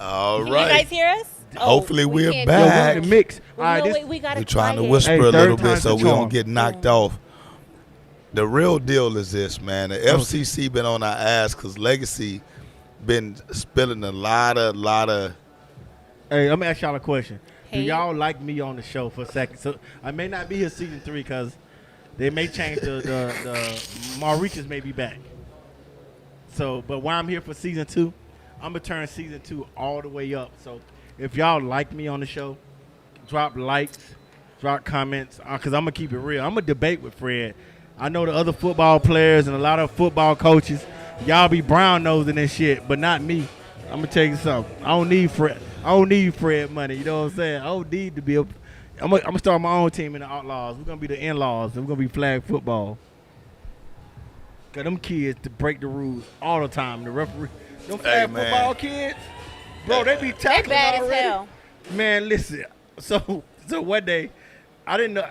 All Can right. you guys hear us? Hopefully we're can't. back. Yo, we're in the mix. Well, All right, no, this, wait, we got We're it trying to quiet. whisper Hey, a little third bit time's so the we don't charm. get knocked off. The real deal is this, man. The FCC been on our ass because Legacy been spilling a lot of. hey, let me ask y'all a question. Do Hey. y'all like me on the show for a second? So I may not be here season 3 because they may change the Mauritius may be back. So, but while I'm here for season 2, I'm gonna turn season 2 all the way up. So if y'all like me on the show, drop likes, drop comments, because I'm gonna keep it real. I'm gonna debate with Fred. I know the other football players and a lot of football coaches, y'all be brown nosing and shit, but not me. I'm gonna tell you something. I don't need Fred money. You know what I'm saying? I don't need to be. I'm gonna start my own team in the Outlaws. We're gonna be the in-laws. And we're gonna be flag football. Cause them kids to break the rules all the time. The referee, them flag man. football kids, bro, they be They're tackling bad already. as hell. Man, listen. So one day, I didn't know.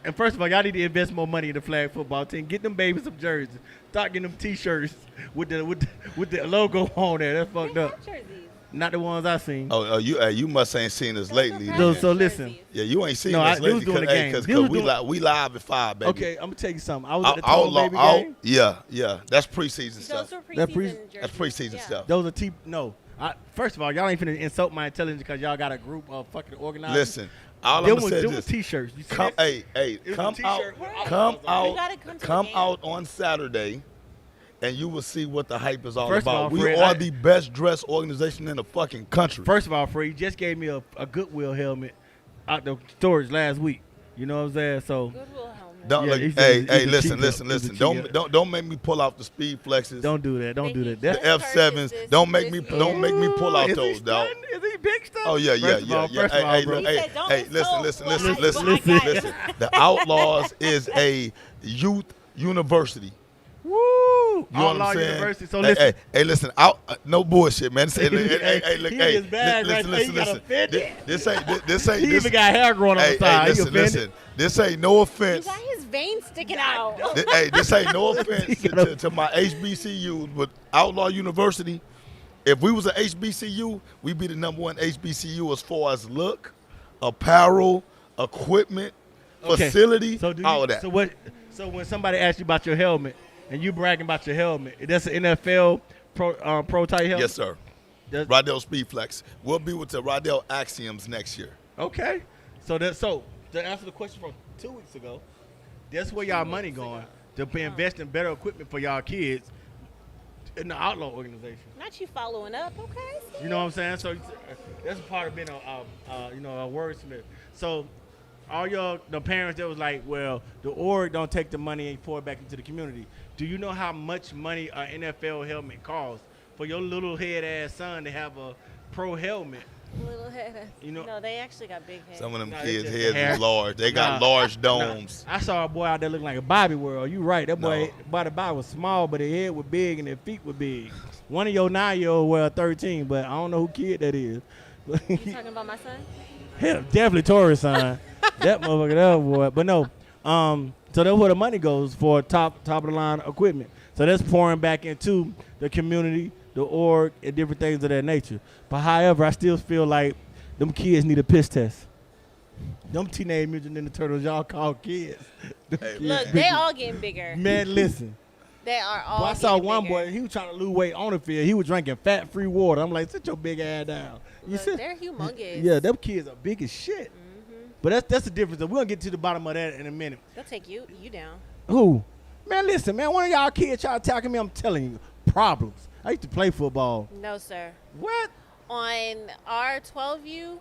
And first of all, y'all need to invest more money in the flag football team. Get them babies some jerseys. Start getting them T-shirts with the logo on there. That's fucked They up. have jerseys. Not the ones I seen. Oh, you must ain't seen us lately. So, then. so listen. Yeah, you ain't seen No, us they was lately doing the game. because They was we doing- we live at 5, baby. Okay, I'm gonna tell you something. I was at the Total Baby game. Yeah, that's preseason Those stuff. were That preseason jerseys. That's preseason Yeah. stuff. Those are no. First of all, y'all ain't finna insult my intelligence because y'all got a group of fucking organizers. Listen, all them I'm was saying them is was T-shirts. You see come, that? hey, It was a come out, T-shirt with come outlaws on it. You gotta out, come to come the game. out on Saturday, and you will see what the hype is all First of about. all, We Fred, are the best dressed organization in the fucking country. First of all, Fred, you just gave me a Goodwill helmet out the storage last week. You know what I'm saying? So Goodwill helmet. Don't Yeah, look, he's hey, a listen, cheat listen, code. He's a listen. cheat Don't make me pull out the speed flexes. don't do that. Don't do that. the That- F7s. Don't make me pull out Is he those, dog. stunting? Is he big stuff? Oh yeah. First of all, Hey, bro. look, He hey, said, "Don't hey, insult listen, what listen, I listen, got." listen. The Outlaws is a youth university. Woo! You know what Outlaw I'm saying? University. So hey, listen. hey, listen. No bullshit, man. Hey, look, He hey, is bad right listen, there. He got listen. offended. This ain't. He even got hair growing on Hey, the side. hey, He listen, offended. listen. This ain't no You offense. got his veins sticking out. This ain't no offense to my HBCU, but Outlaw University. If we was an HBCU, we'd be the #1 HBCU as far as look, apparel, equipment, Okay. facility, So do you, all of that. So what? So when somebody asks you about your helmet and you bragging about your helmet, that's an NFL pro type helmet. Yes, sir. That's- Rydell Speedflex. We'll be with the Rydell Axioms next year. Okay. So to answer the question from 2 weeks ago, that's where y'all money going to be invest in better equipment for y'all kids in the Outlaw organization. Not you following up, okay? You know what I'm saying? So that's a part of being a wordsmith. So all the parents that was like, well, the org don't take the money and pour it back into the community. Do you know how much money an NFL helmet costs for your little head ass son to have a pro helmet? Little head. You know- No, they actually got big heads. Some of them Nah, kids' it's just heads hair. is large. They got Nah, large domes. I saw a boy out there looking like a Bobby World. You right. That boy, No. the body was small, but his head was big and his feet were big. One of your 9-year-old well 13, but I don't know who kid that is. You talking about my son? Hell, definitely Tori's son. That motherfucker, that boy. But no, so that's where the money goes for top of the line equipment. So that's pouring back into the community, the org, and different things of that nature. But however, I still feel like them kids need a piss test. Them Teenage Mutant Ninja Turtles, y'all call kids. Them Hey, kids Look, big- they all getting bigger. Man, listen. They are all Boy, I saw getting one bigger. boy, he was trying to lose weight on the field. He was drinking fat-free water. I'm like, sit your big ass down. You Look, see? they're humongous. Yeah, them kids are big as shit. But that's the difference. We're going to get to the bottom of that in a minute. They'll take you down. Who? Man, listen, man, one of y'all kids try attacking me, I'm telling you, problems. I used to play football. No, sir. What? On our 12U,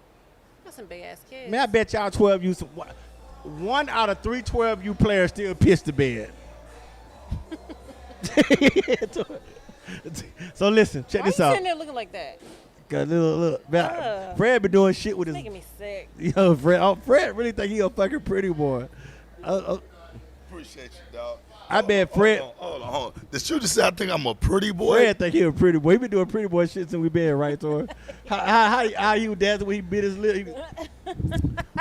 got some big ass kids. Man, I bet y'all 12U, one out of 3 12U players still pissed the bed. So listen, check Why this you out. sitting there looking like that? Got look. Man, Ugh. Fred been doing shit with It's his. making me sick. Yo, Fred really think he a fucking pretty boy. Appreciate you, dog. I bet Fred. Hold on. Did you just say I think I'm a pretty boy? Fred think he a pretty boy. He been doing pretty boy shit since we been here, right, Tori? How you dancing when he bit his lip?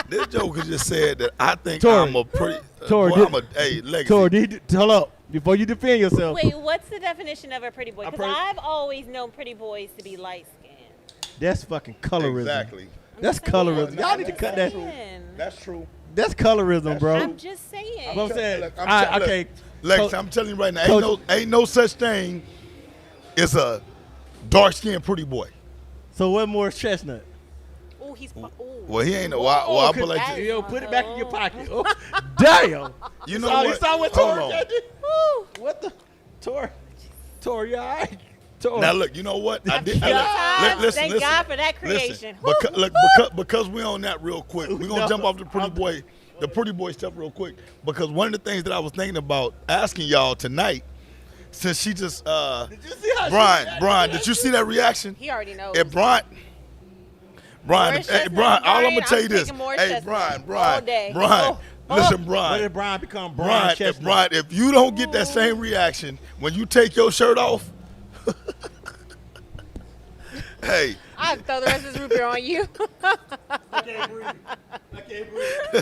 This joker just said that I think Tori. I'm a pretty. Tori, boy, legacy. Tori, hold up before you defend yourself. Wait, what's the definition of a pretty boy? A Because pretty- I've always known pretty boys to be light skinned. That's fucking colorism. Exactly. That's colorism. Y'all need to cut that. That's true. That's colorism, bro. I'm just saying. I'm saying. Look, Okay. Lex, So- I'm telling you right now, Coach- ain't no such thing as a dark-skinned pretty boy. So what more is Chestnut? Oh, he's. Ooh. Well, he ain't no. Well, I put like that- this. Yo, put it back in your pocket. Oh, damn. You know So what? you saw what Hold Tori on. just did? Woo. What the? Tori, you all right? Tori. Now look, you know what? I did. Sometimes, thank God for that creation. Woo. Because we on that real quick. We're gonna jump off the pretty boy stuff real quick. Because one of the things that I was thinking about asking y'all tonight, since she just Did you see how Brian, did you see that reaction? He already knows. If Brian, More hey, chestnut, Brian, all I'm gonna Brian, tell you I'm this. taking more Hey, chestnut Brian, all day. listen, When Brian. did Brian become Brian Chestnut? Brian, if you don't get that same reaction when you take your shirt off, hey, I'll throw the rest of this root beer on you. I can't breathe. I can't breathe. I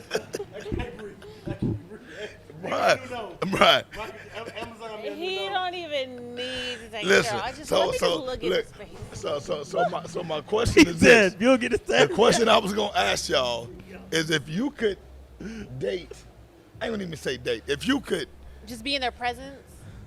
can't breathe. I can't breathe. Brian, Amazon He don't even need to take a listen. shower. I just So let me just look at his face. so my question He is this. said, "You'll get the The same." question I was gonna ask y'all is if you could date. I ain't gonna even say date. If you could. Just be in their presence.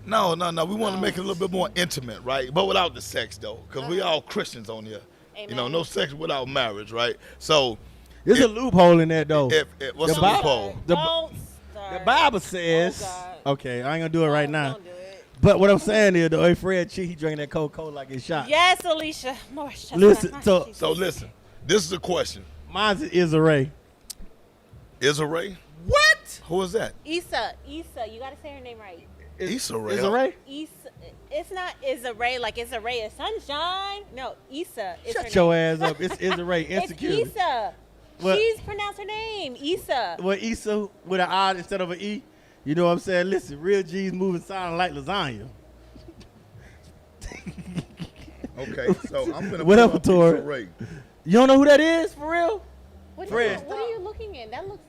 No. We want to make it a little bit more intimate, right? But without the sex, though, because we all Christians on here. You know, Amen. no sex without marriage, right? So, There's a loophole in that though. what's The the Bible- loophole? Don't The start. Bible says. Oh, Okay, I ain't gonna do it right now. Don't do it. But what I'm saying is, the Fred Chi, he drank that Coca-Cola like it's shot. Yes, Alicia. More chestnut. Listen, so- So listen, this is a question. Mine's is a Ray. Issa Rae? What? Who is that? Issa. You gotta say her name right. Issa Rae. Is a Ray? Issa. It's not Issa Rae like Issa Rae is sunshine. No, Issa. Is her Shut your name. ass up. It's Is a Ray. It's Insecure. Issa. What? She's pronounced her name. Issa. Well, Issa with an I instead of an E. You know what I'm saying? Listen, real G's moving silent like lasagna. Okay, so I'm gonna What pull up, up Tori? Issa Rae. You don't know who that is for real? What are you looking at? That looks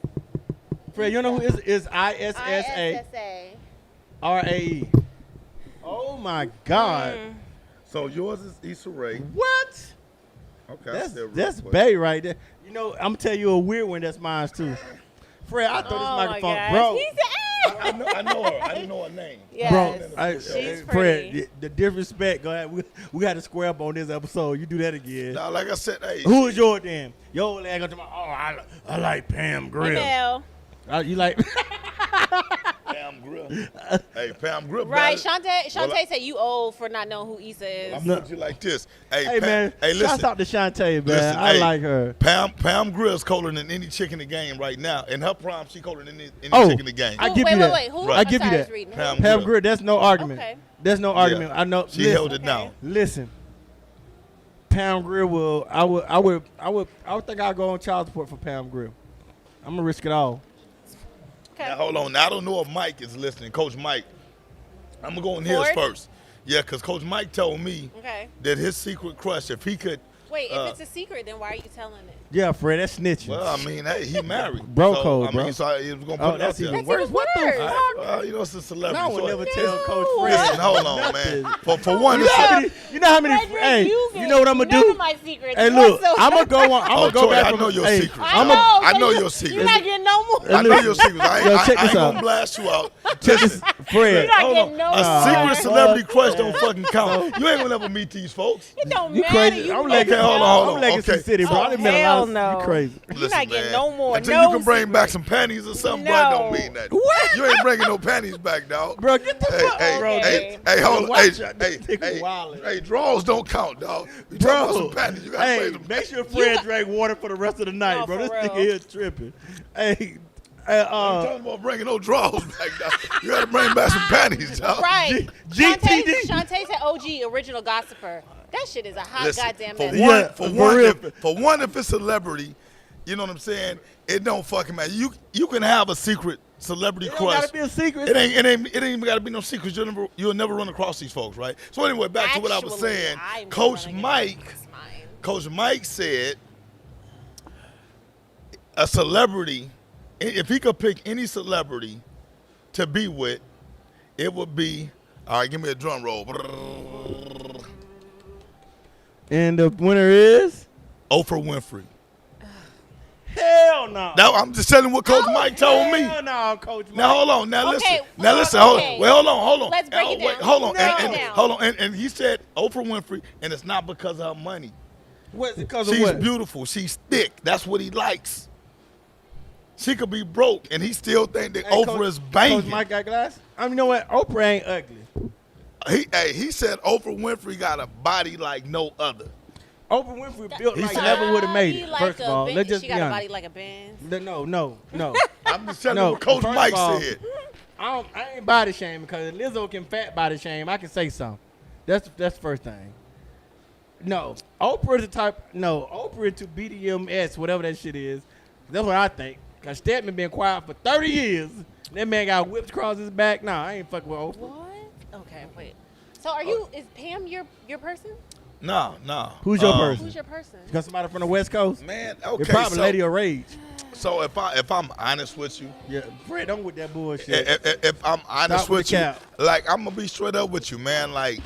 Fred, you don't know who is ISSA ISSA. RAE. Oh my God. So yours is Issa Rae. What? Okay, I said real That's quick. Bay right there. You know, I'm gonna tell you a weird one that's mine too. Fred, I throw Oh this my microphone, gosh. bro. He said, I know her. I didn't know her name. yes. Bro, She's Fred, pretty. the disrespect, go ahead. We got to square up on this episode. You do that again. Now, like I said, hey, Who is your damn? Your old ass go to my. Oh, I like Pam Grill. Email. You like? Pam Grill. Hey, Pam Grill. Right, better- Shantae Well, I- said you old for not knowing who Issa is. I'm looking at you like this. Hey, Hey Pam, man, Hey, listen. shout out to Shantae, man. Listen, I hey, like her. Pam Grill's colder than any chick in the game right now. In her prime, she colder than any Oh, chick in the game. I give wait, you wait, that. wait. Who? Right. I give you I'm sorry, that. reading. Pam Pam Grill. Grill, that's no argument. Okay. There's no argument. I know. She listen, held it Okay. down. Listen, Pam Grill will. I would think I'll go on child support for Pam Grill. I'm gonna risk it all. Okay. Now, hold on. Now, I don't know if Mike is listening. Coach Mike. I'm going to go in his Ford? first. Yeah, because Coach Mike told me Okay. that his secret crush, if he could, Wait, if it's a secret, then why are you telling it? Yeah, Fred, that's snitching. well, I mean, hey, he married. Bro so, code, I mean, bro. so he was going to Oh, put it out that's there. even That's worse. even What the worse. fuck? Well, you know, it's a celebrity. No, I would so never it- tell Coach Dude. Fred. Listen, hold on, man. For one, You know how it's many? You know how many? Frederick, Hey, you know what I'm gonna none do? of my secrets. Hey, look, whatsoever. I'm gonna go on. I'm Oh, gonna go Tori, back I from know your hey, secrets. I I'm know. a, I know so your secrets. You're not getting no more. I know your secrets. I ain't, Yo, I, check I ain't this out. going to blast you out. check this, Fred. You're not Hold getting on. no A more. secret celebrity crush don't fucking count. You ain't going to never meet these folks. It don't You matter. crazy? You I'm know. Legacy. Okay, hold on. I'm Legacy Okay. City, bro. Oh, I done met a hell lot of no. you crazy. You're not getting man, no more. Until No you can bring secret. back some panties or something, bro, No. it don't mean that. What? You ain't bringing no panties back, dog. Bro, get the Hey, fuck, hey, bro. hey, hey, hold on. Watch Hey, out, hey, this nigga hey, wildin'. hey, draws don't count, dog. You talking Bro, about some panties, you got to hey, bring them make back. sure Fred drank water for the rest of the night, No, bro. for This real. nigga here tripping. Hey, I'm talking about bringing no draws back, dog. You got to bring back some panties, dog. Right. GTD. Shantae said OG, original gossiper. That shit is a hot Listen, goddamn for mess. one, Yeah, for for one, real. for one, if it's celebrity, you know what I'm saying? It don't fucking matter. You can have a secret celebrity It don't crush. gotta be a secret. It ain't even gotta be no secrets. You'll never run across these folks, right? So anyway, back to what I was Actually, saying. I'm Coach running Mike, against mine. Coach Mike said a celebrity, if he could pick any celebrity to be with, it would be. All right, give me a drum roll. And the winner is Oprah Winfrey. hell no. Now I'm just telling you what Coach Mike told me. Hell no, Coach Mike. Now hold on. Now Okay, listen. well, Now listen. okay. Hold on. Let's break it down. Wait, hold on. Break it And down. hold on. And he said Oprah Winfrey, and it's not because of her money. What's it because of She's what? beautiful. She's thick. That's what he likes. She could be broke, and he still think that Hey, Oprah is banging. Coach Mike got glass? You know what? Oprah ain't ugly. He said Oprah Winfrey got a body like no other. Oprah Winfrey built He like said- never would have made Body it. like First a of all, Benz. let's just She be got a honest. body like a Benz. No. I'm just telling No, you what Coach first Mike of all, said. I ain't body shaming because if Lizzo can fat body shame, I can say something. That's the first thing. No, Oprah the type. No, Oprah into BDMS, whatever that shit is. That's what I think. Cause Stedman been quiet for 30 years. That man got whips across his back. Nah, I ain't fucking with Oprah. What? Okay, wait. So are you? Is Pam your person? No. Who's your person? Who's your person? You got somebody from the West Coast? Man, It's okay. probably So, Lady of Rage. so if I'm honest with you, Yeah, Fred, don't with that bullshit. if I'm honest Stop with with the you, cap. like I'm gonna be straight up with you, man. Like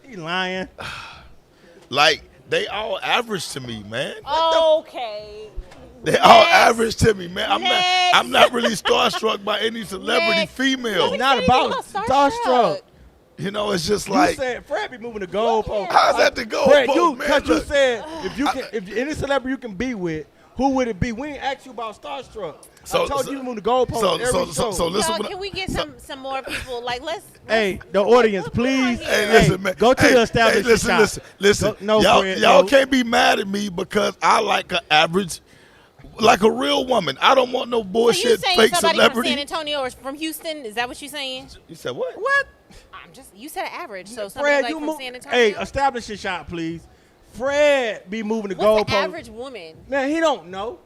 He lying. they all average to me, man. Okay. They all Next. average to me, man. Next. I'm not really starstruck by any celebrity Next. female. It's not about starstruck. You know, it's just You like said Fred be moving the goalpost. how's that the goal Fred, post, man? because you Look, said if any celebrity you can be with, who would it be? We ain't asked you about starstruck. I told you to move the goalpost every show. so listen. Y'all, what can we get some more people? Like let's. Hey, the audience, please. Hey, listen, man. Go to Hey, the establishment listen, shop. listen. Go- no, y'all, Fred, y'all no. can't be mad at me because I like an average, like a real woman. I don't want no So you bullshit saying fake somebody celebrity. from San Antonio or from Houston? Is that what you're saying? You said what? What? You said average. So somebody Fred, like you from move. San Antonio. Hey, establish your shop, please. Fred be moving the What's goalpost. the average woman? Man, he don't know.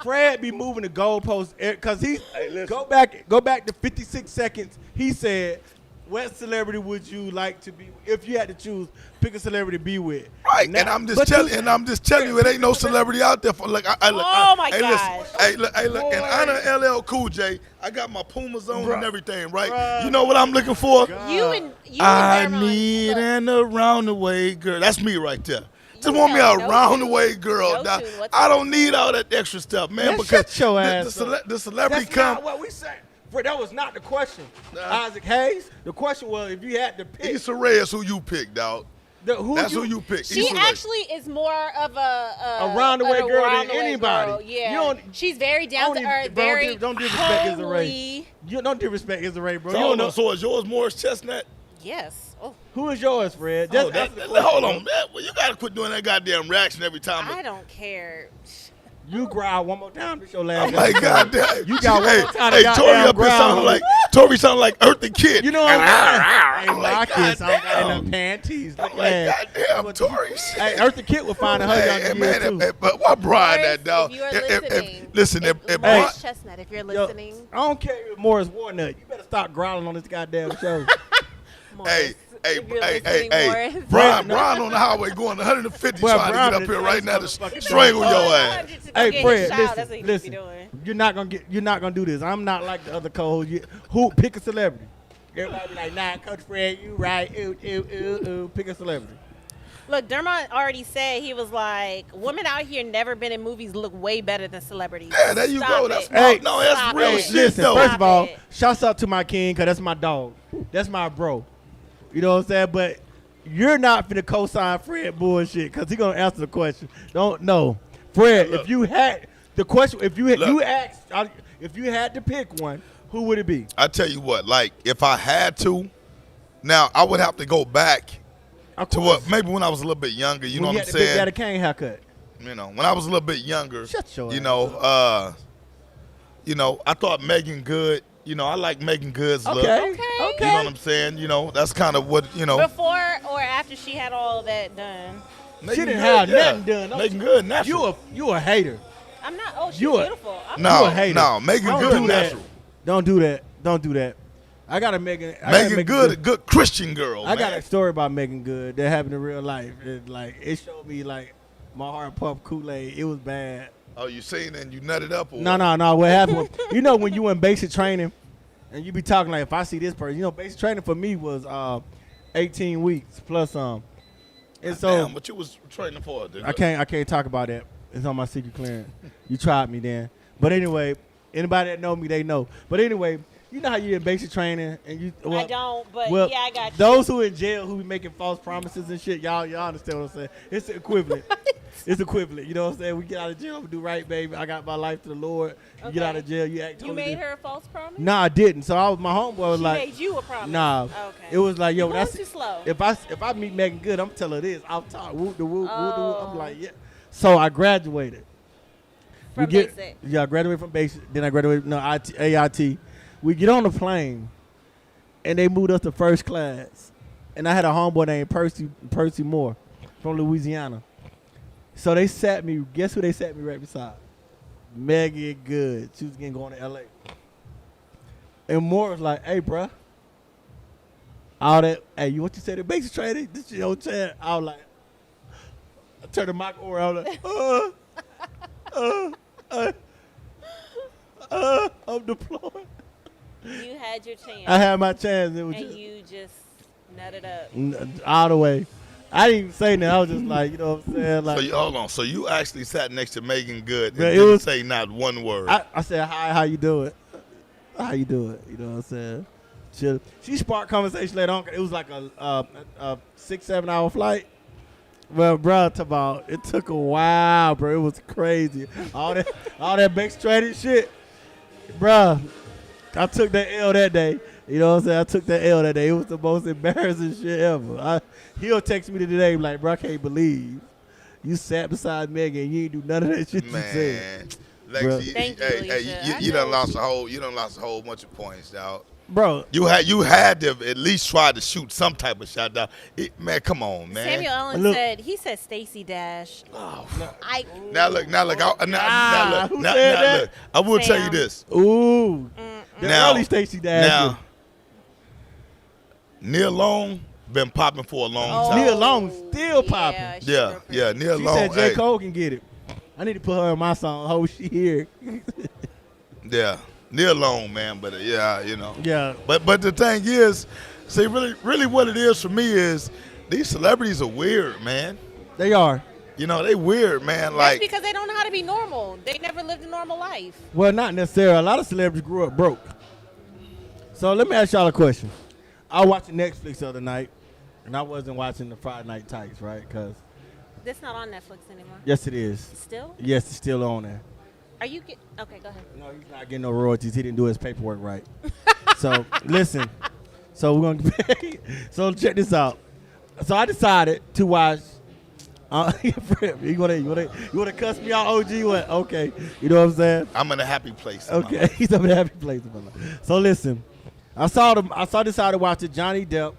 Fred be moving the goalposts because he go back to 56 seconds. He said, "What celebrity would you like to be if you had to choose? Pick a celebrity to be with." Right, Now- and I'm but just telling you, it ain't no celebrity out there for like. Oh, my hey, gosh. Listen, hey, look, in Boy. honor of LL Cool J, I got my Pumas on Bruh. and everything, right? Bruh. You know what I'm looking for? You and I Dermot, need look, an around the way girl. That's me right there. Just You want me know, a no round the tune. way girl. No dog. tune whatsoever. I don't need all that extra stuff, man. Man, because shut your the, ass up. the celebrity That's come. not what we said. Fred, that was not the question. Isaac Hayes. The question was if you had to pick. Issa Rae is who you pick, dog. That's who you pick. She Issa Rae. actually is more of a round-the-way of a girl than round-the-way anybody. girl, Yeah, You don't- she's very down to earth, Bro, very don't disrespect Issa Rae. homely. You don't disrespect Issa Rae, bro. So, You don't know. so is yours Morris Chestnut? Yes. Oh, Who is yours, Fred? Oh, Just answer the question, hold bro. on, man. Well, you gotta quit doing that goddamn reaction every time. I don't care. You growl one more time. This your I'm last. like, goddamn. You got one hey, more time to hey, goddamn Tori up here growl. sounding like Eartha Kitt. You know what I'm saying? Hey, I'm like, Marcus, I'm got goddamn. in the panties. I'm Look like, at that. goddamn, Tori. Hey, Eartha Kitt will find a hug Hey, on hey, the man, too. but why Brian Morris, that dog? if you are listening, Listen, if Morris Brian, Chestnut, if you're Yo, listening, I don't care if Morris Warnut. You better stop growling on this goddamn show. Morris, hey, if you're listening, Morris. Brian on the highway going 150 Well, trying Brian to get up is here the right now to nice motherfucker. strangle your Oh, ass. just to go Hey, get Fred, his shot. That's what listen, he listen. be doing. You're not gonna do this. I'm not like the other co-hosts. Who pick a celebrity? Everybody be like, nah, Coach Fred, you right. Ooh, ooh, ooh, ooh. Pick a celebrity. Look, Dermot already said he was like, women out here never been in movies look way better than celebrities. Yeah, there you Stop go. it. That's Hey, no, that's stop real it. shit Listen, though. first of all, it. shouts out to my king, because that's my dog. That's my bro. You know what I'm saying? But you're not finna co-sign Fred bullshit, because he going to answer the question. Don't know. Fred, Look. if you had the question, if you Look. asked, if you had to pick one, who would it be? I tell you what, like if I had to, now I would have to go back Of to course. what maybe when I was a little bit younger. You know When what I'm had the Big saying? Daddy Kane haircut. You know, when I was a little bit younger, Shut your you ass know, I thought Megan Good. You know, I like Megan Good's look. Okay. Okay. You know what I'm saying? You know, that's kind of what Before or after she had all that done? Megan She didn't Good, have yeah. nothing done. Don't Megan you- Good, natural. You a hater. I'm not. Oh, she's You a- beautiful. I'm You No, a hater. no, Megan Don't Good, do that. natural. Don't do that. Don't do that. I got a Megan. Megan Good, a good Christian girl. I got man. a story about Megan Good that happened in real life. It showed me like my heart pumped Kool-Aid. It was bad. Oh, you seen and you nutted up? Or No. What happened was, you know when you in basic training And you be talking like, if I see this person, basic training for me was 18 weeks plus and so Damn, what you was training for? I can't talk about that. It's on my secret clearance. You tried me then. But anyway, anybody that know me, they know. But anyway, you know how you in basic training and you. Well, I don't, but well, yeah, I got you. Those who in jail who be making false promises and shit, y'all understand what I'm saying? It's equivalent. It's equivalent. You know what I'm saying? We get out of jail, we do right, baby. I got my life to the Lord. You get Okay. out of jail, you act totally You made different. her a false promise? Nah, I didn't. So my homeboy was She like, made you a promise. nah. Okay. It was like, yo, You're that's too slow. If I meet Megan Good, I'm tell her this. I'll talk whoop the whoop, whoop the whoop. I'm Oh. like, yeah. So I graduated. From basic. Yeah, I graduated from basic. Then I graduated AIT. We get on the plane, and they moved us to first class. And I had a homeboy named Percy Moore from Louisiana. So they sat me. Guess who they sat me right beside? Megan Good. She was getting going to L.A. And Moore was like, "Hey, bruh, all that. Hey, you what you said in basic training? This is your chance." I was like, I turned the mic over. I was like, I'm deployed. You had your chance. I had my chance. It was and just you just nutted up. all the way. I didn't even say that. I was just like, you know what I'm saying? Like, Hold on. So you actually sat next to Megan Good and But it didn't was- say not one word. I said, hi, how you doing? How you doing? You know what I'm saying? She sparked conversation later on. It was like a 6-7 hour flight. Well, bro, it took a while, bro. It was crazy. All that basic training shit, bro. I took that L that day. You know what I'm saying? I took that L that day. It was the most embarrassing shit ever. He'll text me today like, bro, I can't believe you sat beside Megan and you ain't do none of that shit you said. Man, Bruh. Lexi, Thank you, hey, Alicia. I you done know. lost a whole bunch of points, dog. Bro, You had to have at least try to shoot some type of shot, dog. Man, come on, man. Samuel Ellen Look. he said Stacey Dash. Oh, I now look, who now said look. that? I will tell you Sam. this. ooh. The Now- early Stacey Dash. Now, Neil Long been popping for a long time. Neil Long still popping. she Yeah, real pretty. yeah, Neil She Long. said J. Hey, Cole can get it. I need to put her in my song. Hope she here. yeah, Neil Long, man. But yeah, you know. Yeah. But the thing is, see, really, what it is for me is these celebrities are weird, man. They are. You know, they weird, man. That's Like, because they don't know how to be normal. They never lived a normal life. Well, not necessarily. A lot of celebrities grew up broke. So let me ask y'all a question. I was watching Netflix the other night, and I wasn't watching the Friday Night Tights, right? Because, That's not on Netflix anymore. yes, it is. Still? Yes, it's still on there. Are you okay, go ahead. No, he's not getting no royalties. He didn't do his paperwork right. So, listen. So, we're going to pay. So, check this out. So, I decided to watch. You want to cuss me out, OG? What? Okay. You know what I'm saying? I'm in a happy place. in my Okay. life. He's up in a happy place. In my life. So, listen. I decided to watch the Johnny Depp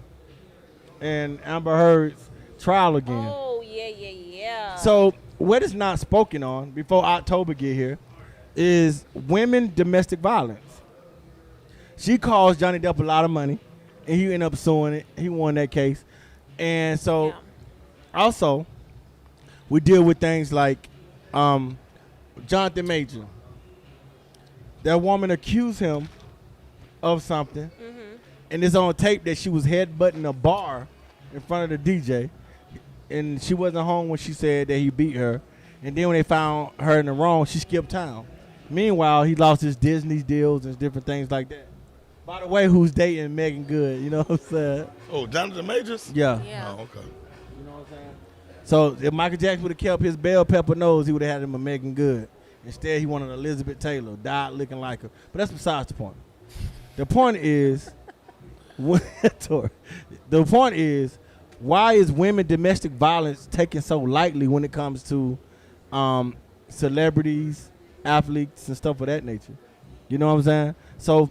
and Amber Heard's trial again. Oh, yeah. So, what is not spoken on before October get here is women domestic violence. She caused Johnny Depp a lot of money, and he ended up suing it. He won that case. And so, Yeah. also, we deal with things like Jonathan Major. That woman accused him of something, and it's on tape that she was headbutting a bar in front of the DJ, and she wasn't home when she said that he beat her. And then when they found her in the wrong, she skipped town. Meanwhile, he lost his Disney deals and different things like that. By the way, who's dating Megan Good? You know what I'm saying? Oh, Jonathan Majors? Yeah. Yeah. Oh, okay. You know what I'm saying? So if Michael Jackson would have kept his bell pepper nose, he would have had him a Megan Good. Instead, he wanted Elizabeth Taylor, died looking like her. But that's besides the point. The point is, Tori, the point is, why is women domestic violence taken so lightly when it comes to celebrities, athletes, and stuff of that nature? You know what I'm saying? So,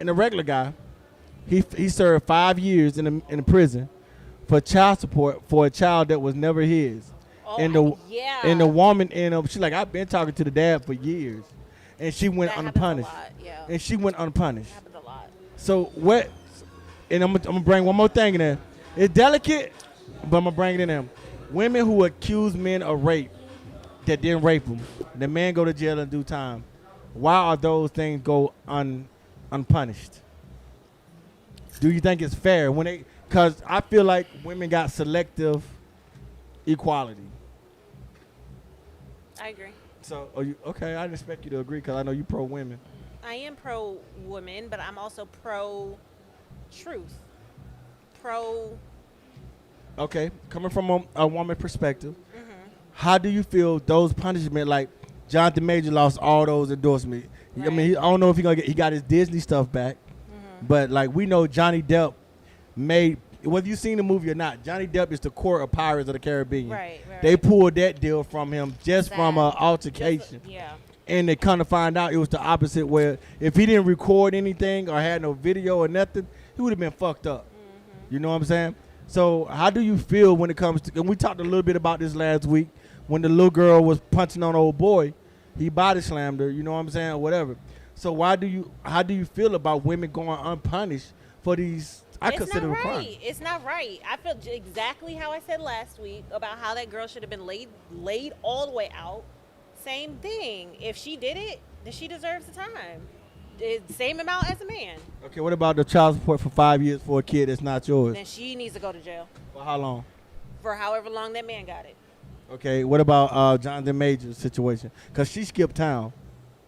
and a regular guy, he served 5 years in a prison for child support for a child that was never his. Oh, And the yeah. and the woman she's like, I've been talking to the dad for years, and she went That happens unpunished. a lot, yeah. And she went unpunished. Happens a lot. So what? And I'm gonna bring one more thing in there. It's delicate, but I'm gonna bring it in there. Women who accuse men of rape that didn't rape them, the man go to jail in due time. Why are those things go unpunished? Do you think it's fair when they? Because I feel like women got selective equality. I agree. So, are you okay? I didn't expect you to agree because I know you pro women. I am pro woman, but I'm also pro truth. Pro. Okay, coming from a woman perspective, how do you feel those punishment? Like Jonathan Major lost all those endorsements. I Right. mean, I don't know if he got his Disney stuff back, but like we know Johnny Depp made. Whether you seen the movie or not, Johnny Depp is the core of Pirates of the Caribbean. Right. They pulled that deal from him just That- from an altercation. Yeah. And they kind of find out it was the opposite, where if he didn't record anything or had no video or nothing, he would have been fucked up. You know what I'm saying? So how do you feel when it comes to, and we talked a little bit about this last week, when the little girl was punching on old boy, he body slammed her, you know what I'm saying, or whatever. So how do you feel about women going unpunished for these, I It's consider not them right. crimes? It's not right. I feel exactly how I said last week about how that girl should have been laid all the way out. Same thing. If she did it, then she deserves the time. It's same amount as a man. Okay, what about the child support for 5 years for a kid that's not yours? Then she needs to go to jail For how long? for however long that man got it. Okay, what about Jonathan Major's situation? Because she skipped town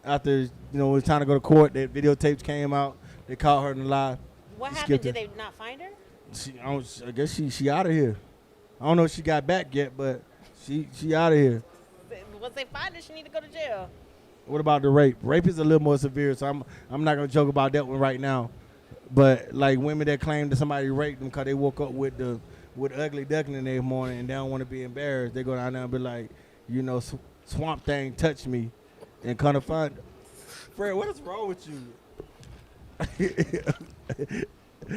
after, it was time to go to court. The videotapes came out. They caught her in the lie. What She happened? skipped Did it. they not find her? I guess she out of here. I don't know if she got back yet, but she out of here. Once they find her, she need to go to jail. What about the rape? Rape is a little more severe, so I'm not gonna joke about that one right now. But like women that claim that somebody raped them because they woke up with ugly duckling every morning and they don't want to be embarrassed, they go down there and be like, Swamp Thing touched me, and kind of find. Fred, what is wrong with you?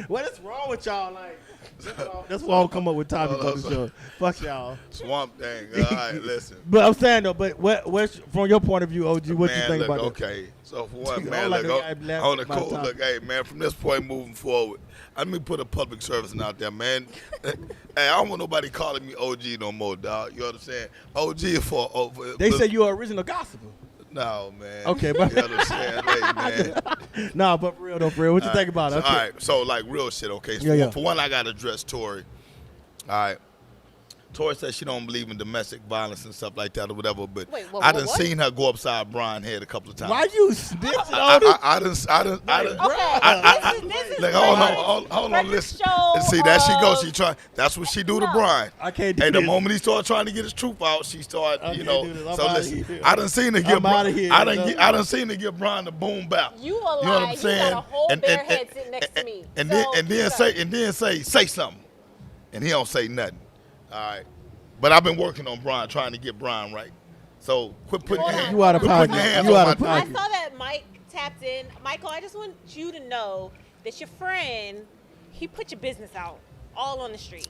What is wrong with y'all? Like, that's why I'll come up with topics on the show. Fuck y'all. Swamp Thing. All right, listen. But I'm saying though, what's from your point of view, OG? What you think about that? Okay, so for one, I man, don't like look, a guy laughing on the at my cool, topic. look, hey, man, from this point moving forward, let me put a public service out there, man. Hey, I don't want nobody calling me OG no more, dog. You understand? OG is for They say you're original gospel. no, man. Okay, but You understand? Hey, man. Nah, but for real though, for real, what you think about it? So, Okay. all right, so like real shit, okay? So Yeah, yeah. For one, I got to address Tori. All right. Tori says she don't believe in domestic violence and stuff like that or whatever, but Wait, I done what? seen her go upside Brian's head a couple of times. Why you snitching on it? I done. Okay, this is Like, hold on, listen. show And see, there she goes. of- She try. That's what she do to No. Brian. I can't do And the this. moment he started trying to get his truth out, she started, I you can't know. do this. I'm So outta listen, here. I done seen her give. I'm outta here, I you know? done seen her give Brian the boom bap. You a You know what lie. I'm You saying? got a whole bear head sitting next to me. And So, then so- say something, and he don't say nothing. All right. But I've been working on Brian, trying to get Brian right. So quit putting your Hold hands. on. You out of quit putting your pocket. hands You on out my of dick. I pocket. saw that Mike tapped in. Michael, I just want you to know that your friend, he put your business out all on the street.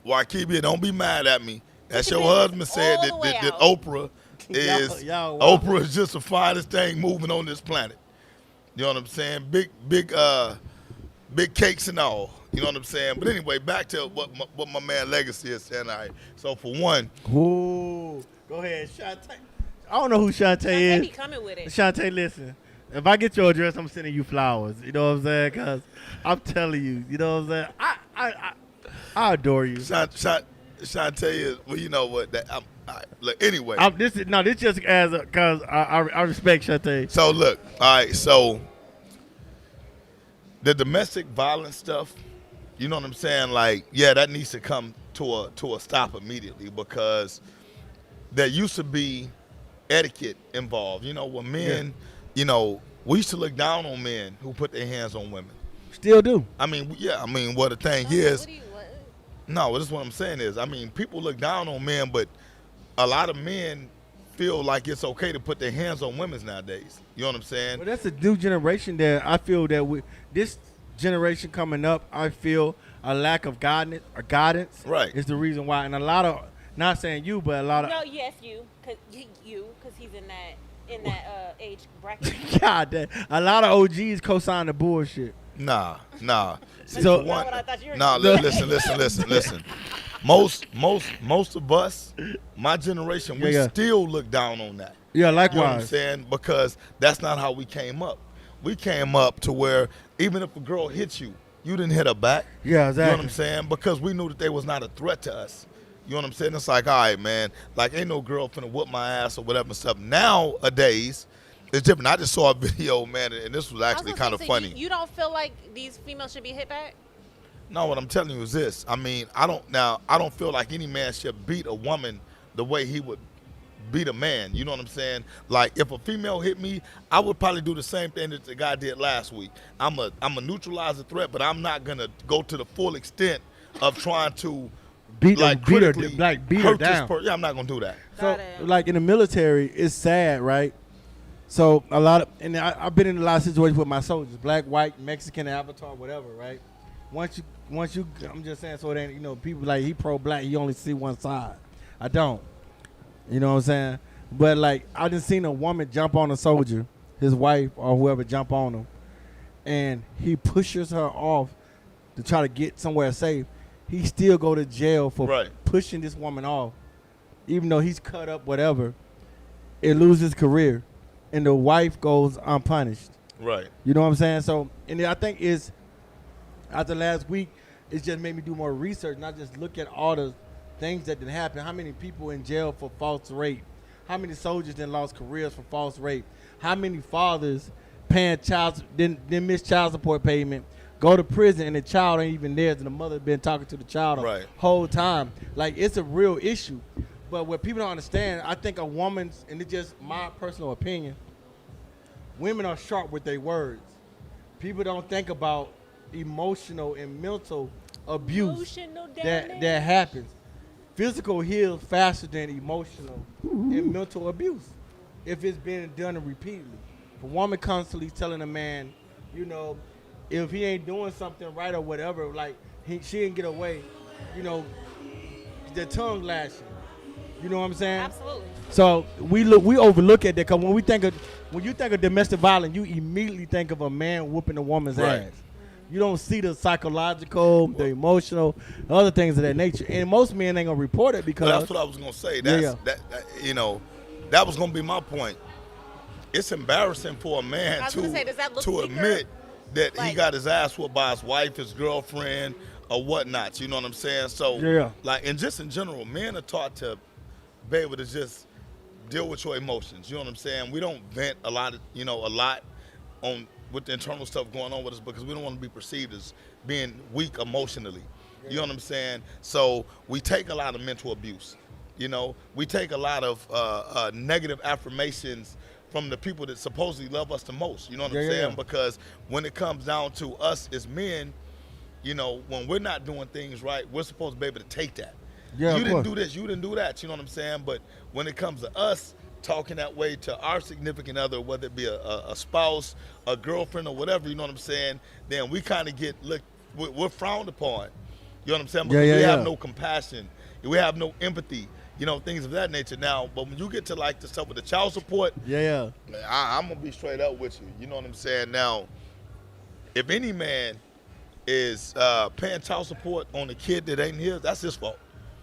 Wakibia, don't be mad at me. That's your your business husband said all that, the way that out. Oprah is Y'all wild. Oprah is just the finest thing moving on this planet. You know what I'm saying? Big cakes and all. You know what I'm saying? But anyway, back to what my man Legacy is saying. All right. So for one, Ooh, go ahead, Shantae. I don't know who Shantae They is. be coming with it. Shantae, listen. If I get your address, I'm sending you flowers. You know what I'm saying? Because I'm telling you, you know what I'm saying? I adore you. Shantae is, well, you know what? That, all right, look, anyway. This just as because I respect Shantae. So look, all right, so the domestic violence stuff, you know what I'm saying? Like, yeah, that needs to come to a stop immediately because there used to be etiquette involved. You know, when men, you know, we used to look down on men who put their hands on women. Still do. I mean, yeah, I mean, what the thing What is, do you- what? no, this is what I'm saying is, I mean, people look down on men, but a lot of men feel like it's okay to put their hands on women nowadays. You know what I'm saying? But that's a new generation that I feel that this generation coming up, I feel a lack of guidance Right. is the reason why. And a lot of, not saying you, but a lot of, No, yes, because he's in that age bracket. God, a lot of OGs co-sign the bullshit. Nah. So- That's not what I thought you were Nah, gonna listen. Most of us, my generation, we Yeah. still look down on that. Yeah, You know what I'm likewise. saying? Because that's not how we came up. We came up to where even if a girl hits you, you didn't hit her back. Yeah, You know what I'm exactly. saying? Because we knew that they was not a threat to us. You know what I'm saying? It's like, all right, man, like ain't no girl finna whoop my ass or whatever and stuff. Nowadays, it's different. I just saw a video, man, and this was I was actually gonna kind of say, so funny. You don't feel like these females should be hit back? No, what I'm telling you is this. I mean, I don't feel like any man should beat a woman the way he would beat a man. You know what I'm saying? Like if a female hit me, I would probably do the same thing that the guy did last week. I'm a neutralize the threat, but I'm not gonna go to the full extent of trying to Beat like her, beat her, critically like beat her hurt this down. person. Yeah, I'm not gonna do that. So, Got it. like in the military, it's sad, right? So a lot of, and I've been in a lot of situations with my soldiers, black, white, Mexican, Avatar, whatever, right? Once you, I'm just saying, so it ain't, you know, people like he pro-black, he only see one side. I don't. You know what I'm saying? But like I just seen a woman jump on a soldier, his wife or whoever jump on him, and he pushes her off to try to get somewhere safe. He still go to jail for Right. pushing this woman off, even though he's cut up, whatever. It loses his career, and the wife goes unpunished. Right. You know what I'm saying? So, and I think it's after last week, it just made me do more research, not just look at all the things that did happen. How many people in jail for false rape? How many soldiers then lost careers for false rape? How many fathers paying didn't miss child support payment, go to prison, and the child ain't even there, and the mother been talking to the child the Right. whole time? Like, it's a real issue. But what people don't understand, I think a woman's, and it's just my personal opinion, women are sharp with their words. People don't think about emotional and mental abuse Emotional that damage. happens. Physical heals faster than emotional and mental abuse if it's been done repeatedly. If a woman constantly telling a man, you know, if he ain't doing something right or whatever, like she didn't get away, you know, the tongue lashing. You know what I'm saying? Absolutely. So we overlook at that because when you think of domestic violence, you immediately think of a man whooping a woman's Right. ass. You don't see the psychological, the emotional, other things of that nature. And most men ain't gonna report it because But that's what I was gonna say. That's Yeah. that you know, that was gonna be my point. It's embarrassing for a man I was gonna say, does that look to weaker? admit that he Like- got his ass whooped by his wife, his girlfriend, or whatnot. You know what I'm saying? So Yeah. like, and just in general, men are taught to be able to just deal with your emotions. You know what I'm saying? We don't vent a lot on with the internal stuff going on with us because we don't want to be perceived as being weak emotionally. You know what I'm saying? So we take a lot of mental abuse. You know, we take a lot of negative affirmations from the people that supposedly love us the most. You know what I'm Yeah, saying? yeah. Because when it comes down to us as men, you know, when we're not doing things right, we're supposed to be able to take that. Yeah, you of didn't course. do this, you didn't do that. You know what I'm saying? But when it comes to us talking that way to our significant other, whether it be a spouse, a girlfriend, or whatever, you know what I'm saying? Then we kind of we're frowned upon. You know what I'm saying? Because we have no compassion, we have no empathy. You know, things of that nature. Now, but when you get to like the stuff with the child support, yeah. I'm gonna be straight up with you. You know what I'm saying? Now, if any man is paying child support on a kid that ain't his, that's his fault.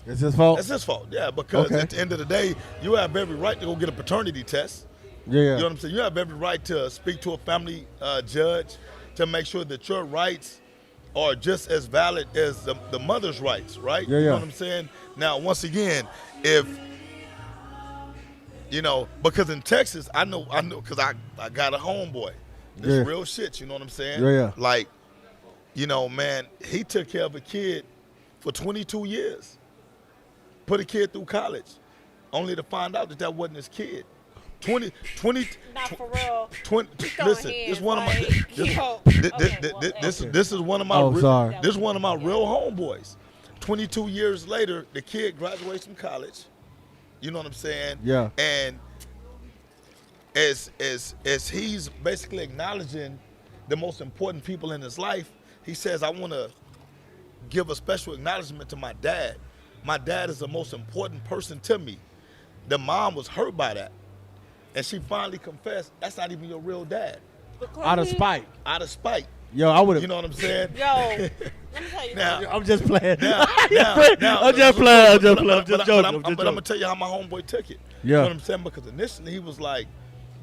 It's his fault. That's his fault. Yeah, because Okay. at the end of the day, you have every right to go get a paternity test. Yeah. You know what I'm saying? You have every right to speak to a family judge to make sure that your rights are just as valid as the mother's rights, right? Yeah, You know yeah. what I'm saying? Now, once again, if you know, because in Texas, I know, because I got a homeboy. This Yeah. real shit. You know what I'm saying? Yeah. Like, you know, man, he took care of a kid for 22 years. Put a kid through college, only to find out that wasn't his kid. 20. Not for real. 20 throwing listen, hands, this one of my like, this, yo. this, Okay, well, this is one of my Oh, real, sorry. this is one of my real homeboys. 22 years later, the kid graduates from college. You know what I'm saying? Yeah. And as he's basically acknowledging the most important people in his life, he says, I want to give a special acknowledgement to my dad. My dad is the most important person to me. The mom was hurt by that. And she finally confessed, that's not even your real dad. Out of spite. Out of spite. Yo, I would have. You know what I'm saying? Yo, let me tell you. Now, I'm just playing. now, I'm just playing. I'm just joking. I'm But just I'm gonna joking. tell you how my homeboy took it. Yeah. You know what I'm saying? Because initially he was like,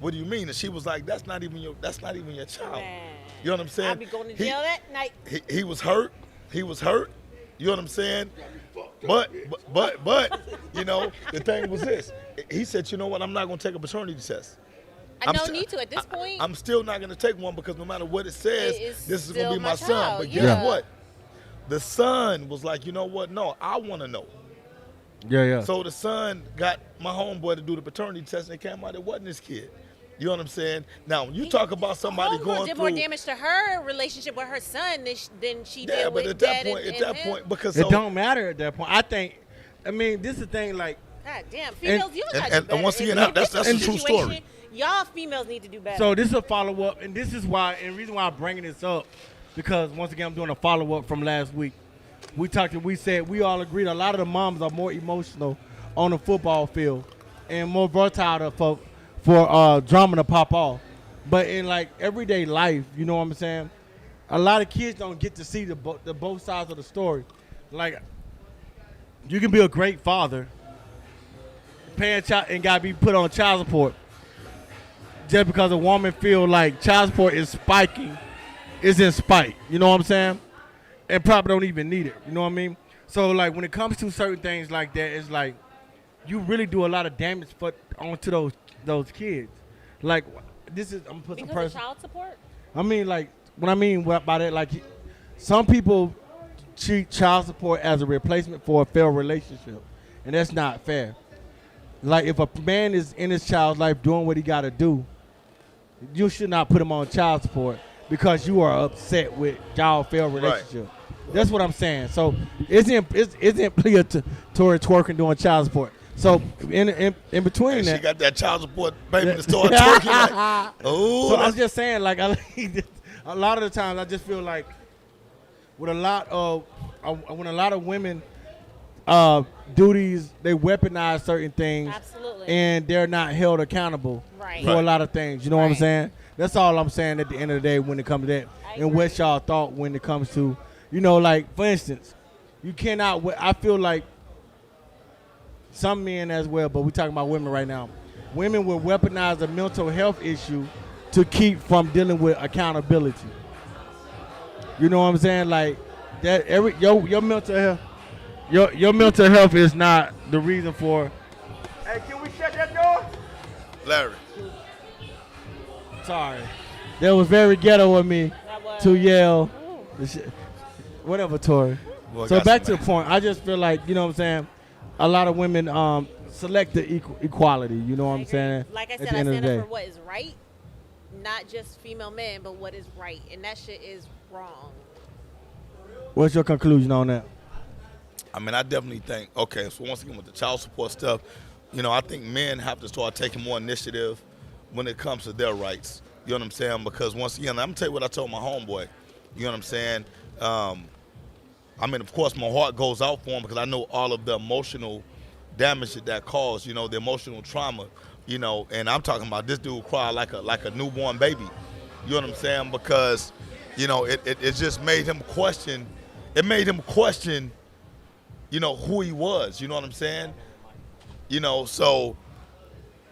"What do you mean?" And she was like, "That's not even your child." Man. You know what I'm saying? I'll be going to jail that night. He was hurt. He was hurt. You know what I'm saying? But you know, the thing was this. He said, you know what? I'm not going to take a paternity test. I don't need to at this point. I'm still not going to take one because no matter what it says, this is going to be my son. child. But guess what? The son was like, you know what? No, I want to know. Yeah. So the son got my homeboy to do the paternity test, and it came out it wasn't his kid. You know what I'm saying? Now, when you talk about somebody going did through more damage to her relationship with her son than she did but with at that dad point, and at that him. point, because It don't matter at that point. I mean, this is the thing, like. God damn, females, you gotta do and better. once again, In that's this a true situation, story. Y'all females need to do better. So this is a follow-up, and this is why, and the reason why I'm bringing this up, because once again, I'm doing a follow-up from last week. We said we all agreed a lot of the moms are more emotional on the football field and more versatile for drama to pop off. But in like everyday life, you know what I'm saying? A lot of kids don't get to see the both sides of the story. Like, you can be a great father, paying child and gotta be put on child support just because a woman feel like child support is spiking, is in spite. You know what I'm saying? And probably don't even need it. You know what I mean? So like when it comes to certain things like that, it's like you really do a lot of damage onto those kids. Like this is I'm gonna put because some person. of child support. I mean, like, what I mean by that, like, some people treat child support as a replacement for a failed relationship, and that's not fair. Like, if a man is in his child's life doing what he got to do, you should not put him on child support because you are upset with y'all failed relationship. Right. That's what I'm saying. So, isn't clear to Tori twerking doing child support. So in between that, she got that child support baby to start twerking. Like, oh, so I was just saying, like, a lot of the times I just feel like with when a lot of women do these, they weaponize certain things. Absolutely. And they're not held accountable for a lot of things. You know what I'm saying? That's all I'm saying at the end of the day when it comes to that. And what y'all thought when it comes to, you know, like, for instance, you cannot. I feel like some men as well, but we're talking about women right now. Women will weaponize a mental health issue to keep from dealing with accountability. You know what I'm saying? Like that. Your mental health, your mental health is not the reason for. Hey, can we shut that door? Larry. Sorry, that was very ghetto of me to yell. Whatever, Tori. Boy, so back to the point. I just feel like, you know what I'm saying, a lot of women select the equality. You know what I'm saying? Like I said, I stand up for what is right, not just female men, but what is right, and that shit is wrong. What's your conclusion on that? I mean, I definitely think, okay, so once again with the child support stuff, you know, I think men have to start taking more initiative when it comes to their rights. You know what I'm saying? Because once again, I'm going to tell you what I told my homeboy. You know what I'm saying? I mean, of course, my heart goes out for him because I know all of the emotional damage that caused, you know, the emotional trauma, you know, and I'm talking about this dude cried like a newborn baby. You know what I'm saying? Because, you know, it just made him question, you know, who he was. You know what I'm saying? You know, so,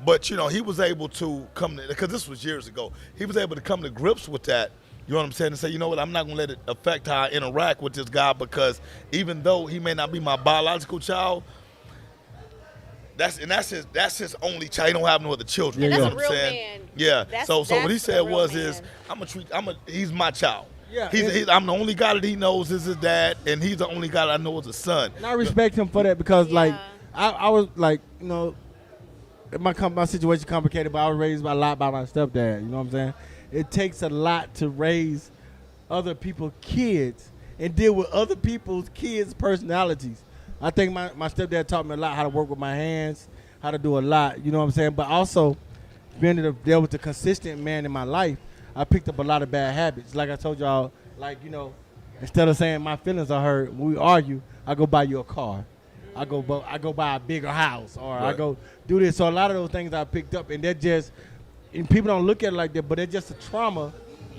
but, you know, he was able to come to, because this was years ago, he was able to come to grips with that. You know what I'm saying? And say, you know what, I'm not going to let it affect how I interact with this guy because even though he may not be my biological child, that's his only child. He don't have no other children. And you that's know a what I'm real saying? man. Yeah. So what he said was he's my child. Yeah. I'm the only guy that he knows is his dad, and he's the only guy that I know is his son. And I respect him for that because, like, I was like, you know, my situation complicated, but I was raised a lot by my stepdad. You know what I'm saying? It takes a lot to raise other people's kids and deal with other people's kids' personalities. I think my stepdad taught me a lot how to work with my hands, how to do a lot, you know what I'm saying? But also, being there with a consistent man in my life, I picked up a lot of bad habits. Like I told y'all, like, you know, instead of saying my feelings are hurt, when we argue, I go buy you a car. I go buy a bigger house, or I go do this. So a lot of those things I picked up, and they're just, and people don't look at it like that, but it's just a trauma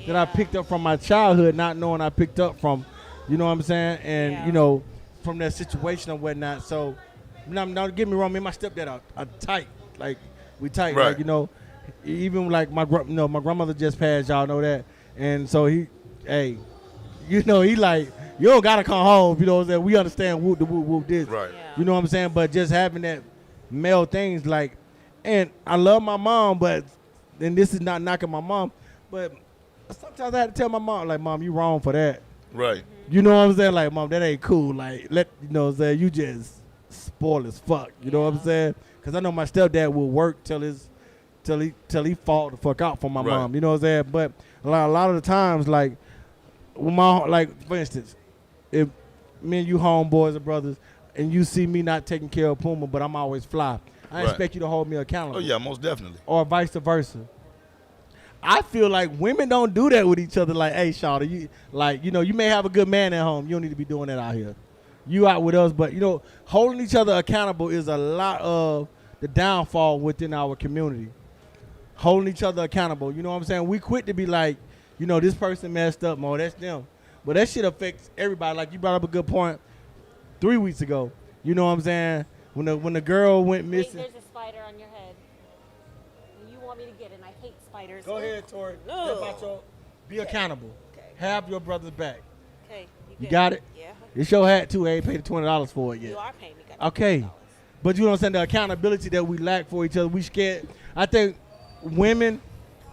that I picked up from my childhood, not knowing I picked up from, you know what I'm saying, and you know, from that situation or whatnot. So, now get me wrong, me and my stepdad are tight, like we tight, like, you know, even like my grandmother just passed, y'all know that, And so hey, he like, you don't gotta come home. You know what I'm saying? We understand whoop the whoop this. Right. Yeah. You know what I'm saying? But just having that male things like, and I love my mom, but and this is not knocking my mom, but sometimes I had to tell my mom, like, Mom, you wrong for that. Right. You know what I'm saying? Like, Mom, that ain't cool. Like, you know what I'm saying? You just spoiled as fuck. You know what I'm saying? Because I know my stepdad will work till he fall the fuck out for my Right. mom. You know what I'm saying? But a lot of the times, like, for instance, if me and you homeboys or brothers, and you see me not taking care of Puma, but I'm always fly, I Right. expect you to hold me accountable. Oh yeah, most definitely. Or vice versa. I feel like women don't do that with each other. Like, hey, Shawty, you may have a good man at home. You don't need to be doing that out here. You out with us, but holding each other accountable is a lot of the downfall within our community. Holding each other accountable. You know what I'm saying? We quit to be like, this person messed up, Mo. That's them. But that shit affects everybody. Like you brought up a good point 3 weeks ago. You know what I'm saying? When the girl went Wait, missing. there's a spider on your head. You want me to get it, and I hate spiders. Go ahead, Tori. No. Be accountable. Okay. Have your brother's back. Okay. You good? got it? Yeah. It's your hat too. I ain't paid the $20 for it You yet. are paying me. Got Okay. $20. But you know what I'm saying? The accountability that we lack for each other. We scared. I think women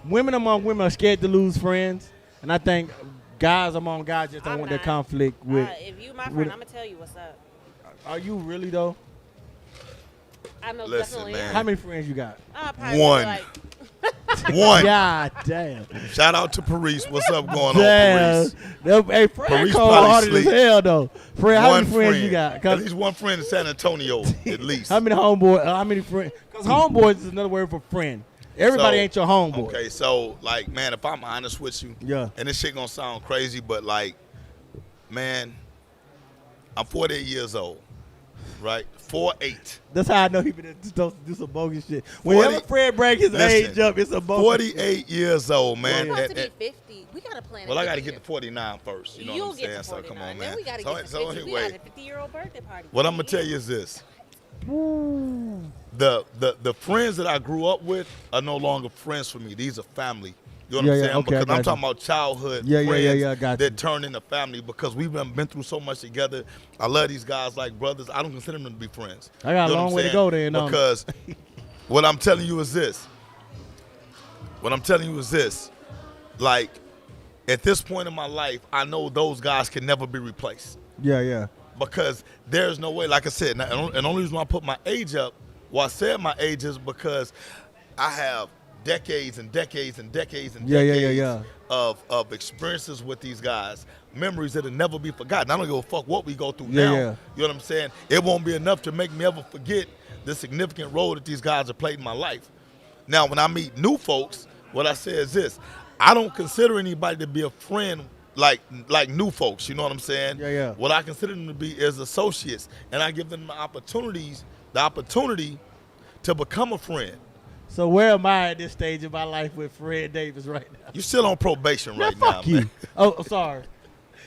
among women are scared to lose friends. And I think guys among guys just don't I'm want that not. conflict with. If you my with- friend, I'm gonna tell you what's up. Are you really though? I most Listen, definitely man. am. How many friends you got? Probably One. Like, One. God damn. Shout out to Paris. What's up going Damn. on, Paris? Hey, Fred Paris cold-hearted probably as sleep. hell though. Fred, how One many friends friend. you got? At 'Cause least one friend in San Antonio, at least. how many homeboys? How many friends? Because homeboys is another word for friend. Everybody So, ain't your homeboy. Okay, so like, man, if I'm honest with you, Yeah. and this shit gonna sound crazy, but like, man, I'm 48 years old, right? 48. That's how I know he been supposed to do some bogus shit. Whenever 40 Fred break his Listen, age up, it's a bogus. 48 years old, man. I'm about to And- be and- 50. We gotta plan. well, a I got to 50 get to 49 first. You know You'll what I'm get saying? to So 49. come on, Then man. we gotta So, get to so 50. We anyway, got a 50-year-old birthday party. what I'm gonna tell you is this: Ooh. the friends that I grew up with are no longer friends for me. These are family. You know what Yeah, I'm yeah, saying? okay, I Because got I'm you. talking about childhood Yeah, friends I got you. that turn into family because we've been through so much together. I love these guys like brothers. I don't consider them to be friends. I got a You know long what way I'm to go saying? then, Because what I'm telling you is this. What I'm telling you is this. Like, at this point in my life, I know those guys can never be replaced. Yeah. Because there's no way, like I said, and the only reason why I put my age up, well, I said my age is because I have decades and decades and decades and decades Yeah. of experiences with these guys, memories that'll never be forgotten. I don't give a fuck what we go through Yeah, now. yeah. You know what I'm saying? It won't be enough to make me ever forget the significant role that these guys have played in my life. Now, when I meet new folks, what I say is this: I don't consider anybody to be a friend like new folks. You know what I'm saying? Yeah. What I consider them to be is associates, and I give them the opportunity to become a friend. So where am I at this stage of my life with Fred Davis right now? You still on probation right now, Fuck you. man. Oh, sorry.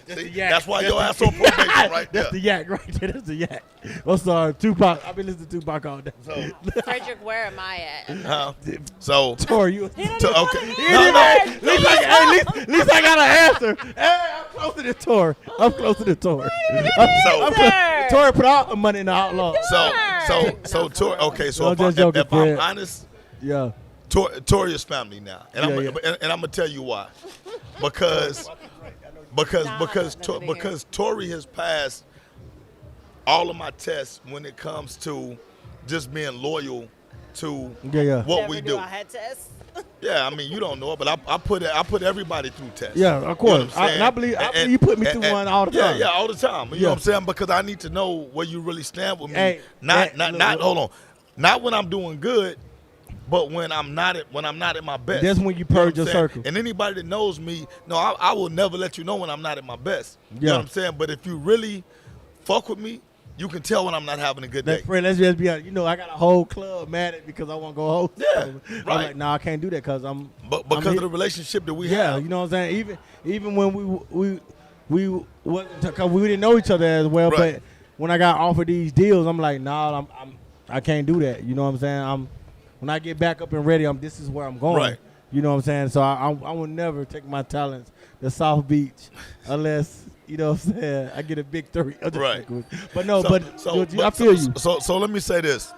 That's See, the yak. that's why your ass on probation right there. That's the yak right there. That's the yak. I'm sorry. Tupac. I've been listening to Tupac all day. So, Frederick, where am I at? so Tori, you. okay. At least I got an answer. Hey, I'm closer to Tori. I'm closer to Tori. Sir. Tori put all the money in the outlaw. So Tori. Okay, so I'm if, just I, joking, if I'm Fred. honest, Yeah. Tori is family now, and Yeah, I'm gonna tell you why. Because Tori has passed all of my tests when it comes to just being loyal to Yeah. what Never we knew do. I had tests. Yeah, I mean you don't know it, but I put everybody through tests. Yeah, of You know course. what I'm saying? I believe you put me through one all the time. Yeah, all the time. You know Yeah. what I'm saying? Because I need to know where you really stand with me. Hey, not look. hold on. Not when I'm doing good, but when I'm not at my best. That's when you know what purge I'm your saying? circle. And anybody that knows me, no, I will never let you know when I'm not at my best. You know Yeah. what I'm saying? But if you really fuck with me, you can tell when I'm not having a good day. Fred, let's just be honest. You know, I got a whole club mad at me because I want to go host. Yeah, I'm right. like, nah, I can't do that because I'm. But because I'm of the relationship that we Yeah, have. you know what I'm saying. Even when we wasn't, cause we didn't know each other as well. Right. But when I got offered these deals, I'm like, nah, I can't do that. You know what I'm saying. When I get back up and ready, this is where I'm going. Right. You know what I'm saying? So I will never take my talents to South Beach unless, you know what I'm saying, I get a big 3. Right. But no, So I feel you. So let me say this.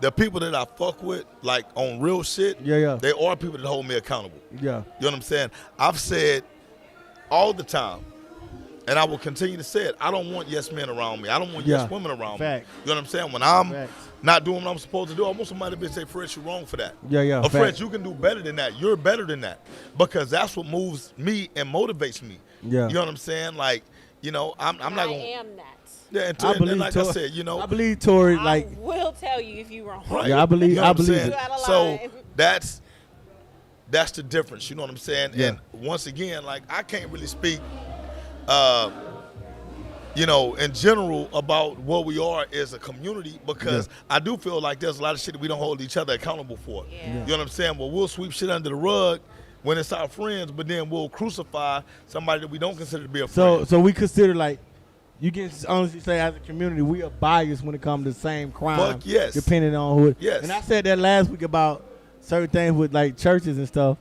The people that I fuck with, like on real shit, Yeah. they are people that hold me accountable. Yeah. You know what I'm saying? I've said all the time, and I will continue to say it, I don't want yes men around me. I don't want yes women around Fact. me. You know what I'm saying? When I'm Facts. not doing what I'm supposed to do, I want somebody to say, Fred, you're wrong for that. Yeah. Or Fred, you can do better than that. You're better than that. Because that's what moves me and motivates me. Yeah. You know what I'm saying? Like, you know, I'm not going to. I am that. Yeah, I believe like Tori, I said, you know. I believe Tori, I like, will tell you if you're wrong. Right. yeah, I believe, You know what I'm saying? it. You out of So line. that's the difference. You know what I'm saying? Yeah. And once again, like I can't really speak, you know, in general about what we are as a community because I do feel like there's a lot of shit that we don't hold each other accountable for. Yeah. You know what I'm saying? Well, we'll sweep shit under the rug when it's our friends, but then we'll crucify somebody that we don't consider to be a friend. So we consider, like, you can honestly say as a community, we are biased when it comes to the same crime. Fuck yes. Depending on who. Yes. And I said that last week about certain things with like churches and stuff,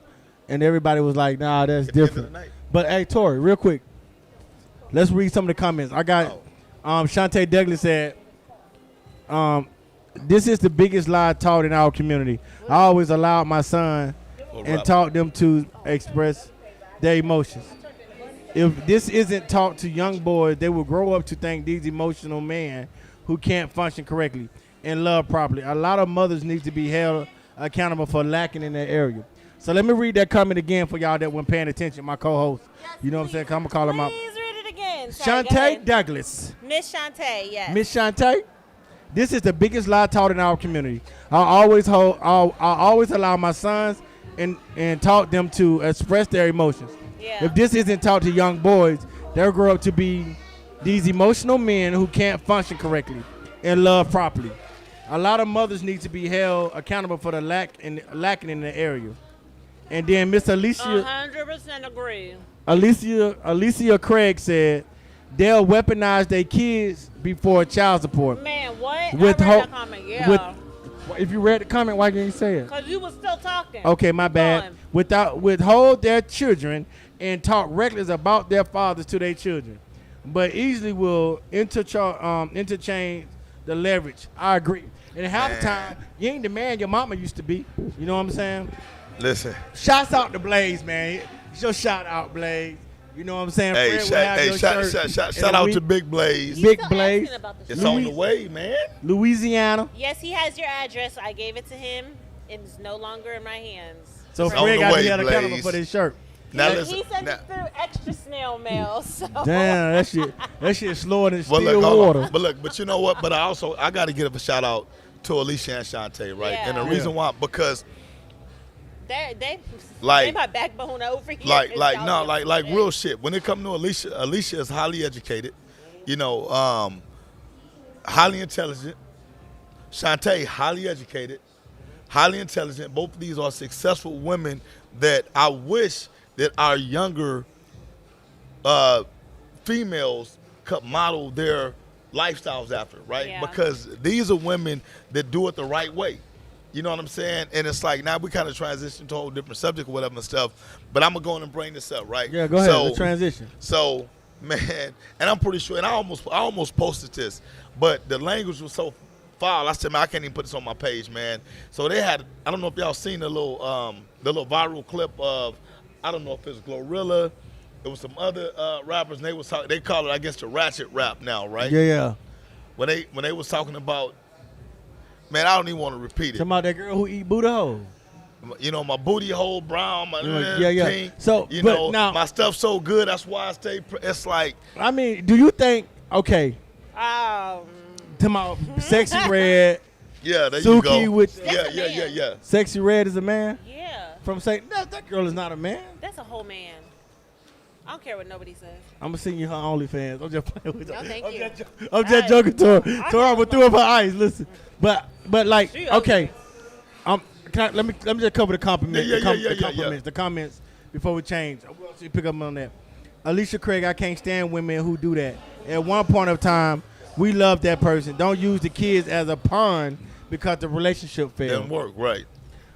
and everybody was like, "Nah, that's At the end of different." the night. But hey, Tori, real quick, let's read some of the comments. I got Shantae Douglas said, "This is the biggest lie taught in our community. I always allowed my son and taught them to express their emotions. If this isn't taught to young boys, they will grow up to think these emotional men who can't function correctly and love properly. A lot of mothers need to be held accountable for lacking in that area." So let me read that comment again for y'all that weren't paying attention, my co-host. You know what I'm saying? I'm going to call him out. Please read it again. Sorry, go Shantae ahead. Douglas. Miss Shantae, yes. Miss Shantae, this is the biggest lie taught in our community. I always allow my sons and taught them to express their emotions. Yeah. If this isn't taught to young boys, they'll grow up to be these emotional men who can't function correctly and love properly. A lot of mothers need to be held accountable for the lacking in the area. And then Miss 100% agree. Alicia Craig said they'll weaponize their kids before child support. Man, what? With I read hope- that comment, yeah. If you read the comment, why didn't you say it? Because you was still talking. Okay, my Keep bad. Withhold their children and talk reckless about their fathers to their children, but easily will interchange the leverage. I agree. And half the time, you ain't the man your mama used to be. You know what I'm saying? Listen. Shouts out to Blaze, man. It's your shout out, Blaze. You know what I'm saying? Hey, Fred will have your shirt shout in a out week. to Big Blaze. He's Big still Blaze. asking about the It's show. on the way, man. Louisiana. Yes, he has your address. I gave it to him. It's no longer in my hands. So It's on Fred the got to way, be held accountable Blaze. for this shirt. Now he listen. sent Now, it through extra snail mail. So. Damn, that shit slower than well, still look, hold water. on. But you know what? But I got to give a shout out to Alicia and Shantae, right? Yeah. And the reason why, because They Like- my backbone over here. like It's y'all like shit. real shit. When it comes to Alicia is highly educated, you know, highly intelligent. Shantae, highly educated, highly intelligent. Both of these are successful women that I wish that our younger females could model their lifestyles after, right? Yeah. Because these are women that do it the right way. You know what I'm saying? And it's like now we kind of transition to a whole different subject or whatever and stuff. But I'm gonna go in and bring this up, right? Yeah, go ahead. The transition. So, man, and I'm pretty sure, and I almost posted this, but the language was so foul. I said, man, I can't even put this on my page, man. So they had, I don't know if y'all seen the little viral clip of, I don't know if it's Glorilla, it was some other rappers, and they call it, I guess, the ratchet rap now, right? Yeah. When they was talking about, man, I don't even want to repeat it. Talking about that girl who eat Buddha hole. You know, my booty hole brown, my Yeah. pink. So, you but know, now- my stuff's so good, that's why I stay. It's like, I mean, do you think, okay, Um, to my Sexy Red, yeah, there you go. Suki with That's a man. Yeah. Sexy Red is a man? yeah, From saying, no, that girl is not a man. that's a whole man. I don't care what nobody says. I'm going to send you her OnlyFans. I'm just playing with you. No, thank you. I'm just joking to her. Tori, I'm going to throw up her eyes. Listen. But like, She okay. Let me just cover the compliments. Yeah. The comments before we change. We'll see, pick up on that. Alicia Craig, I can't stand women who do that. At one point of time, we love that person. Don't use the kids as a pawn because the relationship failed. Didn't work, right.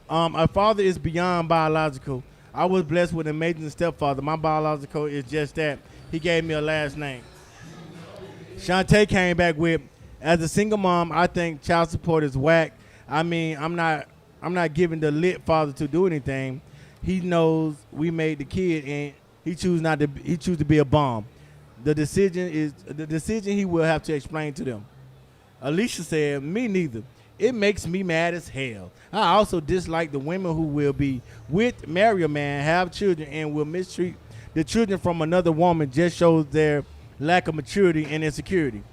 A father is beyond biological. I was blessed with an amazing stepfather. My biological is just that. He gave me a last name. Shantae came back with, as a single mom, I think child support is whack. I mean, I'm not giving the lit father to do anything. He knows we made the kid, and he choose to be a bum. The decision he will have to explain to them. Alicia said, me neither. It makes me mad as hell. I also dislike the women who will be with, marry a man, have children, and will mistreat the children from another woman. Just shows their lack of maturity and insecurity.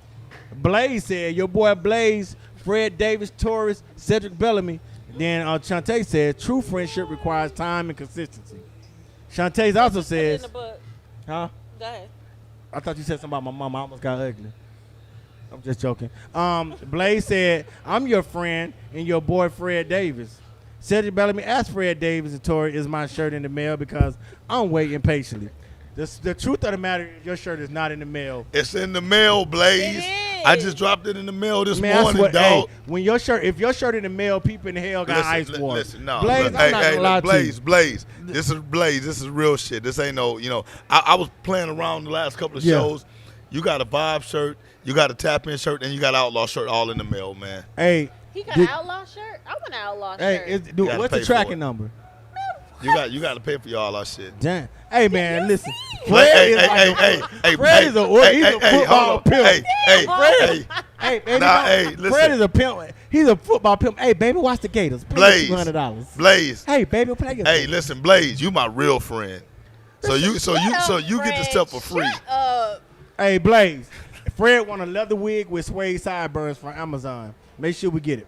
Blaze said, your boy Blaze, Fred Davis, Tori, Cedric Bellamy. Then Shantae said, true friendship requires time and consistency. Shantae also says, in the book. huh? Go ahead. I thought you said something about my mom. I almost got ugly. I'm just joking. Blaze said, I'm your friend and your boy Fred Davis. Cedric Bellamy asked Fred Davis and Tori, is my shirt in the mail? Because I'm waiting patiently. The truth of the matter is your shirt is not in the mail. It's in the mail, Blaze. It is. I just dropped it in the mail this Man, morning, dog. Hey, when if your shirt in the mail, people in hell got ice water. Listen, no, Blaze, look, I'm not gonna lie to you. Blaze. This is Blaze. This is real shit. This ain't no, I was playing around the last couple of shows. You got a Vibe shirt, you got a Tap In shirt, and you got an Outlaw shirt all in the mail, man. Hey. He got an Outlaw shirt? I want an Outlaw shirt. Hey, what's the tracking number? You got to pay for all our shit. Damn. Hey, man, listen. Fred Fred is a football pimp. Hey, baby, listen. Fred is a pimp. He's a football pimp. Hey, baby, watch the Gators. Pay $200. Blaze. Hey, baby, play your Hey, listen, Blaze, you my real friend. So you get the stuff for free. Shut up. Hey, Blaze. Fred want a leather wig with suede sideburns from Amazon. Make sure we get it.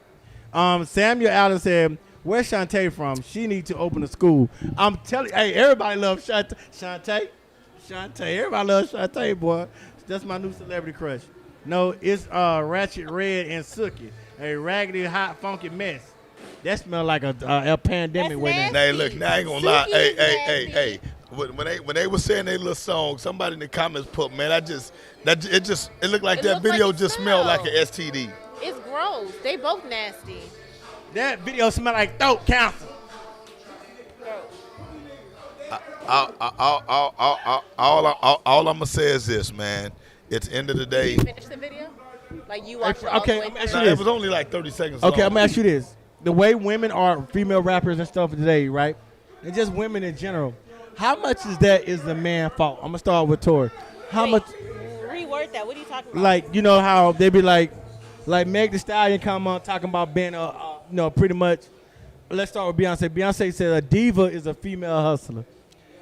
Samuel Allen said, where's Shantae from? She need to open a school. I'm telling you, hey, everybody loves Shantae. Everybody loves Shantae, boy. That's my new celebrity crush. No, it's Ratchet Red and Sookie. A raggedy, hot, funky mess. That smell like a pandemic. That's Hey, look, now I ain't gonna lie. Sookie is Hey. When they were saying their little song, somebody in the comments put, man, it looked like that video like just smelled like an STD. It's gross. They both nasty. That video smell like throat cancer. All I'm gonna say is this, man. At the end of the day, Did you finish the video? Like you watched it all Okay, the I'm way actually- through? it was only like 30 seconds long. Okay, I'm gonna ask you this: the way women are female rappers and stuff today, right? And just women in general. How much is the man's fault? I'm gonna start with Tori. How much? Reword that. What are you talking about? Like, you know how they be like Meg Thee Stallion come on talking about being pretty much. Let's start with Beyonce. Beyonce said a diva is a female hustler.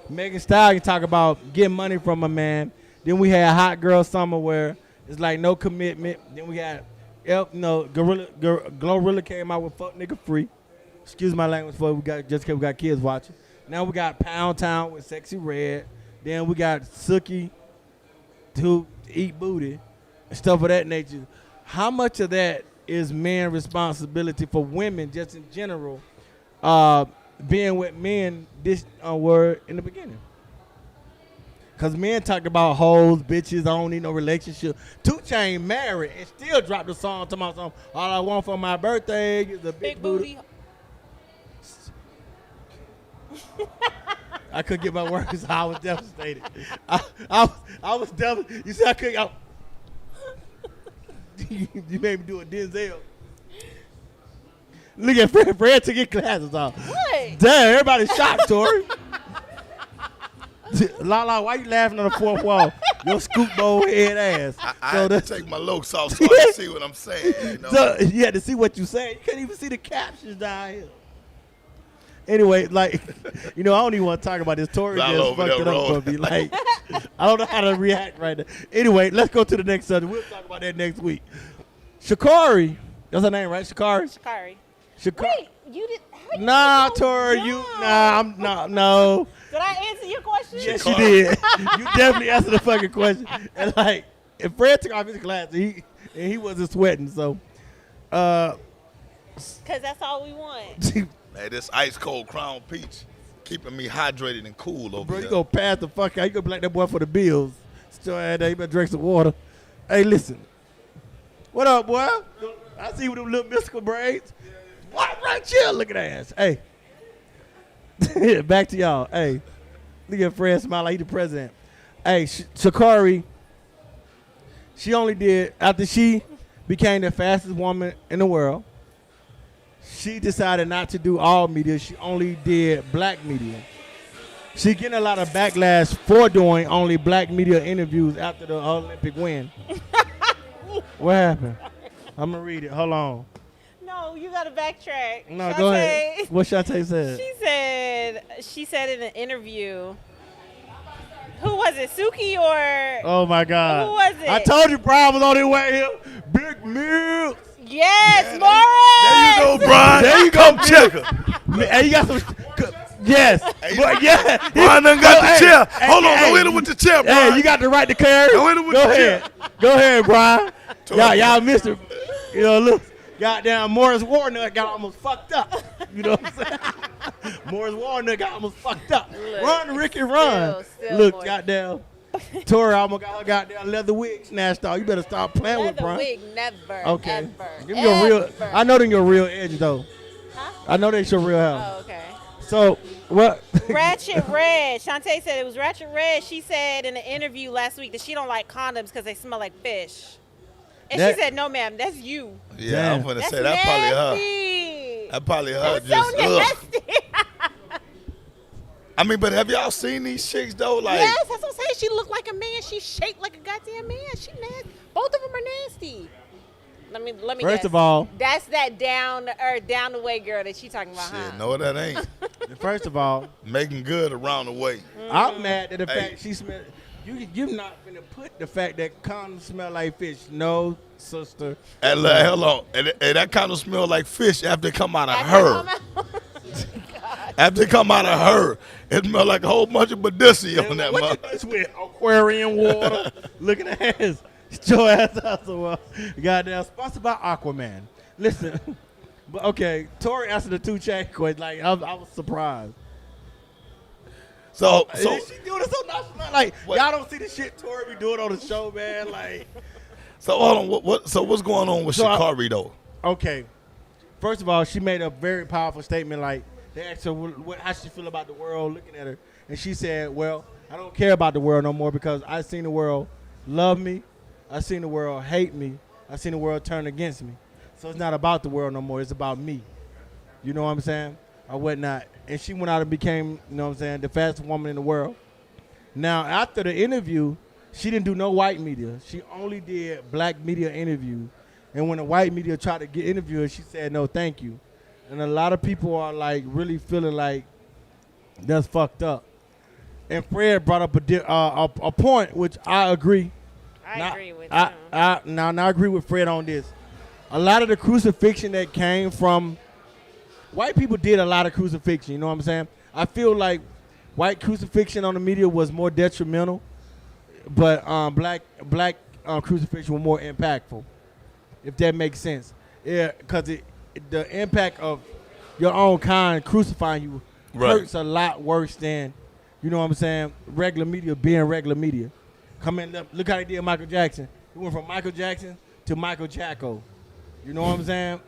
Meg Thee Stallion talk about getting money from a man. Then we had Hot Girl Summer where it's like no commitment. Then we had, Glorilla came out with Fuck Nigga Free. Excuse my language for we got kids watching. Now we got Pound Town with Sexy Red. Then we got Sookie to Eat Booty and stuff of that nature. How much of that is men responsibility for women just in general being with men this word in the beginning? Because men talk about hoes, bitches, I don't need no relationship. 2 Chainz married and still dropped the song to my song, all I want for my birthday is a big booty. I couldn't get my words. I was devastated. I was devastated. You see, I couldn't. You made me do a Denzel. Look at Fred. Fred took his glasses off. What? Damn, everybody's shocked, Tori. Lala, why you laughing on the fourth wall? Your scoop bowl head ass. I had to take my looks off so I can see what I'm saying. So you had to see what you saying. You couldn't even see the captions down here. Anyway, I don't even want to talk about this. Tori just fucked it up for me. Like, I don't know how to react right now. Anyway, let's go to the next subject. We'll talk about that next week. Shakari, that's her name, right? Shakari. Wait, you did? Nah, Tori, no. Did I answer your question? Yes, you did. You definitely answered the fucking question. And if Fred took off his glasses, he wasn't sweating, so. Because that's all we want. Hey, this ice cold Crown Peach keeping me hydrated and cool over Bro, here. you gonna pass the fuck out. You gonna be like that boy for the bills. Still out there, you better drink some water. Hey, listen. What up, boy? I see you with them little mystical braids. What right here? Look at that ass. Hey, Back to y'all. Hey, look at Fred smile like he the president. Hey, Sha'Carri, she only did, after she became the fastest woman in the world, she decided not to do all media. She only did black media. She getting a lot of backlash for doing only black media interviews after the Olympic win. What happened? I'm going to read it. Hold on. No, you got to backtrack. No, go ahead. What Shantae said? She said in an interview, who was it, Suki or? Oh, my God. Who was it? I told you Brian was on his way here. Big Mills. Yes, Morris. There you go, Brian. There you go, Come check her. Hey, you got some. Yes. But yeah. Brian done got the chair. Hold on, hey, go hit her with the chair, Brian. Hey, you got the right to carry. Go hit her with Go the ahead. chair. Go ahead, Brian. Y'all missed it. You know, look. Goddamn, Morris Warnock got almost fucked up. You know what I'm saying? Morris Warnock got almost fucked up. Look, Run, Ricky, run. still Look, Morris. goddamn. Tori almost got her goddamn leather wig snatched off. You better stop playing with Leather Brian. wig, never. Okay. Ever, Give me your real. ever. I know them your real edge though. Huh? I know they your real hair. Oh, okay. So what? Ratchet Red. Shantae said it was Ratchet Red. She said in an interview last week that she don't like condoms because they smell like fish. And That- she said, no, ma'am, that's you. Yeah, I'm Damn. gonna That's say that probably her. nasty. That probably her. That's Just so ugh. nasty. I mean, but have y'all seen these chicks though? Like, Yes, that's what I'm saying. She looked like a man. She's shaped like a goddamn man. She nasty. Both of them are nasty. Let me First guess. of all, That's that down to earth, down the way girl that she talking about, huh? shit, no, that ain't. first of all, Making good around the way. I'm mad at the Hey. fact she smell. You're not gonna put the fact that condoms smell like fish. No, sister. And hell on, and that kind of smell like fish after it come out of After her. come out- God. After it come out of her, it smell like a whole bunch of Badissi on that What mother. you mess with? Aquarium water. Looking at his your ass out so well. Goddamn, sponsored by Aquaman. Listen, but okay, Tori answered the 2 Chainz question. Like I was surprised. So Is she doing it so national? Like What? y'all don't see the shit Tori be doing on the show, man. Like, hold on. So what's going on with So Sha'Carri though? okay, first of all, she made a very powerful statement. Like they asked her how she feel about the world, looking at her, and she said, "Well, I don't care about the world no more because I seen the world love me, I seen the world hate me, I seen the world turn against me. So it's not about the world no more. It's about me. You know what I'm saying? Or whatnot." And she went out and became, you know what I'm saying, the fastest woman in the world. Now, after the interview, she didn't do no white media. She only did black media interviews. And when the white media tried to get interview her, she said, no, thank you. And a lot of people are like really feeling like that's fucked up. And Fred brought up a point, which I agree. I agree with I, him. I agree with Fred on this. A lot of the crucifixion that came from white people did a lot of crucifixion. You know what I'm saying? I feel like white crucifixion on the media was more detrimental, but black crucifixion was more impactful. If that makes sense, yeah, because the impact of your own kind crucifying you hurts a lot worse than, you know what I'm saying, regular media being regular media. Come in, look how they did Michael Jackson. He went from Michael Jackson to Michael Jacko. You know what I'm saying?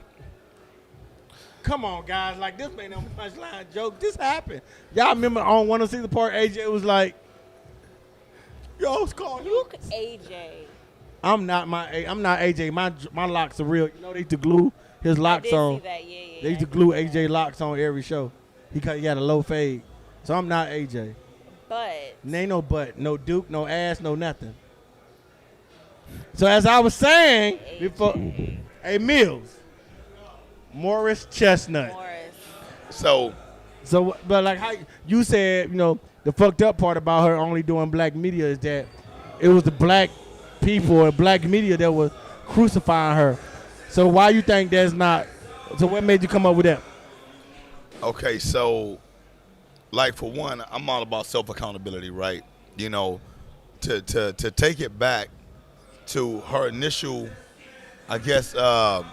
Come on, guys. Like, this ain't no punchline joke. This happened. Y'all remember on 106 Park, AJ was like, yo, it's called You AJ. I'm not AJ. My locks are real. You know they used to glue his I locks did on. see that. Yeah. They used to glue AJ locks on every show. He had a low fade. So I'm not AJ. But And ain't no butt, no Duke, no ass, no nothing. So as I was saying before, hey Mills, Morris Chestnut. Morris. So So, but like how you said, you know, the fucked up part about her only doing black media is that it was the black people or black media that was crucifying her. So why you think that's not? So what made you come up with that? okay, so like for one, I'm all about self accountability, right? You know, to take it back to her initial, I guess, to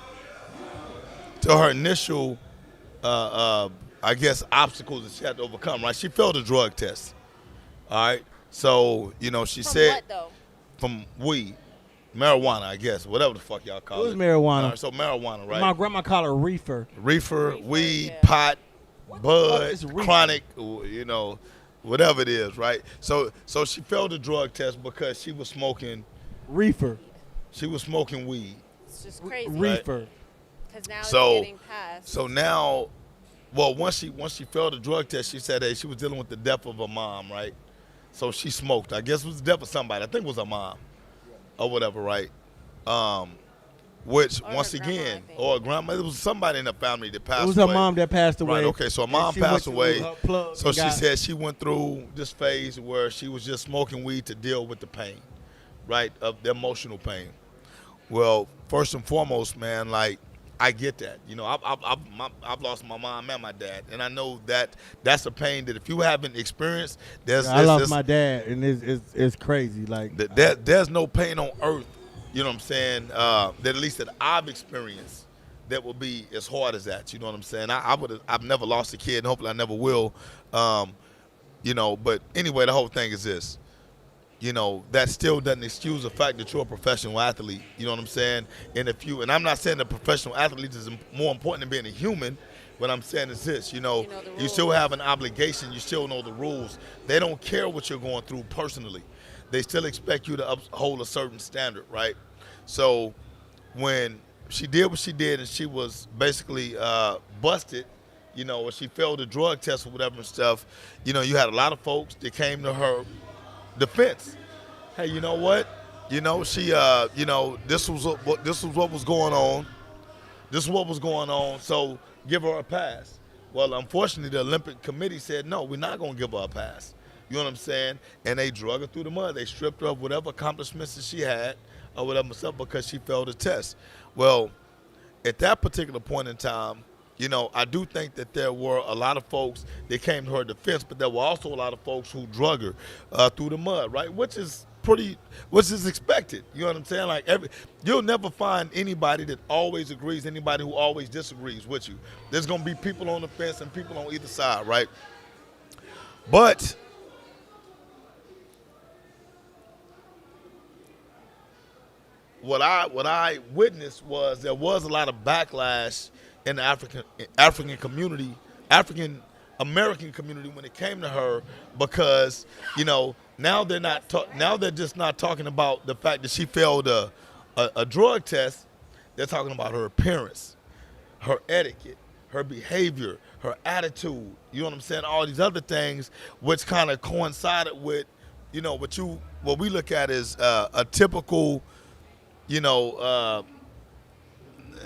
her initial, I guess, obstacles that she had to overcome, right? She failed a drug test, all right? So, you know, she From said what though? from weed, marijuana, I guess, whatever the fuck y'all call It it. was marijuana. All right, so marijuana, right? My grandma called it reefer. Reefer, Reefer, weed, yeah. pot, bud, is reefer? chronic, you know, whatever it is, right? So she failed the drug test because she was smoking Reefer. weed. It's just crazy. Reefer. Because now So- it's getting passed. So now, well, once she failed the drug test, she said, hey, she was dealing with the death of her mom, right? So she smoked. I guess it was the death of somebody. I think it was her mom or whatever, right? Which, Or once her grandma, again, I think. or a grandma, it was somebody in the family that passed It was away. her mom that passed away. Right, okay, so her and mom she went passed through away. her plug So and she got- said she went through this phase where she was just smoking weed to deal with the pain, right, of the emotional pain. Well, first and foremost, man, like, I get that. You know, I've lost my mom and my dad, and I know that that's a pain that if you haven't experienced, I lost my dad, and it's crazy. Like there's no pain on earth, you know what I'm saying, that at least that I've experienced that will be as hard as that. You know what I'm saying? I've never lost a kid, and hopefully I never will. You know, but anyway, the whole thing is this. You know, that still doesn't excuse the fact that you're a professional athlete. You know what I'm saying? And I'm not saying that professional athlete is more important than being a human. What I'm saying is this, you know the you still rules. have an obligation. You still know the rules. They don't care what you're going through personally. They still expect you to uphold a certain standard, right? So when she did what she did and she was basically busted, you know, or she failed the drug test or whatever and stuff, you know, you had a lot of folks that came to her defense. Hey, you know what? You know, she you know, this was what was going on. This is what was going on, so give her a pass. Well, unfortunately, the Olympic Committee said, no, we're not going to give her a pass. You know what I'm saying? And they drug her through the mud. They stripped her of whatever accomplishments that she had or whatever stuff because she failed the test. Well, at that particular point in time, you know, I do think that there were a lot of folks that came to her defense, but there were also a lot of folks who drug her through the mud, right? Which is expected. You know what I'm saying? Like you'll never find anybody that always agrees, anybody who always disagrees with you. There's gonna be people on the fence and people on either side, right? But what I witnessed was there was a lot of backlash in the African community, African American community when it came to her because, you know, now they're just not talking about the fact that she failed a drug test. They're talking about her appearance, her etiquette, her behavior, her attitude. You know what I'm saying? All these other things which kind of coincided with, you know, what we look at as a typical, you know,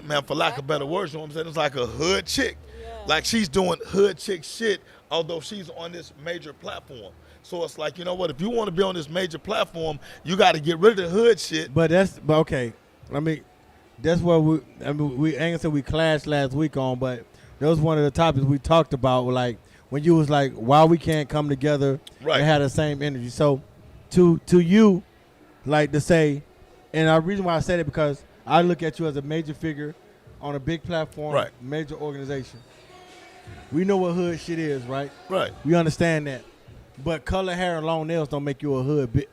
man, for lack of better words, you know what I'm saying? It's like a hood chick. Yeah. Like she's doing hood chick shit, although she's on this major platform. So it's like, you know what? If you want to be on this major platform, you got to get rid of the hood shit. But okay. That's what we ain't gonna say we clashed last week on, but that was one of the topics we talked about. Like when you was like, why we can't come together Right. and have the same energy. So to you, like to say, and the reason why I said it because I look at you as a major figure on a big platform, Right. major organization. We know what hood shit is, right? Right. We understand that. But color hair and long nails don't make you a hood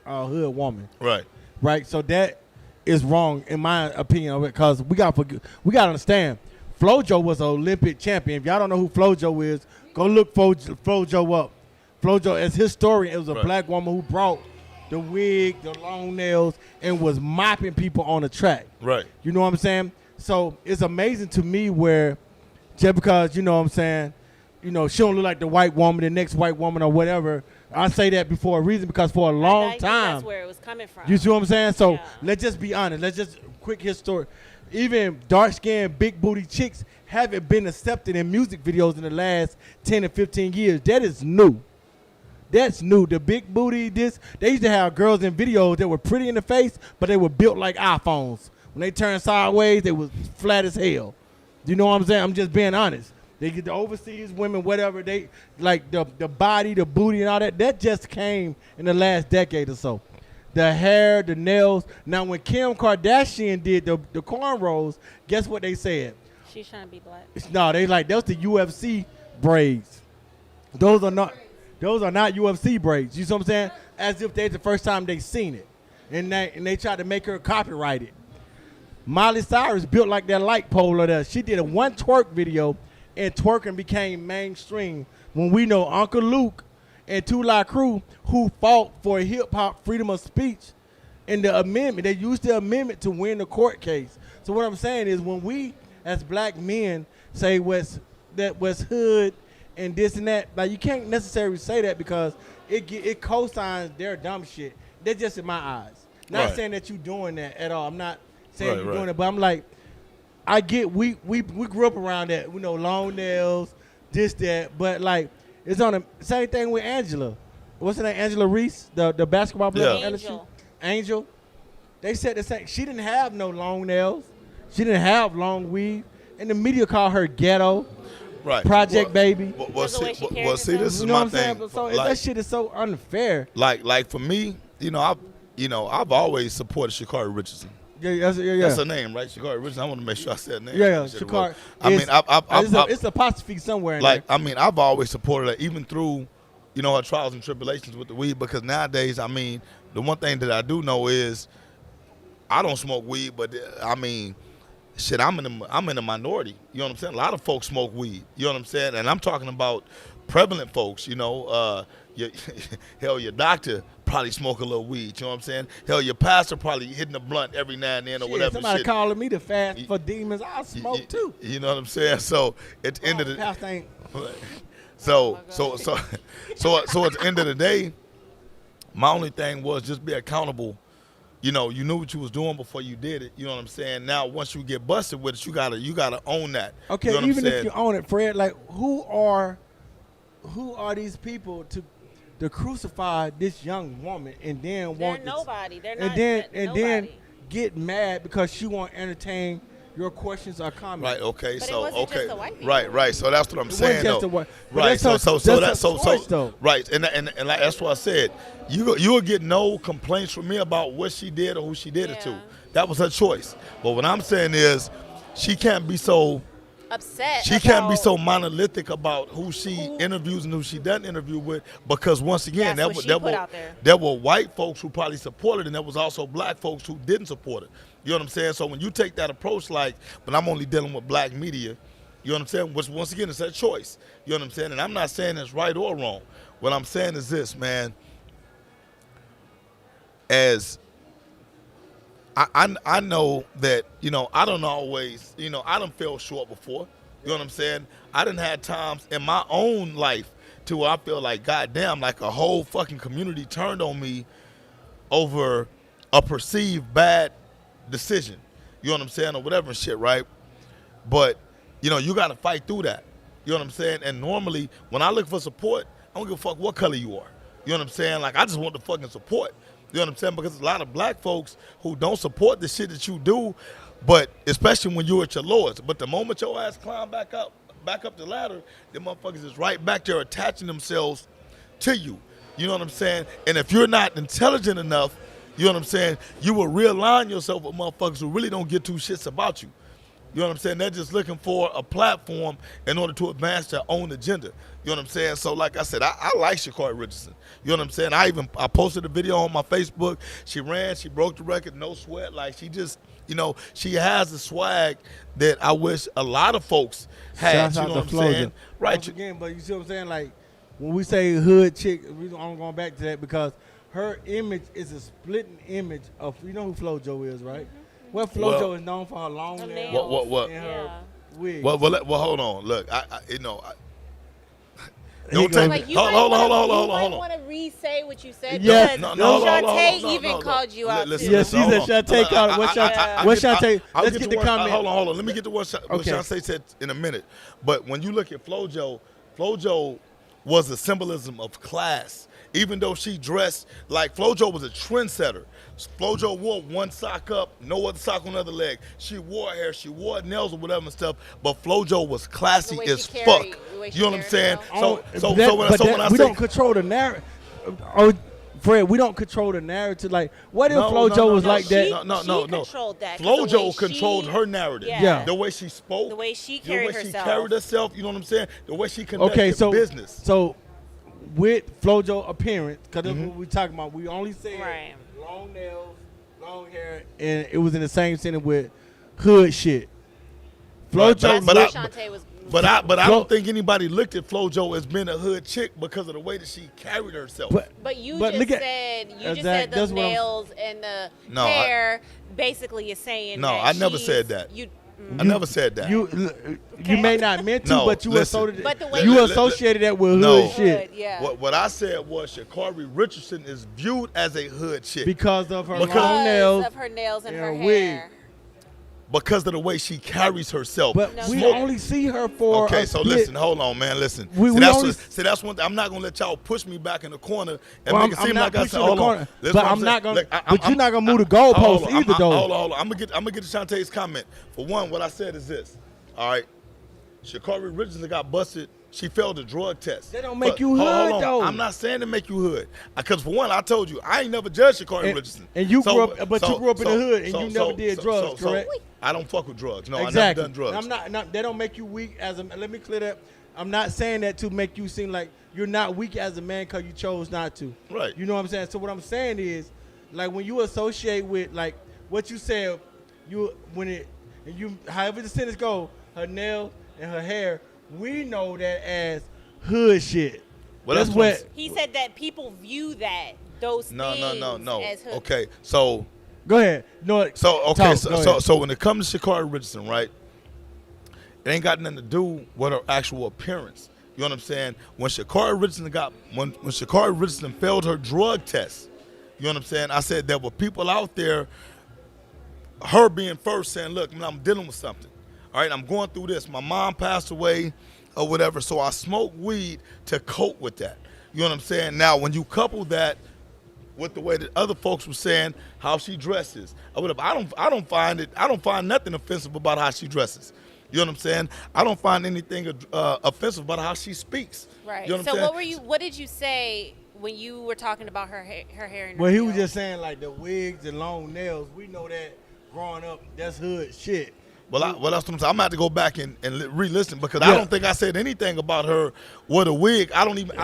woman, Right. right? So that is wrong in my opinion because we got to understand. Flojo was an Olympic champion. If y'all don't know who Flojo is, go look Flojo up. Flojo, as his story, it was a Right. black woman who brought the wig, the long nails, and was mopping people on the track. Right. You know what I'm saying? So it's amazing to me where just because, you know what I'm saying, you know, she don't look like the white woman, the next white woman or whatever. I say that before a reason because for a long I think time. that's where it was coming from. You see what I'm saying? So Yeah. let's just be honest. Let's just quick history. Even dark-skinned, big booty chicks haven't been accepted in music videos in the last 10 to 15 years. That is new. That's new. The big booty, they used to have girls in videos that were pretty in the face, but they were built like iPhones. When they turned sideways, they was flat as hell. You know what I'm saying? I'm just being honest. They get the overseas women, whatever, they like the body, the booty, and all that. That just came in the last decade or so. The hair, the nails. Now, when Kim Kardashian did the cornrows, guess what they said? She's trying to be black. No, they like, those the UFC braids. Those are not UFC braids. You see what I'm saying? As if that's the first time they seen it. And they tried to make her copyright it. Miley Cyrus built like that light pole or that. She did a one twerk video and twerking became mainstream. When we know Uncle Luke and Two Live Crew, who fought for hip hop freedom of speech in the amendment, they used the amendment to win the court case. So what I'm saying is, when we as black men say what's hood and this and that, like, you can't necessarily say that because it co-signs their dumb shit. They're just in my eyes. Not saying that you doing that at all. I'm not saying you're doing it, but I'm like, I get we grew up around that, long nails, this, that, but like it's on the same thing with Angela. What's her name? Angela Reese, the basketball player. Yeah. Angel. They said the same. She didn't have no long nails. She didn't have long weave, and the media called her ghetto. Right. Project baby. See, this is my thing. So that shit is so unfair. Like for me, I've always supported Sha'Carri Richardson. Yeah. That's her name, right? Sha'Carri Richardson. I want to make sure I said her name. Yeah, Sha'Carri. It's apostrophe somewhere in there. I've always supported her, even through, her trials and tribulations with the weed, because nowadays, the one thing that I do know is I don't smoke weed, but shit, I'm in the minority. You know what I'm saying? A lot of folks smoke weed. You know what I'm saying? And I'm talking about prevalent folks. Hell, your doctor probably smoke a little weed. You know what I'm saying? Hell, your pastor probably hitting a blunt every now and then or whatever. Somebody calling me to fast for demons. I smoke too. You know what I'm saying? So at the end of the pastor ain't. So at the end of the day, my only thing was just be accountable. You knew what you was doing before you did it. You know what I'm saying? Now, once you get busted with it, you gotta own that. Okay, you know even if you own it, Fred, like who are these people to crucify this young woman and then They're nobody. They're not. And then get mad because she won't entertain your questions or comments. Right. Okay. But so it wasn't okay. just the white people. Right. So that's what I'm saying. Just though. Right. So though. right. And like that's what I said. You will get no complaints from me about what she did or who she did it to. That was her choice. But what I'm saying is, she can't be so upset. She can't be so monolithic about who she interviews and who she doesn't interview with, because once again, there were white folks who probably supported it, and there was also black folks who didn't support it. You know what I'm saying? So when you take that approach, like, but I'm only dealing with black media, you know what I'm saying? Which once again is that choice. You know what I'm saying? And I'm not saying it's right or wrong. What I'm saying is this, man. As I know that, I don't always, I done fell short before. You know what I'm saying? I done had times in my own life to where I feel like, goddamn, like a whole fucking community turned on me over a perceived bad decision. You know what I'm saying? Or whatever and shit, right? But, you got to fight through that. You know what I'm saying? And normally, when I look for support, I don't give a fuck what color you are. You know what I'm saying? Like, I just want the fucking support. You know what I'm saying? Because there's a lot of black folks who don't support the shit that you do, but especially when you're at your lowest. But the moment your ass climb back up the ladder, them motherfuckers is right back there attaching themselves to you. You know what I'm saying? And if you're not intelligent enough, you know what I'm saying, you will realign yourself with motherfuckers who really don't give two shits about you. You know what I'm saying? They're just looking for a platform in order to advance their own agenda. You know what I'm saying? So like I said, I like Sha'Carri Richardson. You know what I'm saying? I posted a video on my Facebook. She ran, she broke the record, no sweat. Like, she just, she has a swag that I wish a lot of folks had. You know what I'm saying? Right. Once again, but you see what I'm saying? Like, when we say hood chick, I'm going back to that because her image is a splitting image of, you know who FloJo is, right? Well, FloJo is known for her long nails. What? And her wig. Well, hold on. Look, don't take me. You hold on. might want to re-say what you said. Yeah. Because Shantae even called you out, listen, too. Yeah, she said Shantae called. What Shantae? Let's get the comment. Hold on. Let me get to what Shantae said in a minute. But when you look at FloJo was a symbolism of class. Even though she dressed like FloJo was a trendsetter. FloJo wore one sock up, no other sock on the other leg. She wore hair, she wore nails or whatever and stuff, but FloJo was classy as fuck. You know what I'm saying? So when I say we don't control the narrative. Oh, Fred, we don't control the narrative. Like, what if FloJo was like that? No. Controlled that. FloJo controlled her narrative. Yeah. The way she spoke. The way she carried herself. The way she carried herself, you know what I'm saying? The way she conducted business. So, with FloJo appearance, because that's what we're talking about, we only said long nails, long hair, and it was in the same sentence with hood shit. That's what Shantae was But I don't think anybody looked at FloJo as being a hood chick because of the way that she carried herself. But you but just look at- said Exact- the that's what I'm- nails and the No, hair basically is saying No, that I never she's- said that. You, I never said that. You may not meant to, No, but you listen. associated But the way you you- associated that with No. hood shit Hood, yeah. What I said was Sha'Carri Richardson is viewed as a hood chick because of her Because- long nails. of her nails and and her her wig. hair. because of the way she carries herself. But No, we Smoke- only see her for Okay, a so split. listen, hold on, man, listen. We only- That's one thing. I'm not gonna let y'all push me back in the corner and Well, make it seem not like I pushing said, the hold corner, on. Listen but what I'm saying. not gonna. Look, But you're not gonna move the hold goalposts on, either, though. Hold on. I'm gonna get to Shantae's comment. For one, what I said is this. All right, Sha'Carri Richardson got busted. She failed the drug test. That don't make But you hold hood, on. though. I'm not saying to make you hood. Because for one, I told you I ain't never judged Sha'Carri Richardson. And you grew up, but you grew up in the hood, and you never did drugs, so correct? I don't fuck with drugs. No, Exactly. I never done drugs. I'm not. They don't make you weak as a. Let me clear that. I'm not saying that to make you seem like you're not weak as a man because you chose not to. Right. You know what I'm saying? So what I'm saying is, like when you associate with like what you said, however the sentence go, her nails and her hair, we know that as hood shit. Well, that's that's what. He said that people view those No. things as hood. Okay, so Go ahead. No. So okay, Talk, go so ahead. so when it comes to Sha'Carri Richardson, right? It ain't got nothing to do with her actual appearance. You know what I'm saying? When Sha'Carri Richardson failed her drug test, you know what I'm saying? I said there were people out there, her being first, saying, "Look, man, I'm dealing with something. All right, I'm going through this. My mom passed away, or whatever. So I smoke weed to cope with that. You know what I'm saying? Now, when you couple that with the way that other folks were saying how she dresses, or whatever, I don't find nothing offensive about how she dresses. You know what I'm saying? I don't find anything offensive about how she speaks. Right. You know what So I'm saying? what did you say when you were talking about her hair and her Well, he was nails? just saying like the wigs and long nails. We know that growing up, that's hood shit. Well, that's what I'm saying. I'm gonna have to go back and re-listen because Yeah. I don't think I said anything about her with a wig. I don't even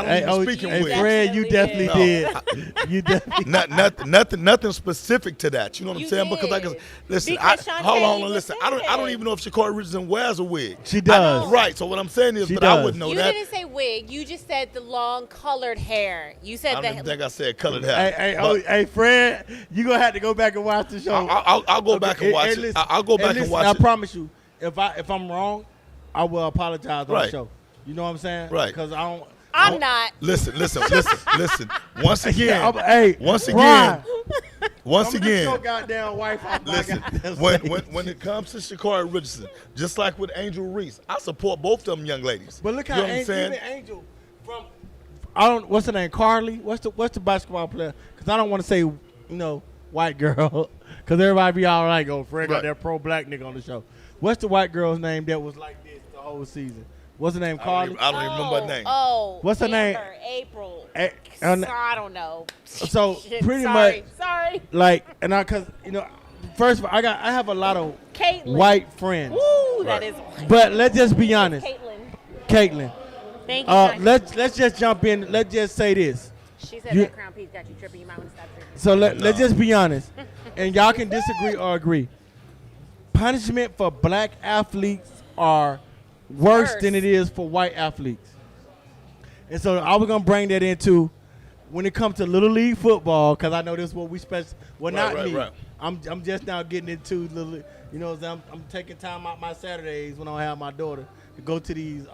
speak in hey, wigs. Fred, you definitely Definitely did. You definitely. Nothing specific to that. You know what I'm You saying? Because did. listen, Because Shantae hold on, even listen. said I don't it. even know if Sha'Carri Richardson wears a wig. She does. Right. So what I'm saying is, She but I does. wouldn't know You that. didn't say wig. You just said the long colored hair. You said I don't that. even think I said colored hair. Hey, Fred, you gonna have to go back and watch the show. I'll go back and watch it. listen, I'll go back and listen, watch I it. promise you, if I'm wrong, I will apologize on Right. the show. You know what I'm saying? Right. Because I don't. I'm not. Listen. Once again, Hey, once Brian, again, once I'm gonna get your again. goddamn wife off my Listen, goddamn when stage. it comes to Sha'Carri Richardson, just like with Angel Reese, I support both of them young ladies. But look you how know what I'm saying? even Angel from what's her name, Carly? What's the basketball player? Because I don't want to say white girl because everybody be all right. Go Fred got Right. that pro black nigga on the show. What's the white girl's name that was like this the whole season? What's her name? Carly. I don't even remember her name. Oh, What's her name? Amber, April. I I don't know. So Shit, pretty sorry, much Sorry. like because first of all I have a lot of Caitlyn. white friends, Woo, Right. that is. but let's just be honest, Caitlyn. Caitlyn. Thank you. Johnny. Let's just jump in. Let's just say this. She said you- that crown piece got you tripping. You might want to stop drinking. So let's just be honest, and y'all can disagree or agree. Punishment for black athletes are worse Worse. than it is for white athletes. And so I was gonna bring that into when it comes to little league football, because I know this is what we special. Well, Right, not right, me. right. I'm just now getting into little. I'm taking time out my Saturdays when I have my daughter to go to these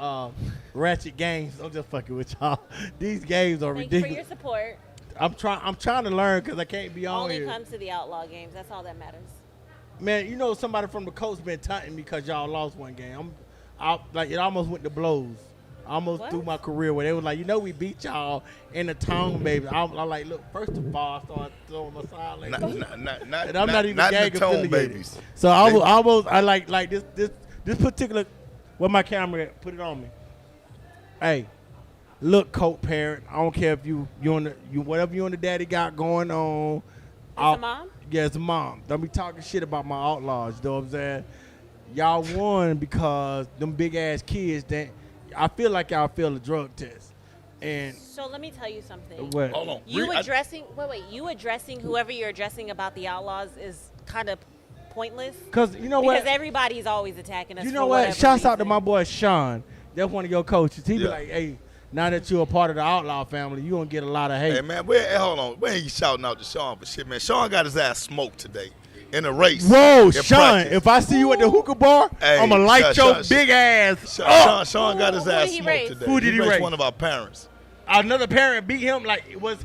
ratchet games. I'm just fucking with y'all. These games are Thank you for ridiculous. your support. I'm trying to learn because I can't be on Only here. come to the outlaw games. That's all that matters. Man, somebody from the coast been taunting me because y'all lost one game. It almost went to blows. I almost What? threw my career where they was like, we beat y'all in the town, baby. I'm like, look, first of all, I started throwing my side like, and I'm not even not gang the tone affiliated. babies. So I like this particular. Where my camera at? Put it on me. Hey, look, coat parent. I don't care if you whatever you and the daddy got going on. It's a mom? Yeah, it's a mom. Don't be talking shit about my outlaws. You know what I'm saying? Y'all won because them big ass kids. That I feel like y'all failed a drug test. And So let me tell you something. what? Hold on. You addressing whoever you're addressing about the outlaws is kind of pointless. Because you know what? Because everybody's always attacking us. You for know what? whatever Shouts out to reason. my boy Sean. That's one of your coaches. He be Yeah. like, hey, now that you're a part of the Outlaw family, you gonna get a lot of hate. Hey, man, hold on. We ain't shouting out to Sean for shit, man. Sean got his ass smoked today in a race. Whoa, in Sean! practice. If I see you at the hookah bar, Hey, I'ma light Sean, your big ass. Sean got his Who did ass he smoked race? today. Who did he raced race? One of our parents. Another parent beat him. Like was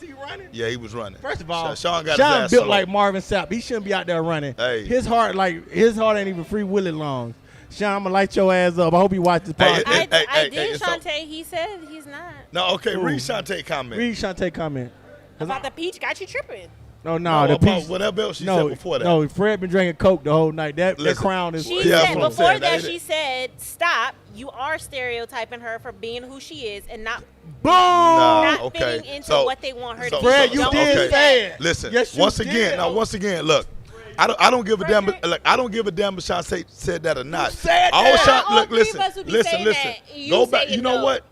he running? Yeah, he was running. First of all, Sean got his Sean ass built smoked. like Marvin Sapp. He shouldn't be out there running. Hey. His heart ain't even free Willie Long. Sean, I'ma light your ass up. I hope you watch this Hey, podcast. I did, it's so- Shantae. He said he's not. No, okay, Ooh. read Shantae comment. Read Shantae comment. About the peach got you tripping. No, No, the about piece. whatever else she No, said before that. no. Fred been drinking Coke the whole night. That Listen, crown is. She Yeah, said that's what I'm before saying. that That- she said, "Stop! You are stereotyping her for being who she is and not Boom. not okay. fitting into So- what they want her so- to be." Fred, you Don't did do okay. say that. it. Listen, Yes, you once did. again, look. I don't give a damn. Frederick- Look, I don't give a damn if Shantae said that or not. said All that. Shan- All look, three of listen, us would be listen, saying listen. that. You Go back. say You it, know though. what?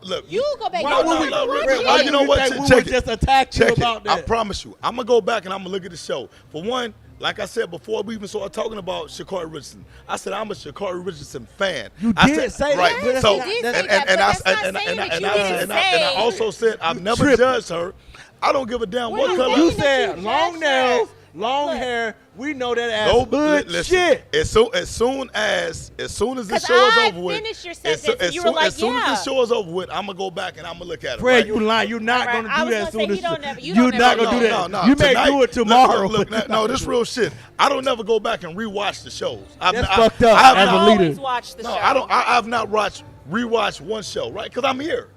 Look. You go back. Why would we? no, Fred, Fred, Why you know what? We Check would it. just attack you Check about it. I that. promise you. I'm gonna go back and I'm gonna look at the show. For one, like I said before, we even started talking about Sha'Carri Richardson. I said I'm a Sha'Carri Richardson fan. You I did said, say that, right. but that's So not- You did say and that, but I that's not and saying that you I didn't and I say. also said I've never tripping. judged her. I don't give a damn We're what not color. saying You that said you long judged her. nails, long Look. hair. We know that ass No, good listen. shit. As soon as the 'Cause show is I over with, finished your sentence and you were like, as soon as yeah. the show is over with, I'm gonna go back and I'm gonna look at it. Fred, right? you lying. You're not All right, gonna I do was that gonna as say soon as you don't never- you you're don't not never gonna do do that. that. You may Tonight- do it tomorrow. Look, but no, this real shit. I don't never go back and rewatch the shows. That's fucked up I've as a not- leader. Always watch the No, show. I don't. I've not rewatched one show, right? Because I'm here.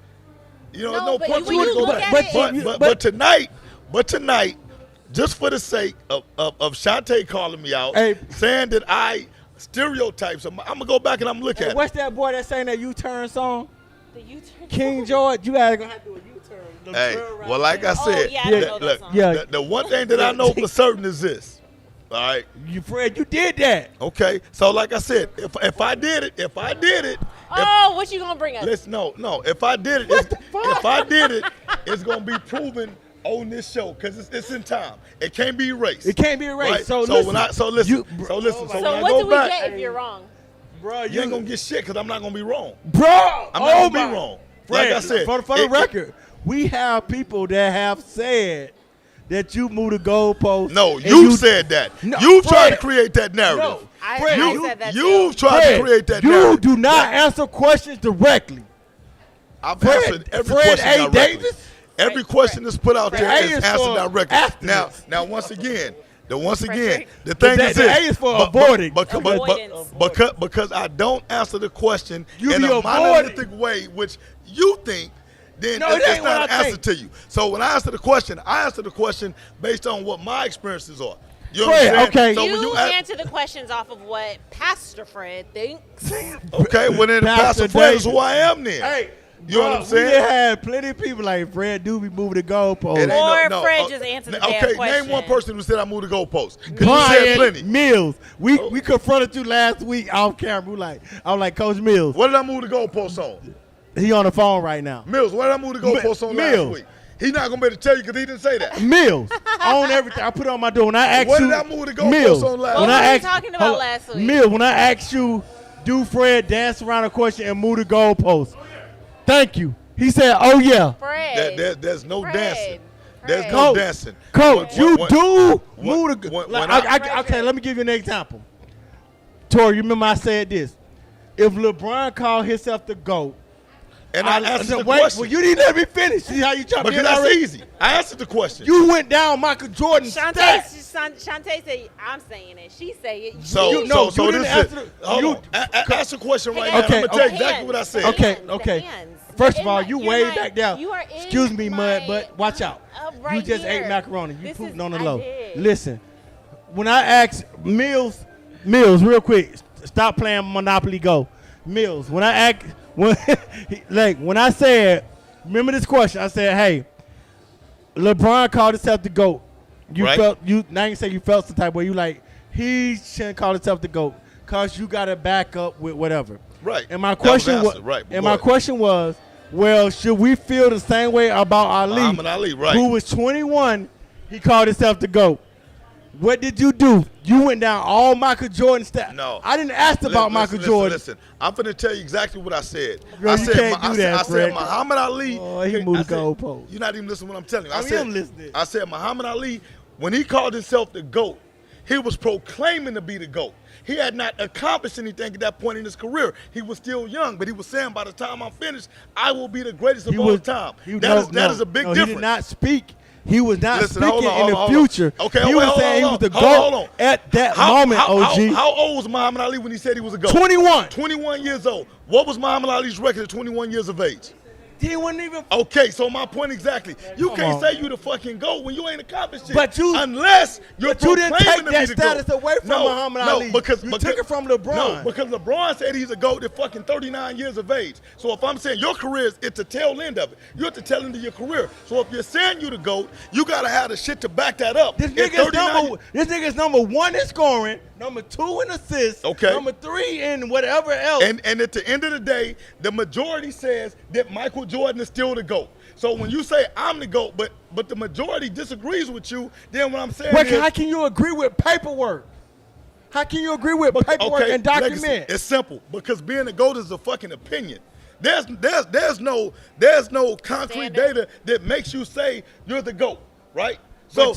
You know, No, there's no but point when for me you to go look back. at it- But tonight, just for the sake of Shantae calling me out, Hey. saying that I stereotypes, I'm gonna go back and I'm gonna look Hey, at what's it. that boy that sang that U-turn song? The U-turn. King George. You gotta gonna have to do a U-turn. The Hey, trail ride well, like I thing. said, yeah, I know that look, song. Yeah. the one thing that I know for certain is this. All right. You Fred, you did that. Okay. So, like I said, if I did it, Oh, what you gonna bring us? listen, no. If I did it, What the fuck? if I did it, it's gonna be proven on this show because it's in time. It can't be erased. It can't be erased. Right? So listen. listen. When I You- listen. Oh So my when So I what go do we back, get if you're wrong? Bro, you ain't gonna get shit because I'm not gonna be wrong. Bro, I'm not oh gonna my. be wrong. Fred, Like I said, for the record, we have people that have said that you moved the goalpost. No, and you said that. No, You tried to Fred. create that narrative. No, I Fred, said that You too. tried Fred, to create that you narrative. do not answer questions directly. I've Fred- answered every Fred question A. directly. Davis? Every Fred- question that's put out Fred there A is is answered for directly. abstinence. Now, once again, the Frederick. thing The is A this. is for avoiding. Avoidance. Because I don't answer the question You in be a avoiding. monolithic way, which you think, then No, it it's ain't what not I an answer think. to you. So when I answer the question based on what my experiences are. You know Fred, what I'm saying? okay. So You when you ask, answer the questions off of what Pastor Fred thinks. okay, well then Pastor Pastor Fred is Davis. who I am then. Hey, You know what I'm We saying? done had plenty of people like Fred do be moving the goalpost. It ain't Or Fred just answered the damn Okay, question. name one person who said I moved the goalpost. 'Cause you said Brian plenty. Mills. We confronted you last week off camera. I was like, Coach Mills. What did I move the goalpost on? He on the phone right now. Mills, what did I move the goalpost on Mills. last week? He's not gonna be able to tell you because he didn't say that. Mills. On everything. I put it on my door. When I asked What you. did I move the goalpost Mills. on last When week? I What were we asked- talking about hold on. last week? Mills, when I asked you, do Fred dance around a question and move the goalpost? Thank you. He said, oh yeah. Fred. There's no Fred. dancing. Fred. There's no Coach, dancing. Coach, When- you when- do when- move the when- like, when okay, let me give you an example. Tori, you remember I said this. If LeBron called himself the GOAT, And I answered the wait, question. well, you didn't let me finish. See how you jumped Because in that's already? easy. I answered the question. You went down Michael Jordan Shantae stats. said, I'm saying it. She say it. So, You- no, so you this didn't is answer it. the- Hold you- on. Ask a question right Hey, now. Okay, I'm gonna tell you okay. exactly what I said. Okay, The okay. hands. First You're of all, in you my- way you're back there. You are in Excuse me, my- Mud, but watch out. right You just here. ate macaroni. You This pooped is- on the I low. did. Listen, when I asked Mills, real quick, stop playing Monopoly Go. Mills, when I asked, when I said, remember this question, I said, hey, LeBron called himself the GOAT. You Right. felt, now you say you felt some type of way. You like, he shouldn't call himself the GOAT because you got to back up with whatever. Right. And my That was question was, answered, right. and Go my ahead. question was, well, should we feel the same way about Ali? Muhammad Ali, right. Who was 21, he called himself the GOAT. What did you do? You went down all Michael Jordan stats. No. I didn't ask about Michael Jordan. Listen, I'm finna tell you exactly what I said. Bro, I you said, can't do that, I Fred. said Muhammad Ali. Oh, he moved the goalpost. You're not even listening to what I'm telling you. I am listening. I said Muhammad Ali, when he called himself the GOAT, he was proclaiming to be the GOAT. He had not accomplished anything at that point in his career. He was still young, but he was saying, by the time I'm finished, I will be the greatest of all time. That is a big difference. He did not speak. He was not speaking hold in the future. Okay, he was saying he was the GOAT at that moment, OG. How old was Muhammad Ali when he said he was a GOAT? 21. 21 years old. What was Muhammad Ali's record at 21 years of age? He wasn't even. Okay, so my point exactly. You Come can't on. say you the fucking GOAT when you ain't accomplished it. But you- unless you're But you didn't proclaiming take to that be the GOAT. status away from Muhammad Ali. No, because You took it from LeBron. No, because LeBron said he's a GOAT at fucking 39 years of age. So if I'm saying your career is at the tail end of it, you're at the tail end of your career. So if you're saying you the GOAT, you gotta have the shit to back that up. This nigga's number 1 in scoring, number 2 in assists, Okay. number 3 in whatever else. And at the end of the day, the majority says that Michael Jordan is still the GOAT. So when you say I'm the GOAT, but the majority disagrees with you, then what I'm saying is, how can you agree with paperwork? How can you agree with paperwork and document? Legacy, it's simple because being a GOAT is a fucking opinion. There's no concrete data that makes you say you're the GOAT, right? So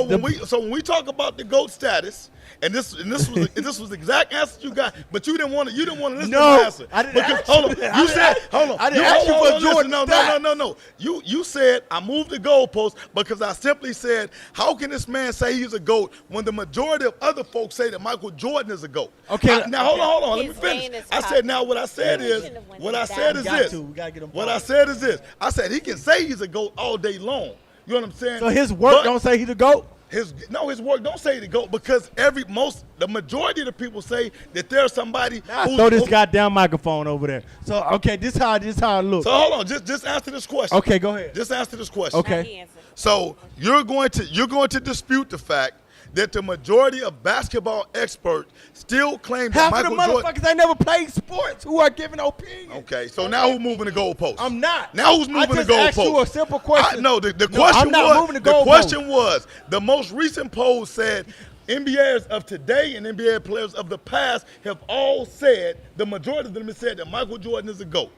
when we talk about the GOAT status, and this was the exact answer you got, but you didn't want to listen to my answer. I didn't because ask hold on, you. you said hold on. I didn't ask you for listen, Jordan stats. No. You said I moved the goalpost because I simply said, how can this man say he's a GOAT when the majority of other folks say that Michael Jordan is a GOAT? Okay, Now hold on, let me His finish. vein is I said now what I said Yeah, is we shouldn't have went what I down. said is We got this. to. We gotta get him What fired. I said is this. I said he can say he's a GOAT all day long. You know what I'm saying? So his work don't say he's the GOAT? His work don't say to go because the majority of the people say that there's somebody Throw this goddamn microphone over there. So okay, this how it looks. So hold on, just answer this question. Okay, go ahead. Just answer this question. Okay. Now he answered. So you're going to dispute the fact that the majority of basketball experts still claim that Half of the Michael Jordan. motherfuckers ain't never played sports who are giving opinions. Okay, so now who's moving the goalpost? I'm not. Now who's moving the goalpost? I just asked you a simple question. No, the question I'm not was. moving the goalpost. Question was the most recent poll said NBAers of today and NBA players of the past have all said, the majority of them have said that Michael Jordan is a GOAT.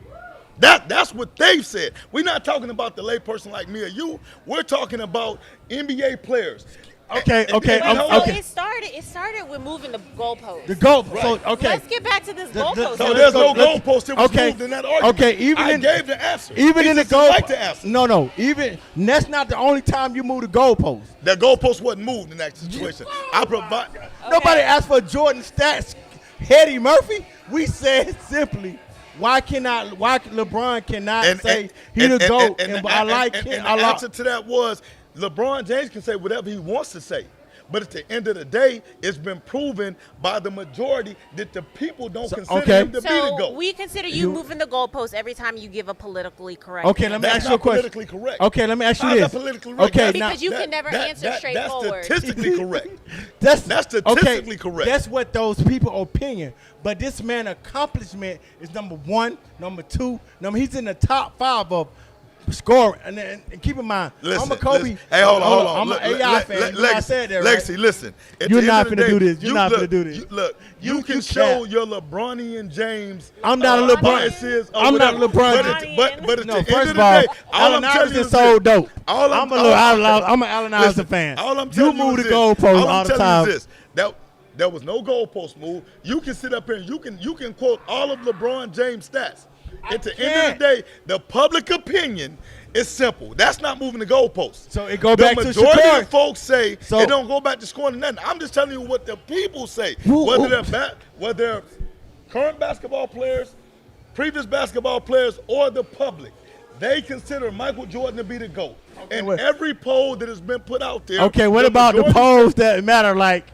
That's what they've said. We're not talking about the layperson like me or you. We're talking about NBA players. Okay. It started with moving the goalpost. The goalpost. Right. So, okay. Let's get back to this goalpost. So there's no goalpost that was Okay. moved in that argument. Okay, I gave the answer. Even He in the just didn't goal. like the answer. No. Even that's not the only time you move the goalpost. The goalpost wasn't moved in that situation. I provide. Nobody asked for Jordan stats. Eddie Murphy. We said simply, why LeBron cannot say he the GOAT? And I like it. And the answer to that was LeBron James can say whatever he wants to say. But at the end of the day, it's been proven by the majority that the people don't consider him to be the So GOAT. we consider you moving the goalpost every time you give a politically correct. Okay, let me That's ask you a not question. politically correct. Okay, let me ask you How's this. that politically correct? Okay, Because you can never answer straightforward. That's statistically correct. That's statistically correct. That's what those people opinion. But this man accomplishment is number 1, number 2. He's in the top 5 of scoring. And keep in mind, I'm a Kobe. Hey, hold on. I'm an AI fan. I said that, right? Legacy, listen. You're not finna do this. You're not finna do this. You can show your LeBronian James. I'm not a LeBron. biases or I'm not a whatever. LeBron. But at No, the end first of of the all, day, all Allen I'm telling you Iverson is so this. dope. I'm an Allen Iverson fan. All I'm You telling move is the this. goalpost All all I'm the telling time. you is this. There was no goalpost move. You can sit up here and you can quote all of LeBron James stats. At the end of the day, the public opinion is simple. That's not moving the goalpost. So it go back to the majority scoring. of folks say So- it don't go back to scoring or nothing. I'm just telling you what the people say. Who- Whether they're current basketball players, previous basketball players, or the public, they consider Michael Jordan to be the GOAT. And wait. every poll that has been put out there. Okay, what about the majority- polls that matter, like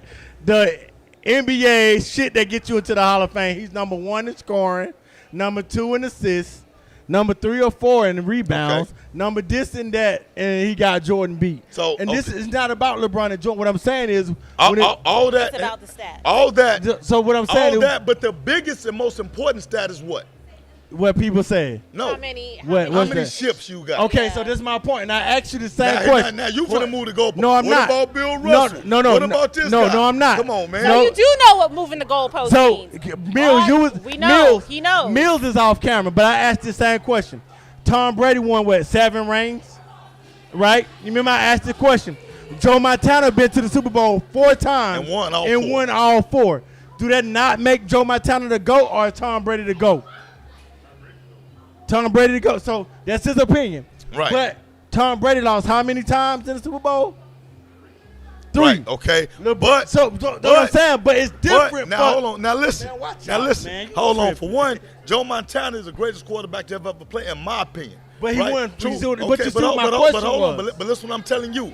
the NBA shit that gets you into the Hall of Fame? He's number 1 in scoring, number 2 in assists, number 3 or 4 in rebounds, number this and that, and he got Jordan beat. So, this is not about LeBron and Jordan. What I'm saying is, all that. It's about the stats. All that. So what I'm saying All is, that. But the biggest and most important stat is what? What people say. No. How many? What- How what's many that? ships you got? Okay, Yeah. so this is my point, and I asked you the same Now, question. now you finna move the goalpost. No, I'm what not. about Bill No, Russell? no, What no, about this no, guy? no, I'm not. Come on, man. So No. you do know what moving the goalpost So means. Mills, you was We know. Mills. He knows. Mills is off camera, but I asked the same question. Tom Brady won what 7 rings, right? You remember I asked the question. Joe Montana been to the Super Bowl 4 times And won all and 4. won all 4. Do that not make Joe Montana the GOAT or Tom Brady the GOAT? Tom Brady the GOAT. So that's his opinion. Right. But Tom Brady lost how many times in the Super Bowl? 3. Right, okay. But So that's what I'm saying, but it's different. But now for- hold on. Now listen. Man, watch now out, listen. man. You Hold on. tripping. For one, Joe Montana is the greatest quarterback to ever play, in my opinion. But he right? won- True. but you Okay, see but what my hold question on. was. But listen what I'm telling you.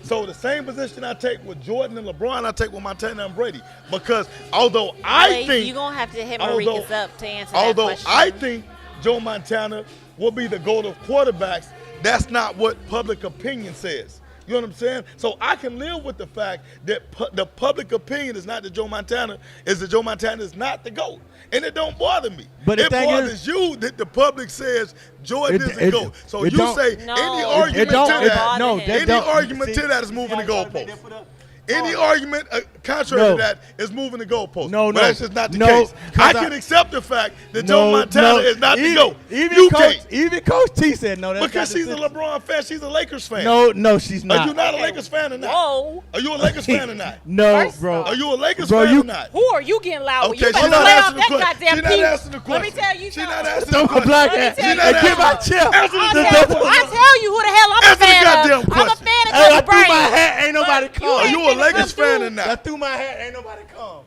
So the same position I take with Jordan and LeBron, I take with Montana and Brady. Because although I Blaze, think you're going to have to hit although- Maricas up to answer that Although question. I think Joe Montana will be the GOAT of quarterbacks, that's not what public opinion says. You know what I'm saying? So I can live with the fact that the public opinion is not that Joe Montana is not the GOAT. And it don't bother me. But the it thing bothers is- you that the public says Jordan is the it- GOAT. So it you don't- say No, any it argument don't- to it that, don't- that any don't- argument see, to that is moving the see how you goalpost. they put up? Any argument contrary No. to that is moving the goalpost. No, But no. that's just not the No, case. 'cause I can accept the fact that Joe No, Montana no. is not the Even- GOAT. Even You Coach, can't. even Coach T said no. That's Because not the she's a system. LeBron fan. She's a Lakers fan. No, she's not. Are you not a Lakers fan or not? Whoa. Are you a Lakers fan or not? No, First bro. off- Are you a Lakers Bro, fan you- or not? Who are you getting loud with? Okay, You she's better not lay off answering the that question. goddamn She's not piece. answering the Let question. me tell you She's something. not answering the Don't question. black Let me ass. tell Hey, you get my something. chair. Answer the I damn tell, question. I tell you who the hell I'm a Answer the fan goddamn of. I'm a question. fan of Hey, I Kobe threw my Bryant. hat. Ain't nobody But come. Are ain't you a finna Lakers come fan through. or I not? threw my hat. Ain't nobody come.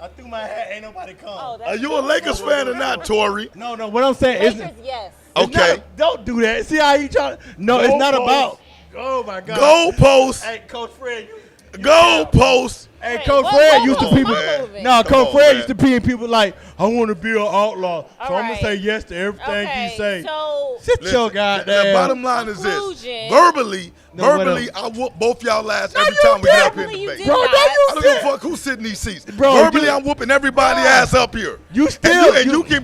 I threw my hat. Ain't nobody come. Oh, that's Are you a Lakers fan or not, Tori? No, what I'm saying is, Lakers, yes. Okay. don't do that. See how he trying? No, it's not Goalpost. about. Oh my God. Goalpost. Hey, Coach Fred. Goalpost. Hey, Wait, Coach what- Fred what used to move? people. Come on, man. No, Come Coach on, Fred man. used to be people like, I want to be an outlaw, so All I'm gonna right. say yes to everything Okay, he say. so Sit your Listen, goddamn. the bottom line is this. Conclusion. Verbally, No, I whoop both y'all ass No, every you time we get up here Verbally, and you debate. did Bro, not. that you I don't give a said. fuck who's sitting in these seats. Bro, Verbally, you- I'm whooping everybody ass up here. You And still-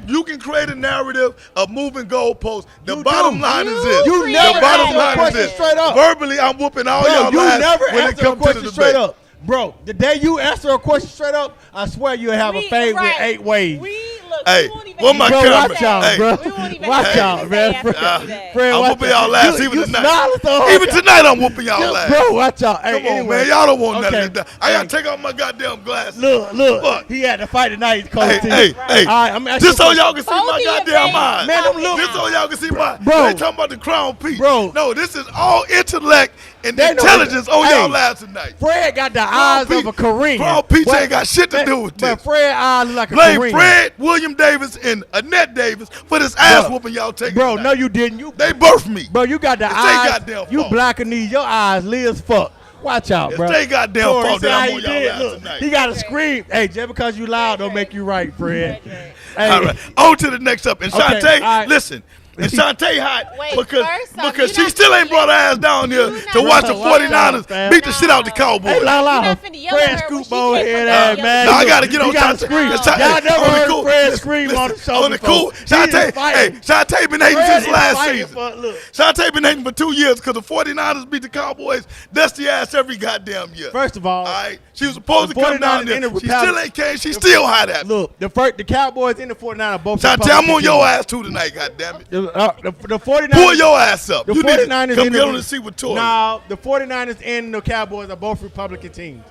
you can create a narrative of moving goalposts. The You bottom do. line is You this. You create never The bottom answer a line is question this. straight up. Verbally, I'm whooping all Bro, y'all you ass never when it answer a comes to question the straight debate. up. Bro, the day you answer a question straight up, I swear you'll have a fade with 8 waves. Hey, We won't even where my have Bro, to camera? watch out, Hey. bro. We won't even Watch have to out, say man. after Fred, that. Fred, I'm watch whooping out. y'all ass You- even you tonight. smiling so hard. Even tonight, I'm whooping y'all ass. Bro, watch out. Hey, Come on, anyway. man. Y'all don't want nothing Okay. to do. I got Hey. to take off my goddamn glasses. Look, Fuck. he had to fight tonight, Coach Hey, T. hey, hey. All right, I'm asking Just so you- y'all can see Both my of your goddamn face. mind. Man, them little- Just so y'all can see my. Bro. They talking about the crown piece. Bro. No, this is all intellect and They know- intelligence on Hey. y'all ass tonight. Fred got the eyes of a Korean. Crown Peach But- ain't got shit to do with But this. Fred eyes look like a Blame Korean. Fred, William Davis, and Annette Davis for this ass whooping y'all taking. Bro, tonight. no, you didn't. You, They birthed me. bro, you got the It's they eyes. goddamn You fault. black and these, your eyes lit as fuck. Watch out, It's bro. they goddamn Tori, fault see that how I'm he on y'all did? ass Look, tonight. he got to scream. Hey, just because you loud don't make you right, Fred. Hey, All right, on to the next up. And Okay, Shantae, all right. listen. And Shantae hot Wait, because first off, because you she not still ain't finna brought her ass down here you to not watch the finna- 49ers fam. beat the shit out the Cowboys. Hey, la la. You not finna yell at Fred her when scoop she bone can't head fucking ass, yell. man. No, I gotta get on You gotta Shantae. scream. Shantae- Y'all never on the heard cool- Fred listen, scream listen, on the show On the before. cool. He is Shantae, hey, fighting. Shantae been hating Fred since is last fighting season. for- look. Shantae been hating for 2 years because the 49ers beat the Cowboys dusty ass every goddamn year. First of all, All right, she was supposed the to come down 49ers there. in the She still ain't came. She still hot at me. look, the Cowboys and the 49ers both. Shantae, I'm on Republican your teams. ass too tonight. Goddamn it. The 49ers. Pull your ass up. The You need to 49ers come in get on the seat with Tori. No, the 49ers and the Cowboys are both Republican teams.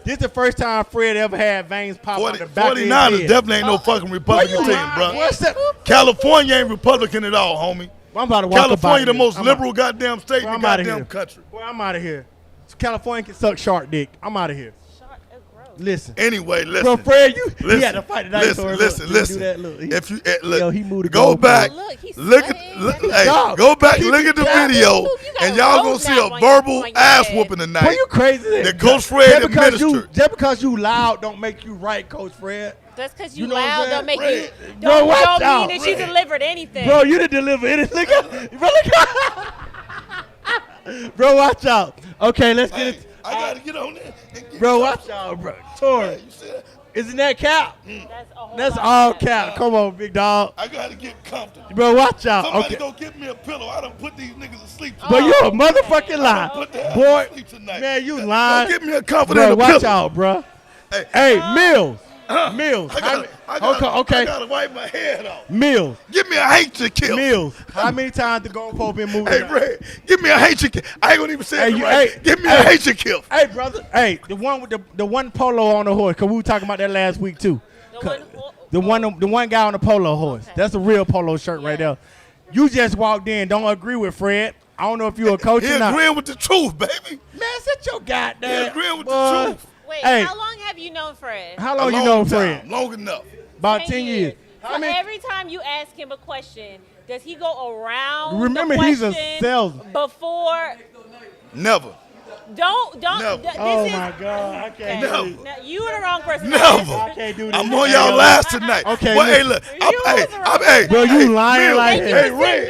This is the first time Fred ever had veins pop out the back of his 49ers head. definitely ain't no fucking Republican Where you team, at? bro. What's that? California ain't Republican at all, homie. I'm about to walk California, up the out most here. liberal goddamn state Well, in the I'm outta goddamn here. country. Boy, I'm out of here. California can suck shark dick. I'm out of here. Shut up, gross. Listen. Anyway, listen. Bro, Fred, he Listen, had to fight tonight. listen, Tori. listen, Look, listen. Do that. Look, he- If you look, Yo, he moved the go goalpost. back, Look, he's look at, sweating. hey, Dog, go back, keep look at the it down. video, You got and a y'all road gonna see map a on your- verbal on your ass head. whooping Boy, tonight. you crazy. That Coach Fred administered. Just because you loud don't make you right, Coach Fred. Just because You you know what I'm loud saying? don't make Red. you Bro, don't, watch don't out, mean that she Red. delivered anything. Bro, you didn't deliver anything. Look at, bro, watch out. Okay, let's get Hey, it. I gotta get on there. And get Bro, some- watch out, bro. Tori. Hey, you see that? Isn't that cap? That's a whole That's lot all of that. cap. Come on, big dog. I gotta get comfortable. Bro, watch out. Somebody Okay. go get me a pillow. I done put these niggas to sleep tonight. But you a motherfucking lie. Put the hell Boy, to sleep tonight. man, you Go lying. get me a comforter Bro, and a watch pillow. out, bro. Hey, Hey, Mills. Mills. I gotta Okay. wipe my head off. Mills. Give me a handkerchief. Mills. How many times the goalpost been moving? Hey, Red, give me a handkerchief. I ain't gonna even say Hey, it you- right. hey, Give me hey. a handkerchief. Hey, brother. Hey, the one with the one polo on the horse. Cause we were talking about that last week too. The one guy on the polo horse. Okay. That's a real polo shirt right there. You just walked in. Don't agree with Fred. I don't know if you're a coach He or not. agreeing with the truth, baby. Man, sit your goddamn. He agreeing with the boy. truth. Wait, Hey. how long have you known Fred? How A long you long know time, Fred? Long enough. About 10 years. So every time you ask him a question, does he go around Remember, the he's a question salesman. before? Never. Don't. Never. This Oh is, my God, I can't Never. do it. No, you are the wrong person. Never. I can't do this. I'm on Hey, y'all yo. last tonight. Okay, Well, hey, listen. look. You was wrong. Hey, Bro, you hey, lying Mills, like hey, hell. Red.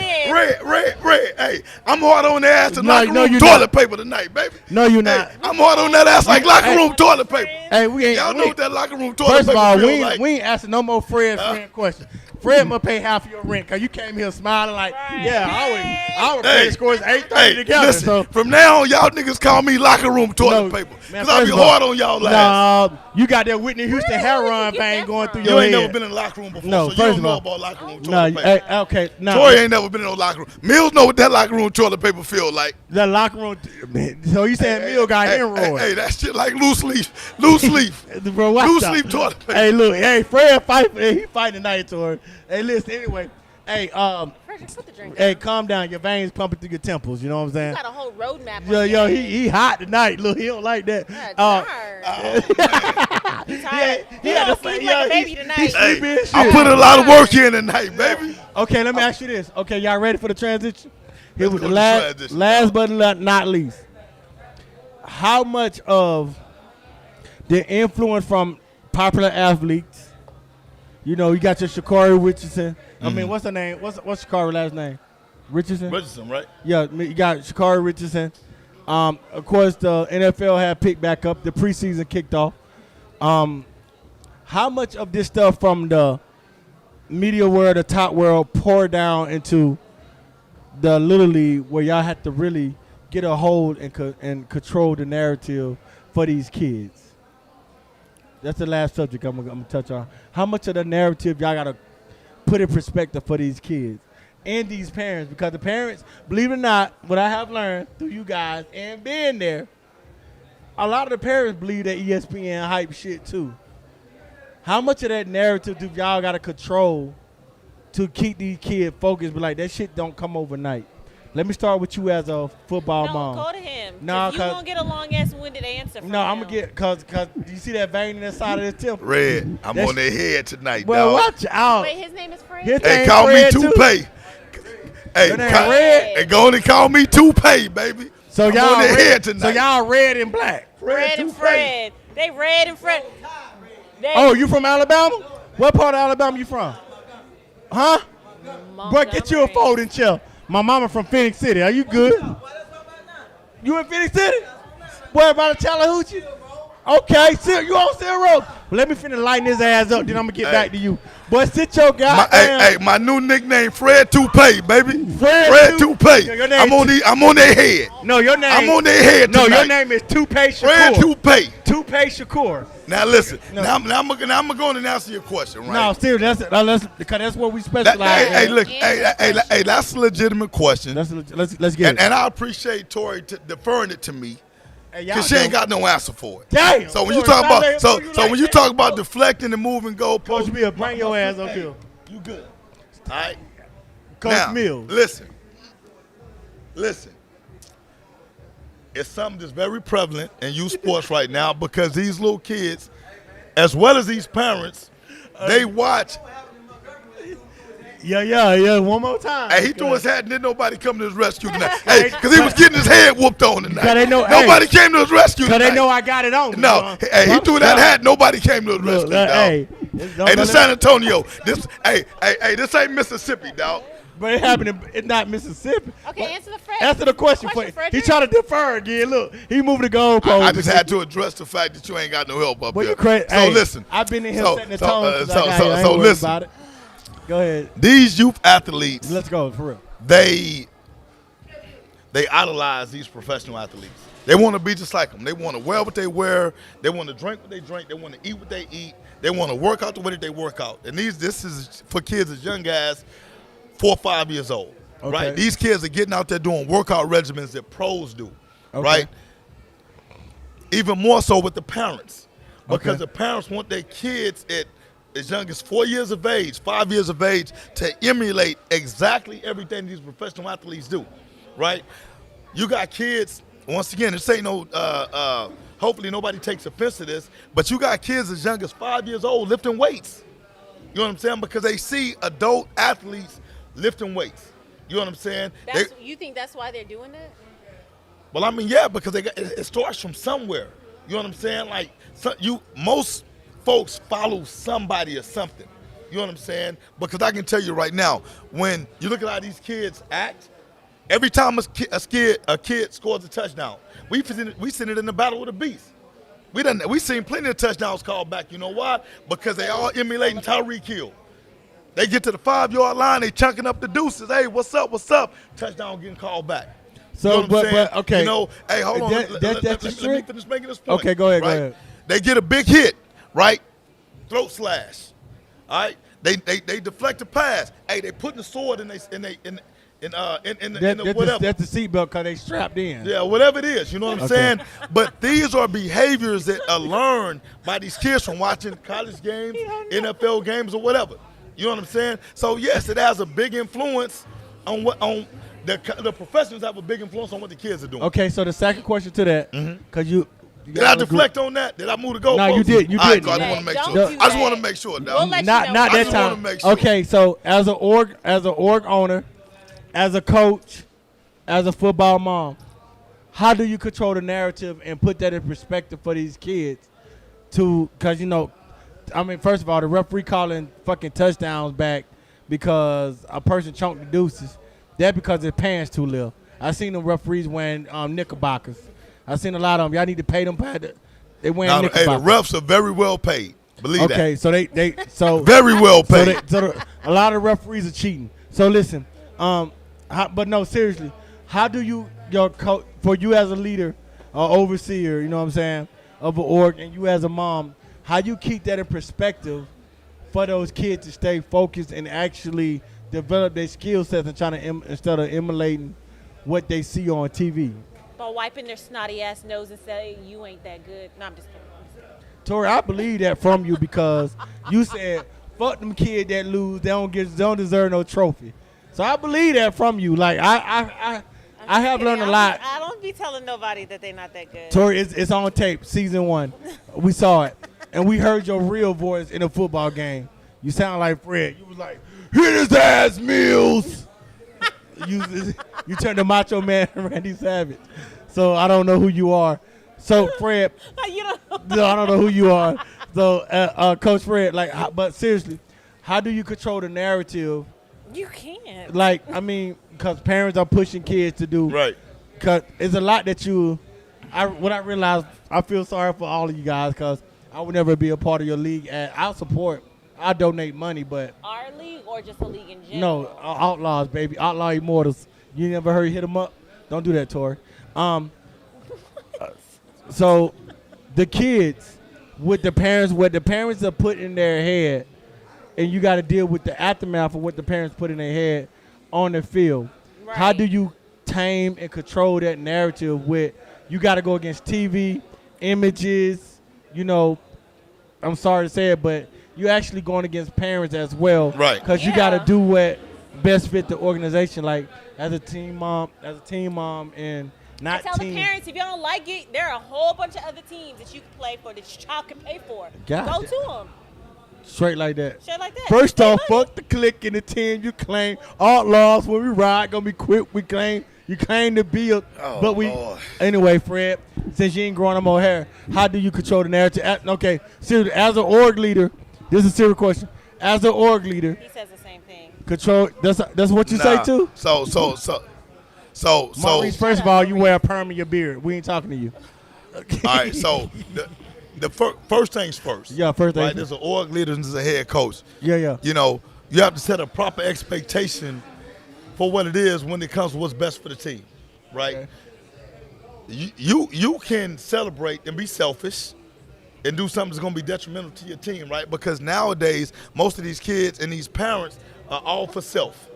Hey, I'm hard on the ass to No, locker no, room you toilet not. paper tonight, baby. No, you Hey, not. I'm hard on that ass like locker room toilet paper. Hey, we ain't. Y'all we- know what that locker room toilet First paper of all, feel we like. ain't asking no more friend questions. Fred must pay half of your rent because you came here smiling like, Right. yeah, our Hey, credit score is 830 together. listen, So from now on, y'all niggas call me locker room toilet No, paper. man, Because I be first of all, hard on y'all ass. nah, you got that Whitney Houston Where the hair hell did run you get thing that going from? through You your ain't head. never been in the locker room before, No, so you first don't of know all- about locker room No, toilet paper. okay, no. Tori ain't never been in no locker room. Mills know what that locker room toilet paper feel like. The locker room. Man, so you saying Mill got hemorrhoids? Hey, that shit like loose leaf. Loose leaf. Bro, watch Loose out. leaf toilet paper. Hey, look, hey, Fred fight. He fighting tonight, Tori. Hey, listen. Anyway, hey, Fred, put the drink hey, down. calm down. Your veins pumping through your temples. You know what I'm You saying? got a whole roadmap. Yo, on yo, your he hot tonight. Look, he don't like that. God, tired. He had don't to sleep say, like yo, a baby he tonight. sleepy as shit. I put a lot of work in tonight, baby. Okay, let me ask you this. Okay, y'all ready for the transition? Here Let's was go the to last, transition, last but not least. How much of the influence from popular athletes? You know, you got your Sha'Carri Richardson. I mean, what's her name? What's Sha'Carri's last name? Richardson. Richardson, right? Yeah, you got Sha'Carri Richardson. Of course, the NFL had picked back up. The preseason kicked off. How much of this stuff from the media world, the top world, pour down into the Little League, where y'all have to really get a hold and control the narrative for these kids? That's the last subject I'm gonna touch on. How much of the narrative y'all gotta put in perspective for these kids and these parents? Because the parents, believe it or not, what I have learned through you guys and being there, a lot of the parents believe that ESPN hype shit too. How much of that narrative do y'all gotta control to keep these kids focused? But like, that shit don't come overnight. Let me start with you as a football No, mom. go to him. Nah, You 'cause- won't get a long ass winded answer from No, him. I'm gonna get cause you see that vein in the side of his temple. Red, I'm That's- on their head tonight, Well, dog. watch out. Wait, his name is Fred? His Hey, name call me Fred, too. Toupee. Hey, Your name call, Red? hey, go on and call me Toupee, baby. So I'm y'all on their red, head tonight. So y'all red and black. Fred and Toupee. Fred. They Red and Fred. They Oh, you from Alabama? What part of Alabama you from? Huh? Bro, get you a Montgomery. folding chair. My mama from Phoenix City. Are you good? You in Phoenix City? Boy, about to Chattahoochee? Okay, sit, you on Seal Road. Well, let me finish lighting his ass up, then I'm going to get Hey. back to you. Boy, sit your My, goddamn... hey, my new nickname, Fred Toupee, baby. Fred Toupee. Your name I'm on their head. No, your name... I'm on their head No, tonight. your name is Toupee Fred Shakur. Toupee. Toupee Shakur. Now listen. No. Now I'm going to answer your question, right? No, seriously, because that's what we specialize That- in. hey, look, Answer the hey, that's a legitimate question, Let's get it. and I appreciate Tori deferring it to me Hey, y'all because she ain't know. got no answer for it. Damn. So when you Tori, talk stop about letting so people so like when you that. talk about deflecting and moving Coach goalposts, Mills, bring your ass up here. you good. All right. Coach Now, Mills. listen. It's something that's very prevalent in youth sports right now because these little kids, as well as these parents, they watch. Yeah. One more time. Hey, he threw his hat and then nobody come to his rescue tonight. Hey, because he was getting his head whooped on tonight. 'Cause they know- Nobody came to his rescue Because tonight. they know I got it on. No, hey, he threw that hat. Nobody came to his rescue, dog. Hey, Hey, this San Antonio. This, hey, this ain't Mississippi, dog. but it happened in not Mississippi. Okay, But answer the question for you. Frederick. He trying to defer again. Look, he moving the goalpost. I just had to address the fact that you ain't got no help up But here. you crazy. So Hey, listen. I've been in here So- setting the so, tone. uh, 'cause so- I got so- you. I ain't so worried listen. about it. Go ahead. These youth athletes, Let's go for real. they idolize these professional athletes. They want to be just like them. They want to wear what they wear. They want to drink what they drink. They want to eat what they eat. They want to work out the way that they work out. And this is for kids as young as 4 or 5 years old, Okay. right? These kids are getting out there doing workout regimens that pros do, Okay. right? Even more so with the parents, because Okay. the parents want their kids at as young as 4 years of age, 5 years of age, to emulate exactly everything these professional athletes do, right? You got kids, once again, this ain't no, hopefully nobody takes offense to this, but you got kids as young as 5 years old lifting weights. You know what I'm saying? Because they see adult athletes lifting weights. You know what I'm saying? You think that's why they're doing that? Well, I mean, yeah, because it starts from somewhere. You know what I'm saying? Like, most folks follow somebody or something. You know what I'm saying? Because I can tell you right now, when you look at how these kids act, every time a kid scores a touchdown, we send it in the battle with the beast. We seen plenty of touchdowns called back. You know why? Because they all emulating Tyreek Hill. They get to the 5-yard line, they chunking up the deuces. Hey, what's up? What's up? Touchdown getting called back. So, You know what I'm saying? but okay. You know, hey, hold on. That's Let me strict? finish making this point. Okay, go ahead, right? go ahead. They get a big hit, right? Throat slash. All right? They deflect the pass. Hey, they putting the sword in the whatever. That's the seatbelt because they strapped in. Yeah, whatever it is, you know what I'm Okay. saying? But these are behaviors that are learned by these kids from watching college games, NFL games, or whatever. You know what I'm saying? So yes, it has a big influence on the professionals have a big influence on what the kids are doing. Okay, so the second question to that, because you Did I deflect on that? Did I move the goalpost? No, you did. You All right, did. cool, I just Yeah, want to make don't sure. do I just that. want to make sure, dog. We'll let you not know. not I that just wanna time. make sure. Okay, so as an org owner, as a coach, as a football mom, how do you control the narrative and put that in perspective for these kids? Because first of all, the referee calling fucking touchdowns back because a person chunked the deuces. That because their pants too little. I seen them referees wearing knickerbockers. I seen a lot of them. Y'all need to pay them. They wearing Now, hey, the knickerbockers. refs are very well paid. Believe Okay, so they very well paid. a lot of referees are cheating. So listen, but no, seriously, how do your coach, for you as a leader or overseer, you know what I'm saying, of an org, and you as a mom, how you keep that in perspective for those kids to stay focused and actually develop their skill sets and trying to instead of emulating what they see on TV? By wiping their snotty ass nose and say you ain't that good. No, I'm just kidding. Tori, I believe that from you because you said, fuck them kids that lose, they don't deserve no trophy. So I believe that from you. Like I have learned a lot. I don't be telling nobody that they're not that good. Tori, it's on tape, season 1. We saw it. And we heard your real voice in a football game. You sound like Fred. You was like, hit his ass, Mills. you turned to Macho Man Randy Savage. So I don't know who you are. So Fred, You don't no, I don't know who you are. So Coach Fred, but seriously, how do you control the narrative? You can't. Like, I mean, because parents are pushing kids to do. Right. Because it's a lot that when I realized, I feel sorry for all of you guys because I would never be a part of your league. And I'll support, I'll donate money, but Our league or just a league in general? no, Outlaws, baby. Outlaw Immortals. You never heard hit them up? Don't do that, Tori. So the kids, with the parents, what the parents are put in their head, and you got to deal with the aftermath of what the parents put in their head on the field. Right. How do you tame and control that narrative with, you got to go against TV, images, I'm sorry to say it, but you actually going against parents as well. Right. Because you got to do what best fit the organization, like as a team mom and not Tell team. the parents if you don't like it, there are a whole bunch of other teams that you can play for that your child can pay for. God Go damn. to them. Straight like that. Shit like that. First Save off, money. fuck the clique and the team you claim. Outlaws, when we ride, gonna be quick. We claim, you claim to be a, Oh, but we, Lord. anyway, Fred, since you ain't growing no more hair, how do you control the narrative? Okay, seriously, as an org leader, this is a serious question. As an org leader, He says the same thing. Control. That's what you say too. So. Maurice, first of all, you wear a perm in your beard. We ain't talking to you. All right. So the first things first. Yeah, first things right. There's an org leader and there's a head coach. Yeah. You know, you have to set a proper expectation for what it is when it comes to what's best for the team, right? Okay. You can celebrate and be selfish and do something that's going to be detrimental to your team, right? Because nowadays, most of these kids and these parents are all for self.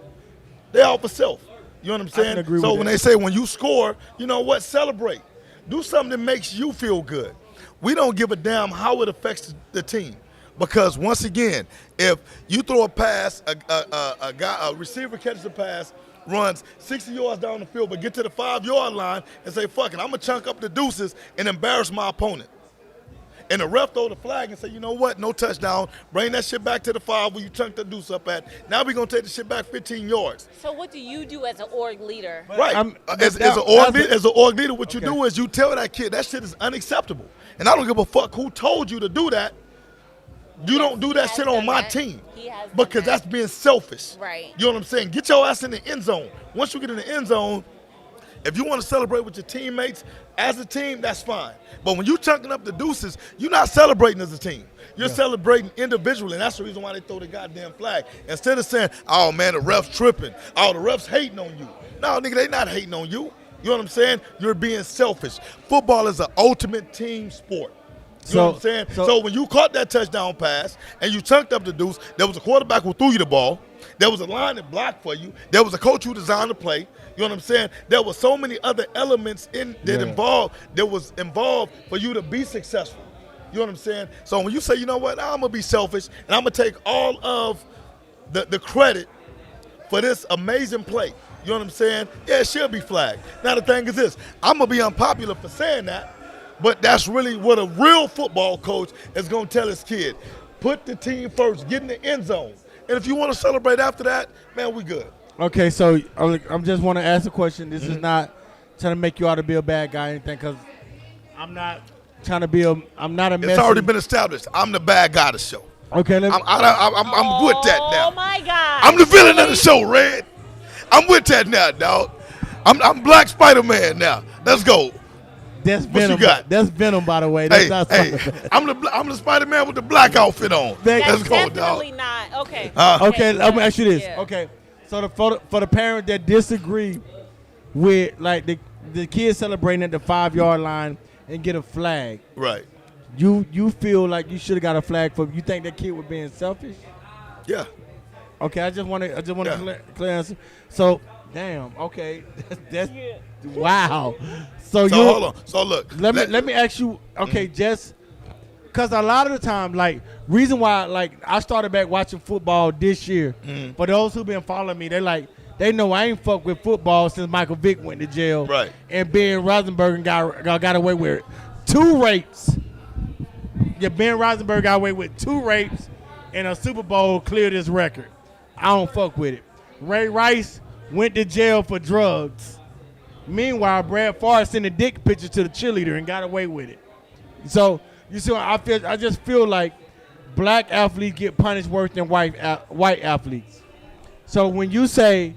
They're all for self. You know what I'm saying? I can agree so with when that. they say when you score, you know what? Celebrate. Do something that makes you feel good. We don't give a damn how it affects the team. Because once again, if you throw a pass, a receiver catches a pass, runs 60 yards down the field, but get to the 5-yard line and say, fuck it, I'm going to chunk up the deuces and embarrass my opponent. And the ref throw the flag and say, you know what, no touchdown. Bring that shit back to the 5 where you chunked the deuce up at. Now we're going to take the shit back 15 yards. So what do you do as an org leader? Right. As an org leader, what you do is you tell that kid that shit is unacceptable. And I don't give a fuck who told you to do that. You don't do that shit on my team because that's being selfish. Right. You know what I'm saying? Get your ass in the end zone. Once you get in the end zone, if you want to celebrate with your teammates as a team, that's fine. But when you chunking up the deuces, you're not celebrating as a team. You're celebrating individually, and that's the reason why they throw the goddamn flag. Instead of saying, oh, man, the ref's tripping. Oh, the ref's hating on you. No, nigga, they not hating on you. You know what I'm saying? You're being selfish. Football is an ultimate team sport. You know what I'm saying? So when you caught that touchdown pass and you chunked up the deuce, there was a quarterback who threw you the ball. There was a line that blocked for you. There was a coach who designed the play. You know what I'm saying? There were so many other elements that was involved for you to be successful. You know what I'm saying? So when you say, you know what, I'm going to be selfish and I'm going to take all of the credit for this amazing play. You know what I'm saying? Yeah, it should be flagged. Now the thing is this, I'm going to be unpopular for saying that, but that's really what a real football coach is going to tell his kid. Put the team first, get in the end zone. And if you want to celebrate after that, man, we good. Okay, so I just want to ask a question. This is not trying to make you out to be a bad guy or anything, because I'm not trying to be I'm not a messy. It's already been established. I'm the bad guy of the show. Okay, I'm with that now. Oh, my God. I'm the villain of the show, Red. I'm with that now, dog. I'm Black Spider-Man now. Let's go. That's What Venom. you got? That's Venom, by the way. That's not I'm the Spider-Man with the black outfit on. Let's go, dog. Definitely not. Okay. Okay, let me ask you this. Yeah. Okay, so for the parents that disagree with like the kids celebrating at the 5-yard line and get a flag, Right. you feel like you should have got a flag for? You think that kid was being selfish? Yeah. Okay, I just want to clear answer. So, damn. Okay, that's wow. So you hold on. So look. Let me ask you. Okay, just because a lot of the time, like reason why, like I started back watching football this year. For those who've been following me, they know I ain't fucked with football since Michael Vick went to jail. Right. And Ben Rosenberg got away with 2 rapes. Yeah, Ben Rosenberg got away with 2 rapes, and a Super Bowl cleared his record. I don't fuck with it. Ray Rice went to jail for drugs. Meanwhile, Brad Favre sent a dick picture to the cheerleader and got away with it. So you see, I just feel like black athletes get punished worse than white athletes. So when you say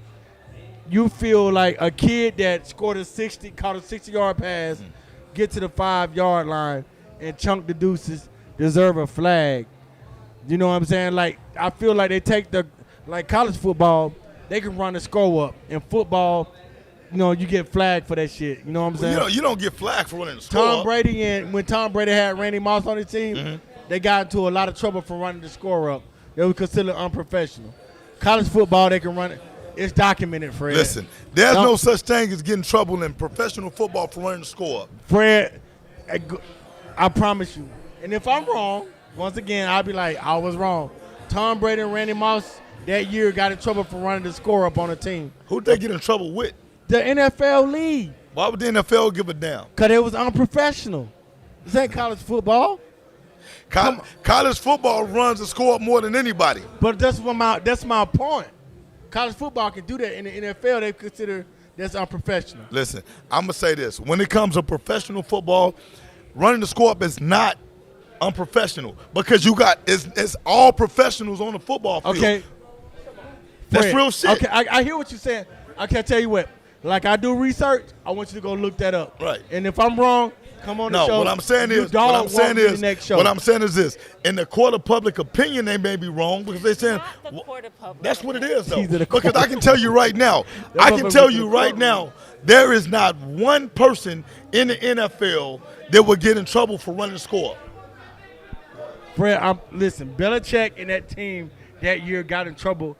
you feel like a kid that caught a 60-yard pass, get to the 5-yard line and chunk the deuces, deserve a flag. You know what I'm saying? Like I feel like they take like college football, they can run the score up. In football, you get flagged for that shit. You know what I'm saying? You don't get flagged for running the score. When Tom Brady had Randy Moss on his team, they got into a lot of trouble for running the score up. They were considered unprofessional. College football, they can run it. It's documented, Fred. Listen, there's no such thing as getting trouble in professional football for running the score up. Fred, I promise you. And if I'm wrong, once again, I'll be like, I was wrong. Tom Brady and Randy Moss that year got in trouble for running the score up on a team. Who'd they get in trouble with? The NFL league. Why would the NFL give a damn? Because it was unprofessional. This ain't college football. College football runs the score up more than anybody. But that's my point. College football can do that. In the NFL, they consider that's unprofessional. Listen, I'm going to say this. When it comes to professional football, running the score up is not unprofessional because it's all professionals on the football field. Okay. That's Fred, real shit. Okay, I hear what you're saying. I can tell you what. Like I do research, I want you to go look that up. Right. And if I'm wrong, come on the show. What I'm saying You is, dog walk me the next show. what I'm saying is this: in the court of public opinion, they may be wrong because they're saying Not the court of public that's what it is, though. Keys of the Because court. I can tell you right now, there is not one person in the NFL that would get in trouble for running the score. Fred, listen, Belichick and that team that year got in trouble.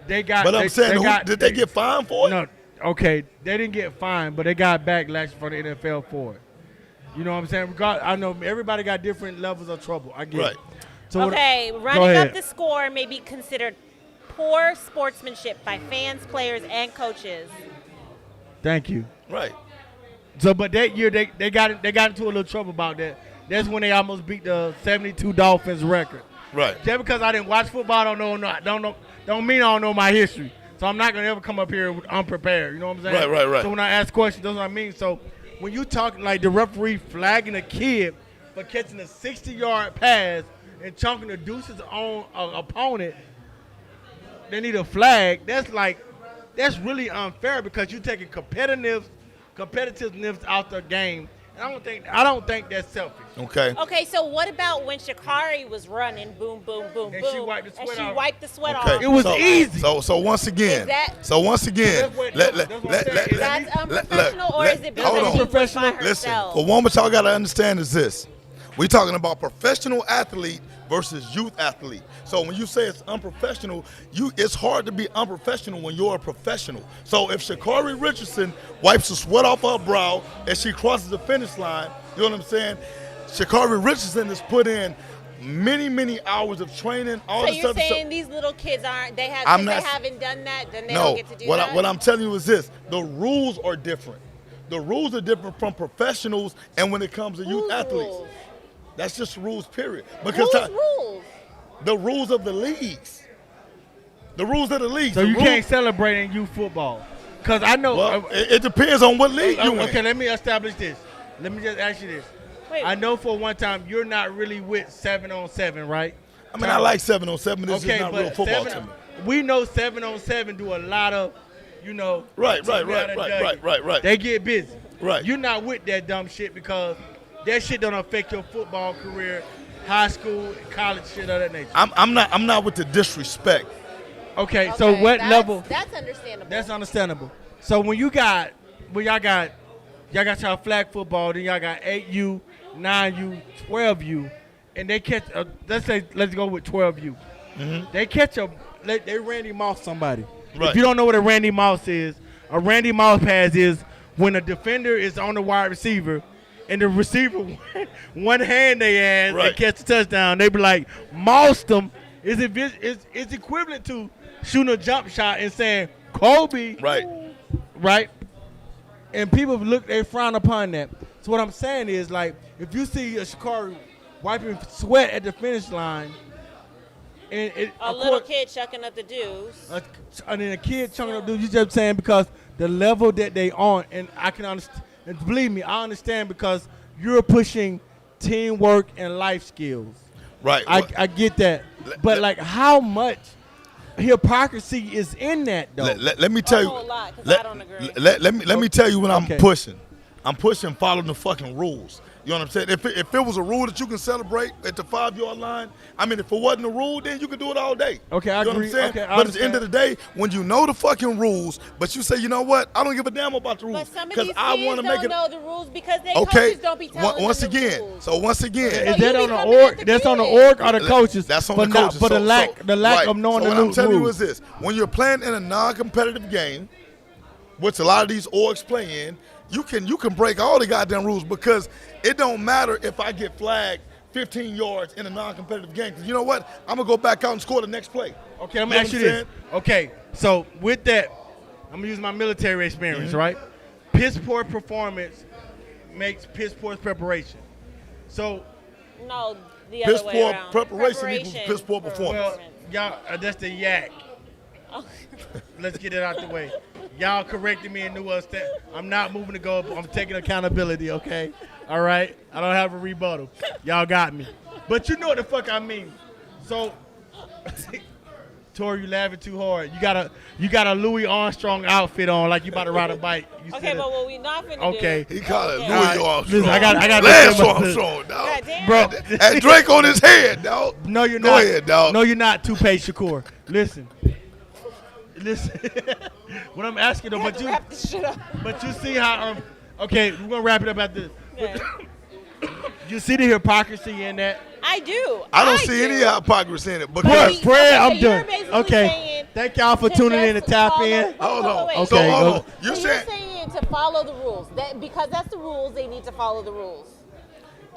But I'm saying, did they get fined for it? No, okay, they didn't get fined, but they got backlash from the NFL for it. You know what I'm saying? I know everybody got different levels of trouble. I get it. So okay, running up the score may be considered poor sportsmanship by fans, players, and coaches. Thank you. Right. So, but that year they got into a little trouble about that. That's when they almost beat the 72 Dolphins record. Right. Just because I didn't watch football, don't mean I don't know my history. So I'm not gonna ever come up here unprepared. You know what I'm saying? Right. So when I ask questions, that's what I mean. So when you talk like the referee flagging a kid for catching a 60-yard pass and chunking the deuces on an opponent, they need a flag. That's really unfair because you're taking competitiveness out the game. I don't think that's selfish. Okay. Okay, so what about when Sha'Carri was running, boom, boom, boom, And boom, she wiped the sweat off. off? It was easy. So once again, Is that- That's unprofessional, or is it because hold on. she was by herself? Listen, for one, what y'all got to understand is this. We're talking about professional athlete versus youth athlete. So when you say it's unprofessional, it's hard to be unprofessional when you're a professional. So if Sha'Carri Richardson wipes the sweat off her brow as she crosses the finish line, you know what I'm saying? Sha'Carri Richardson has put in many hours of training. So you're saying these little kids haven't done that, then they don't get to do that? What I'm telling you is this: the rules are different. The rules are different from professionals, and when it comes to youth athletes, rules? that's just rules. Period. Whose rules? The rules of the leagues. The rules of the leagues. So you can't celebrate in youth football, because I know. Well, it depends on what league you in. Okay, let me establish this. Let me just ask you this. Wait. I know for one time you're not really with 7-on-7, right? I mean, I like 7-on-7. This is not real football to me. We know 7-on-7 do a lot of, Right. They get busy. Right. You're not with that dumb shit because that shit don't affect your football career, high school, college, shit of that nature. I'm not with the disrespect. Okay, so what level? That's understandable. That's understandable. So when y'all got y'all flag football, then y'all got 8U, 9U, 12U, and they catch. Let's go with 12U. Mm-hmm. They catch they Randy Moss somebody. Right. If you don't know what a Randy Moss is, a Randy Moss pass is when a defender is on the wide receiver, and the receiver one hand they ass and catch a touchdown. They be like, mossed them. It's equivalent to shooting a jump shot and saying Kobe. Right. And people they frown upon that. So what I'm saying is, like, if you see a Sha'Carri wiping sweat at the finish line, and a little kid chucking up the dues, and then a kid chucking up the dues, you just saying because the level that they on, and I can understand. And believe me, I understand because you're pushing teamwork and life skills. Right. I get that, but like, how much hypocrisy is in that, though? Let me tell you. A whole lot, 'cause I don't agree. Let me tell you what I'm pushing. I'm pushing following the fucking rules. You know what I'm saying? If it was a rule that you can celebrate at the 5-yard line, I mean, if it wasn't a rule, then you could do it all day. Okay, I agree. What I'm saying? Okay, but at the end of the day, when you know the fucking rules, but you say, you know what, I don't give a damn about the rules. But some of these kids don't know the rules because their okay. coaches don't be telling once them again, the rules. So once again, is that on the org? That's on the org or the coaches? That's on the coaches. But the lack of knowing the rules. What I'm telling you is this: when you're playing in a non-competitive game, which a lot of these orgs play in, you can break all the goddamn rules because it don't matter if I get flagged 15 yards in a non-competitive game. Because you know what? I'm going to go back out and score the next play. Okay, I'm going to ask you this. Okay, so with that, I'm going to use my military experience, right? Piss poor performance makes piss poor preparation. So no, the other way around. Preparation equals piss poor performance. Well, y'all, that's the yak. Let's get it out the way. Y'all corrected me and knew us that I'm not moving the goal. I'm taking accountability, okay? All right? I don't have a rebuttal. Y'all got me. But you know what the fuck I mean. So Tori, you laughing too hard. You got a Louis Armstrong outfit on, like you about to ride a bike. Okay, but what we not finna do. Okay. He called it Okay. Louis Armstrong. Listen, I got Lance this- Armstrong, dog. God damn. Bro, And Drake on his head, dog. no, you're Go not. ahead, dog. No, you're not. Toupee Shakur. Listen. What I'm asking though, We have but to you, wrap this shit up. but you see how okay, we're gonna wrap it up at this. Yeah. You see the hypocrisy in that? I do. I don't see do. any hypocrisy in it But because he- Fred, okay, I'm so you're done. basically Okay. saying Thank y'all for to tuning in to just tap follow- in. hold on. wait. Okay, So hold go. on. You're So saying to follow the rules. That because that's the rules, they need to follow the rules.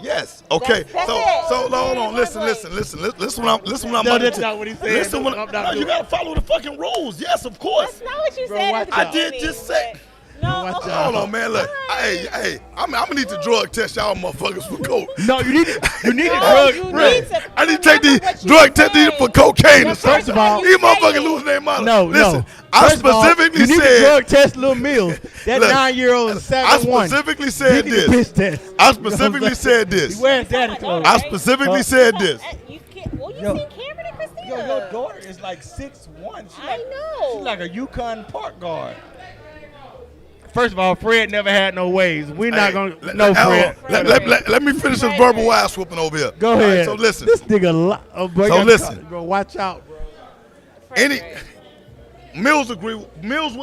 yes. Okay. That's so it. so hold on. That's Listen. right. Listen what I'm No, about that's to not what he said. Listen what I'm not no, you doing gotta follow the fucking rules. Yes, of course. That's not what you Bro, said. watch At the out. I did beginning, just say- but- No, watch okay. out. Hold on, man. Look, hey, I'm gonna need to drug test y'all motherfuckers for coke. No, you need to No, drug. you Bro. need to I need to take remember these what you drug test these said. for cocaine or First something. of all, These you motherfuckers said- losing their mind. No, Listen, no. I First of all, specifically you need to said. drug test Lil Mills. That Look, 9-year-old is 7'1". I specifically said He need a this. piss test. I specifically said He this. wears daddy my clothes. daughter. I specifically said this. You can't. Well, you Yo. seen Cameron and Christina. Yo, your daughter is like 6'1". I know. She's like a Yukon Park guard. First of all, Fred never had no ways. We're not Hey, gonna. let- No, let- Fred. Let me finish this verbal ass whooping over here. Go All right, ahead. so listen. This nigga. Oh, bro, So you gotta listen. talk- Bro, watch out, bro. Any Frederick. Mills will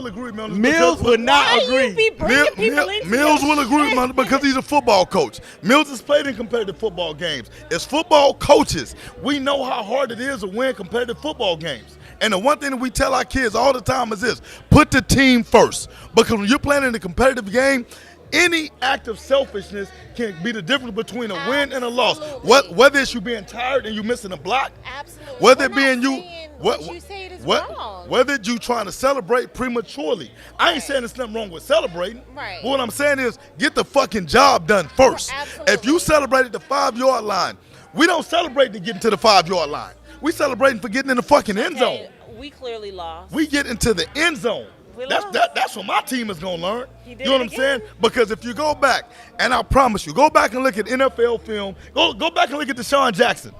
agree with me on this. Mills because- would not Why you agree. be bringing people into Mills your will agree with me shit? because he's a football coach. Mills has played in competitive football games. As football coaches, we know how hard it is to win competitive football games. And the one thing that we tell our kids all the time is this: put the team first. Because when you're playing in a competitive game, any act of selfishness can be the difference between a win and a loss. Absolutely. Whether it's you being tired and you missing a block, Absolutely. whether We're it being not you, saying what you said is wrong. whether you trying to celebrate prematurely. I ain't saying there's nothing wrong with celebrating. Right. But what I'm saying is get the fucking job done first. Absolutely. If you celebrate at the 5-yard line, we don't celebrate to get into the 5-yard line. We celebrating for getting in the fucking end zone. Okay, we clearly lost. We get into the end zone. We That's lost. that's what my team is gonna learn. He did You know what it I'm saying? again. Because if you go back, and I promise you, go back and look at NFL film. Go back and look at Deshaun Jackson.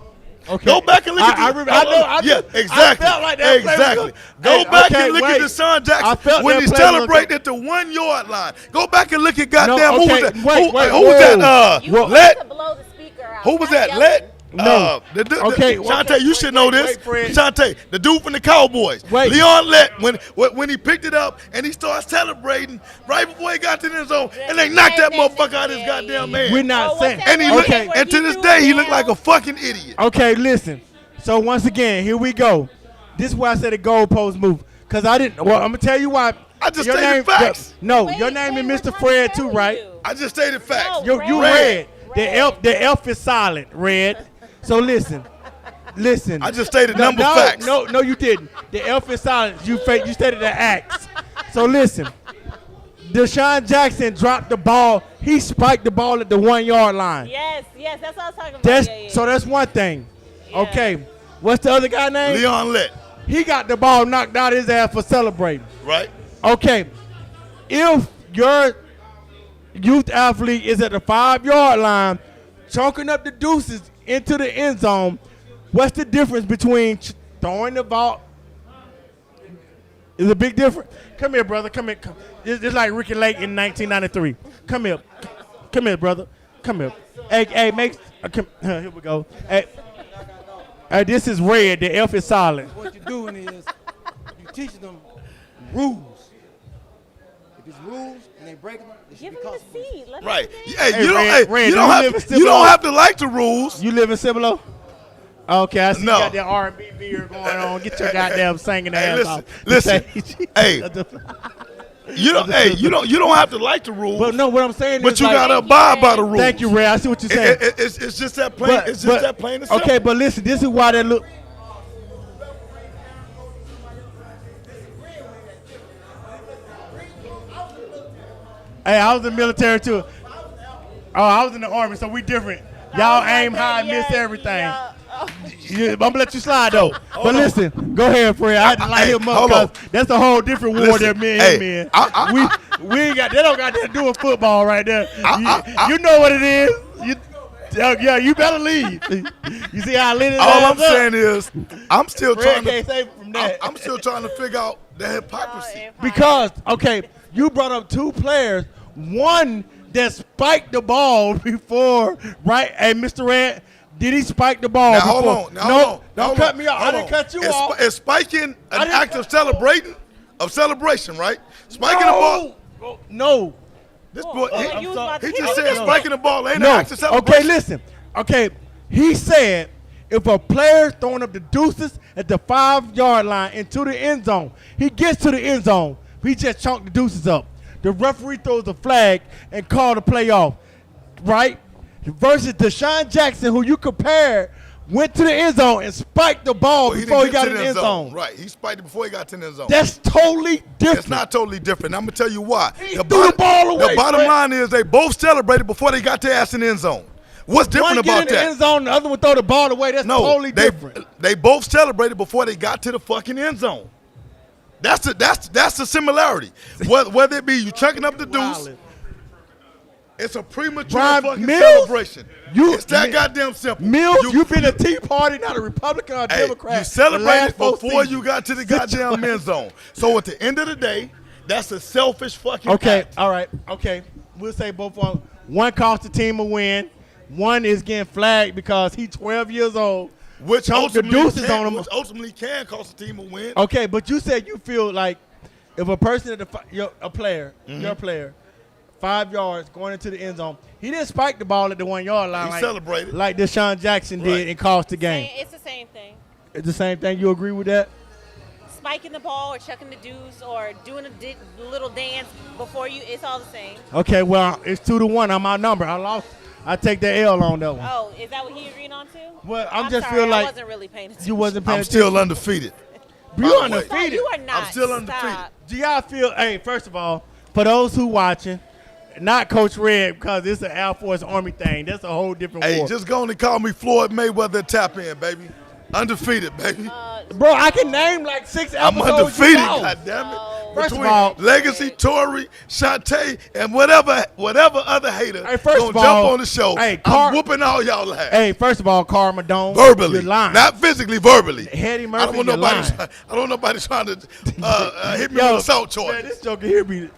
Okay. Go back and look at I the, remember. I know. yeah, exactly. I felt like that play was exactly. good. Go Hey, back okay, and look wait. at Deshaun I Jackson felt when that he play was celebrated good. at the 1-yard line. Go back and look at goddamn okay, who was that? wait, who was whoa. that? You Let need to blow the speaker out. who was Not that? yelling. Let No. Okay, Shante, you should know this. wait, Fred. Shante, the dude from the Cowboys. Wait. Leon Lett, when he picked it up and he started celebrating right before he got to the end zone, and they knocked that motherfucker out of his goddamn man. We're not Oh, saying. what's that And he one looked, Okay. where and to he this threw day, it he looked down? like a fucking idiot. Okay, listen. So once again, here we go. This is why I said the goalpost move. Cause I didn't. Well, I'm gonna tell you why. I just Your stated name, facts. No, Wait, your name wait, is we're Mr. trying to Fred tell too, right? you. I just stated facts. No. You Red. red. The F is silent. Red. So listen. I just stated number facts. No, you didn't. The F is silent. You stated the X. So listen. Deshaun Jackson dropped the ball. He spiked the ball at the 1-yard line. Yes, that's what I was talking about. That's Yeah. so that's one thing. Yeah. Okay. What's the other guy name? Leon Lett, He got the ball knocked out his ass for celebrating. right? Okay. If your youth athlete is at the 5-yard line, chunking up the deuces into the end zone, what's the difference between throwing the ball? Is a big difference. Come here, brother. Come here. Come. It's like Ricky Lake in 1993. Come here. Come here, brother. Come here. Hey, make. Here we go. Hey, this is red. The F is silent. What you're doing is you teaching them rules. If it's rules and they breaking them, they should Give be him the consequences. seat. Let Right. him Hey, Hey, you don't. Red, Hey, Red, you do don't you have. live in You Cibolo? don't have to like the rules. You live in Cibolo? Okay, I see No. you got that R&B beer going on. Get your goddamn singing Hey, ass listen, off. listen. Hey, you don't. Hey, you don't have to like the rules. But no, what I'm saying But is you like, gotta abide by the rules. Thank you, Ray. I see what you're saying. It's just that plain. It's just that plain and simple. okay, but listen, this is why that look. Hey, I was in the military too. Oh, I was in the army, so we different. Y'all aim high, miss everything. Yeah. Oh. I'm gonna let you slide though. But listen, go ahead, Fred. I had to light Hey, him up hold on. because that's a whole different war Listen, that me and hey, him in. I- we ain't got. They don't got that doing football right there. I- You know what it is. You better leave. You see how I lit it All I'm up? saying is, I'm still Fred trying to. can't say from that. I'm still trying to figure out the hypocrisy. Because, okay, you brought up two players. One that spiked the ball before, right? Hey, Mr. Red, did he spike the ball Now, before? hold on. Now, no, hold on. don't Hold cut on. me off. I Hold didn't on. cut you Is off. Is spiking an didn't act cut- of celebration, right? Spiking the ball. No. This boy, Like you was about to he hit just him. said spiking the ball ain't No. an act of celebration. Okay, listen. Okay, he said if a player throwing up the deuces at the 5-yard line into the end zone, he gets to the end zone, he just chunked the deuces up. The referee throws a flag and call the play off, right? Versus Deshaun Jackson, who you compared, went to the end zone and spiked the ball Well, before he didn't got get in to the end zone. Right, he spiked it before he got to the end zone. That's totally different. It's not totally different. I'm gonna tell you why. He threw the ball away, The bottom Fred. line is they both celebrated before they got their ass in the end zone. What's different One get about in the that? end zone, the other one throw the ball away. That's No, totally different. they both celebrated before they got to the fucking end zone. That's the similarity. Whether it be you checking up the deuce, Wildin'. it's a premature Brian fucking Mills, celebration. It's that Mi- goddamn simple. Mills, you've been a Tea Party, not a Republican or a Hey, Democrat. you the celebrated last 4 before seasons. you got to the goddamn end zone. So at the end of the day, that's a selfish fucking Okay, act. all right, okay. We'll say both of them. One cost the team a win. One is getting flagged because he's 12 years old. Which Chunk the deuces on him. which ultimately can cost the team a win. Okay, but you said you feel like if a person at a player, your player, 5 yards going into the end zone, he didn't spike the ball at the 1-yard line. He celebrated. like Deshaun Jackson did Right. and cost the game. It's the same thing. It's the same thing. You agree with that? Spiking the ball or chucking the deuce or doing a little dance before you, it's all the same. Okay, well, it's 2-1. I'm outnumbered. I lost. I take the L on that one. Oh, is that what he agreed on too? Well, I'm just sorry, feel like I wasn't really paying attention. You wasn't paying I'm attention. still undefeated. You by the way. undefeated. You are not. I'm still undefeated. Stop. Do y'all feel? Hey, first of all, for those who watching, not Coach Red because it's an Air Force Army thing. That's a whole different Hey, war. just go on and call me Floyd Mayweather and tap in, baby. Undefeated, baby. Bro, I can name like 6 I'm episodes. undefeated, you know. goddammit. First of Between all- Legacy, Tori, Shantae, and whatever other hater Hey, first gonna of all, jump on the show, hey, I'm whooping all y'all ass. Hey, first of all, Karma Dome. Verbally, You're lying. not physically, verbally. Hetty I Murphy, don't want you're nobody. lying. I don't want nobody trying to hit me Yo, with assault man, charges. this joker here be,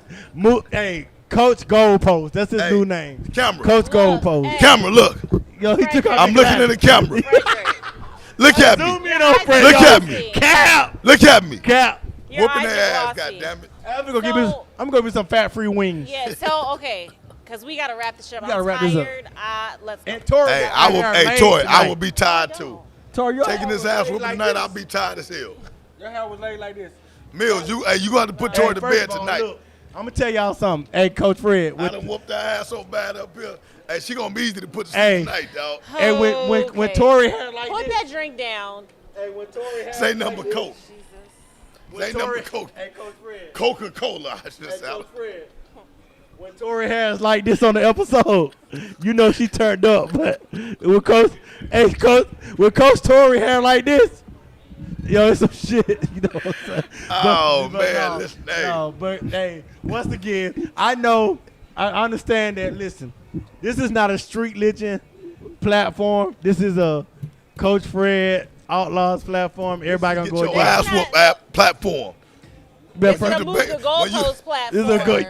hey, Coach Goldpost. That's his Hey, new name. camera. Coach Look, Goldpost. hey. Camera, look. Yo, he took off I'm the looking at the camera. Frederick, Look at Zoom me. in on Fred. Look Yo, at me. Cap. Look at me. Cap. your Whooping eyes their are ass, glossy. goddammit. I'm gonna be some fat-free wings. Yeah. So okay, because we gotta wrap this shit up. We gotta I'm wrap this up. tired. Let's go. And Tori, Hey, got I will. her Hey, laid Tori, I tonight. will be tired too. Tori, your Taking hair this was ass laid whooping like tonight, this. I'll be tired as hell. Your hair was laid like this. Mills, you gonna have to put Tori to first bed of all, tonight. look, I'm gonna tell y'all something. Hey, Coach Fred. I With, done whooped her ass so bad up here. Hey, she gonna be easy to put to sleep Hey. tonight, dog. hey, when Okay. Tori had like Put this. that drink down. Hey, when Tori had Say like number this. Coke. When Say number Tori- Coke. Hey, Coach Fred. Coca-Cola, I should Hey, say. Coach Fred. When Tori has like this on the episode, you know she turned up. But when Coach Tori had like this, yo, it's some shit. You know what I'm saying? Oh, man, listen, hey. No, but hey, once again, I understand that. Listen, this is not a street legend platform. This is a Coach Fred Outlaws platform. Everybody gonna Get go your against. ass whooped app platform. But It's first- a move the when you- goalpost platform. This is a good.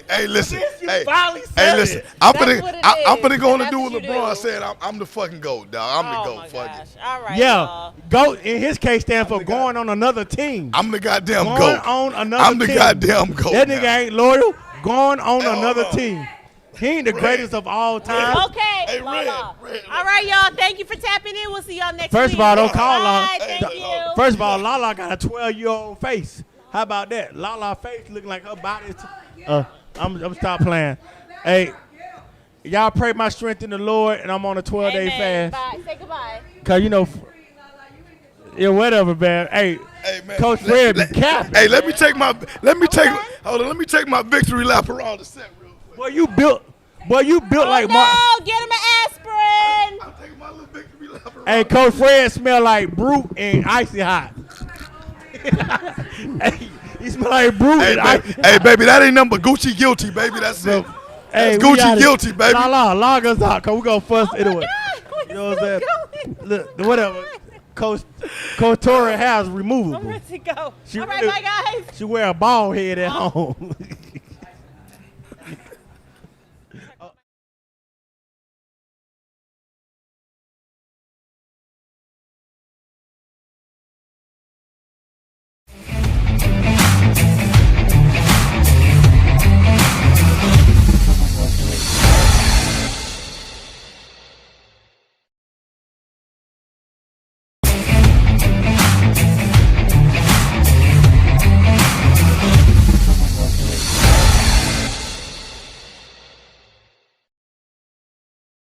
Hey, listen. You Hey, finally hey, said listen. it. I'm That's finna, what it I'm is, finna go on and and do what that's what you LeBron do. said. I'm the fucking GOAT, dog. I'm Oh the my GOAT. Fuck gosh. it. All right. Yeah, y'all. go in his case stand for going on another team. I'm the goddamn Going GOAT. on another I'm the team. goddamn GOAT. That now. nigga ain't loyal. Going on Hey, hold another on. team. He ain't the Red. greatest of all time. Okay. Hey, la, Red, la. Red. All right, y'all. Thank you for tapping in. We'll see y'all next First week. of all, don't call Bye. her. Thank you. First of all, Lala got a 12-year-old face. How about that? Lala face looking like her body. I'm stop playing. Hey, y'all pray my strength in the Lord, and I'm on a 12-day Amen. fast. Bye. Say goodbye. Cause you know, yeah, whatever, man. Hey, Hey, man. Coach Fred be capping. Hey, let me take my victory lap around the set real quick. Boy, you built like no, Mark. get him an aspirin. I'm taking my little victory lap around. Hey, Coach Fred smell like brute and icy hot. Hey, he smell like brute Hey, and icy baby, hey, baby, that ain't nothing but Gucci guilty, baby. That's it. Hey, That's we Gucci gotta- guilty, baby. Log us out, cause we gonna fuss Oh my anyway. God. What You know is what I'm so saying? going? Look, whatever. Coach Tori has removable. I'm ready to go. She All right, really- bye guys. She wear a bald head at home.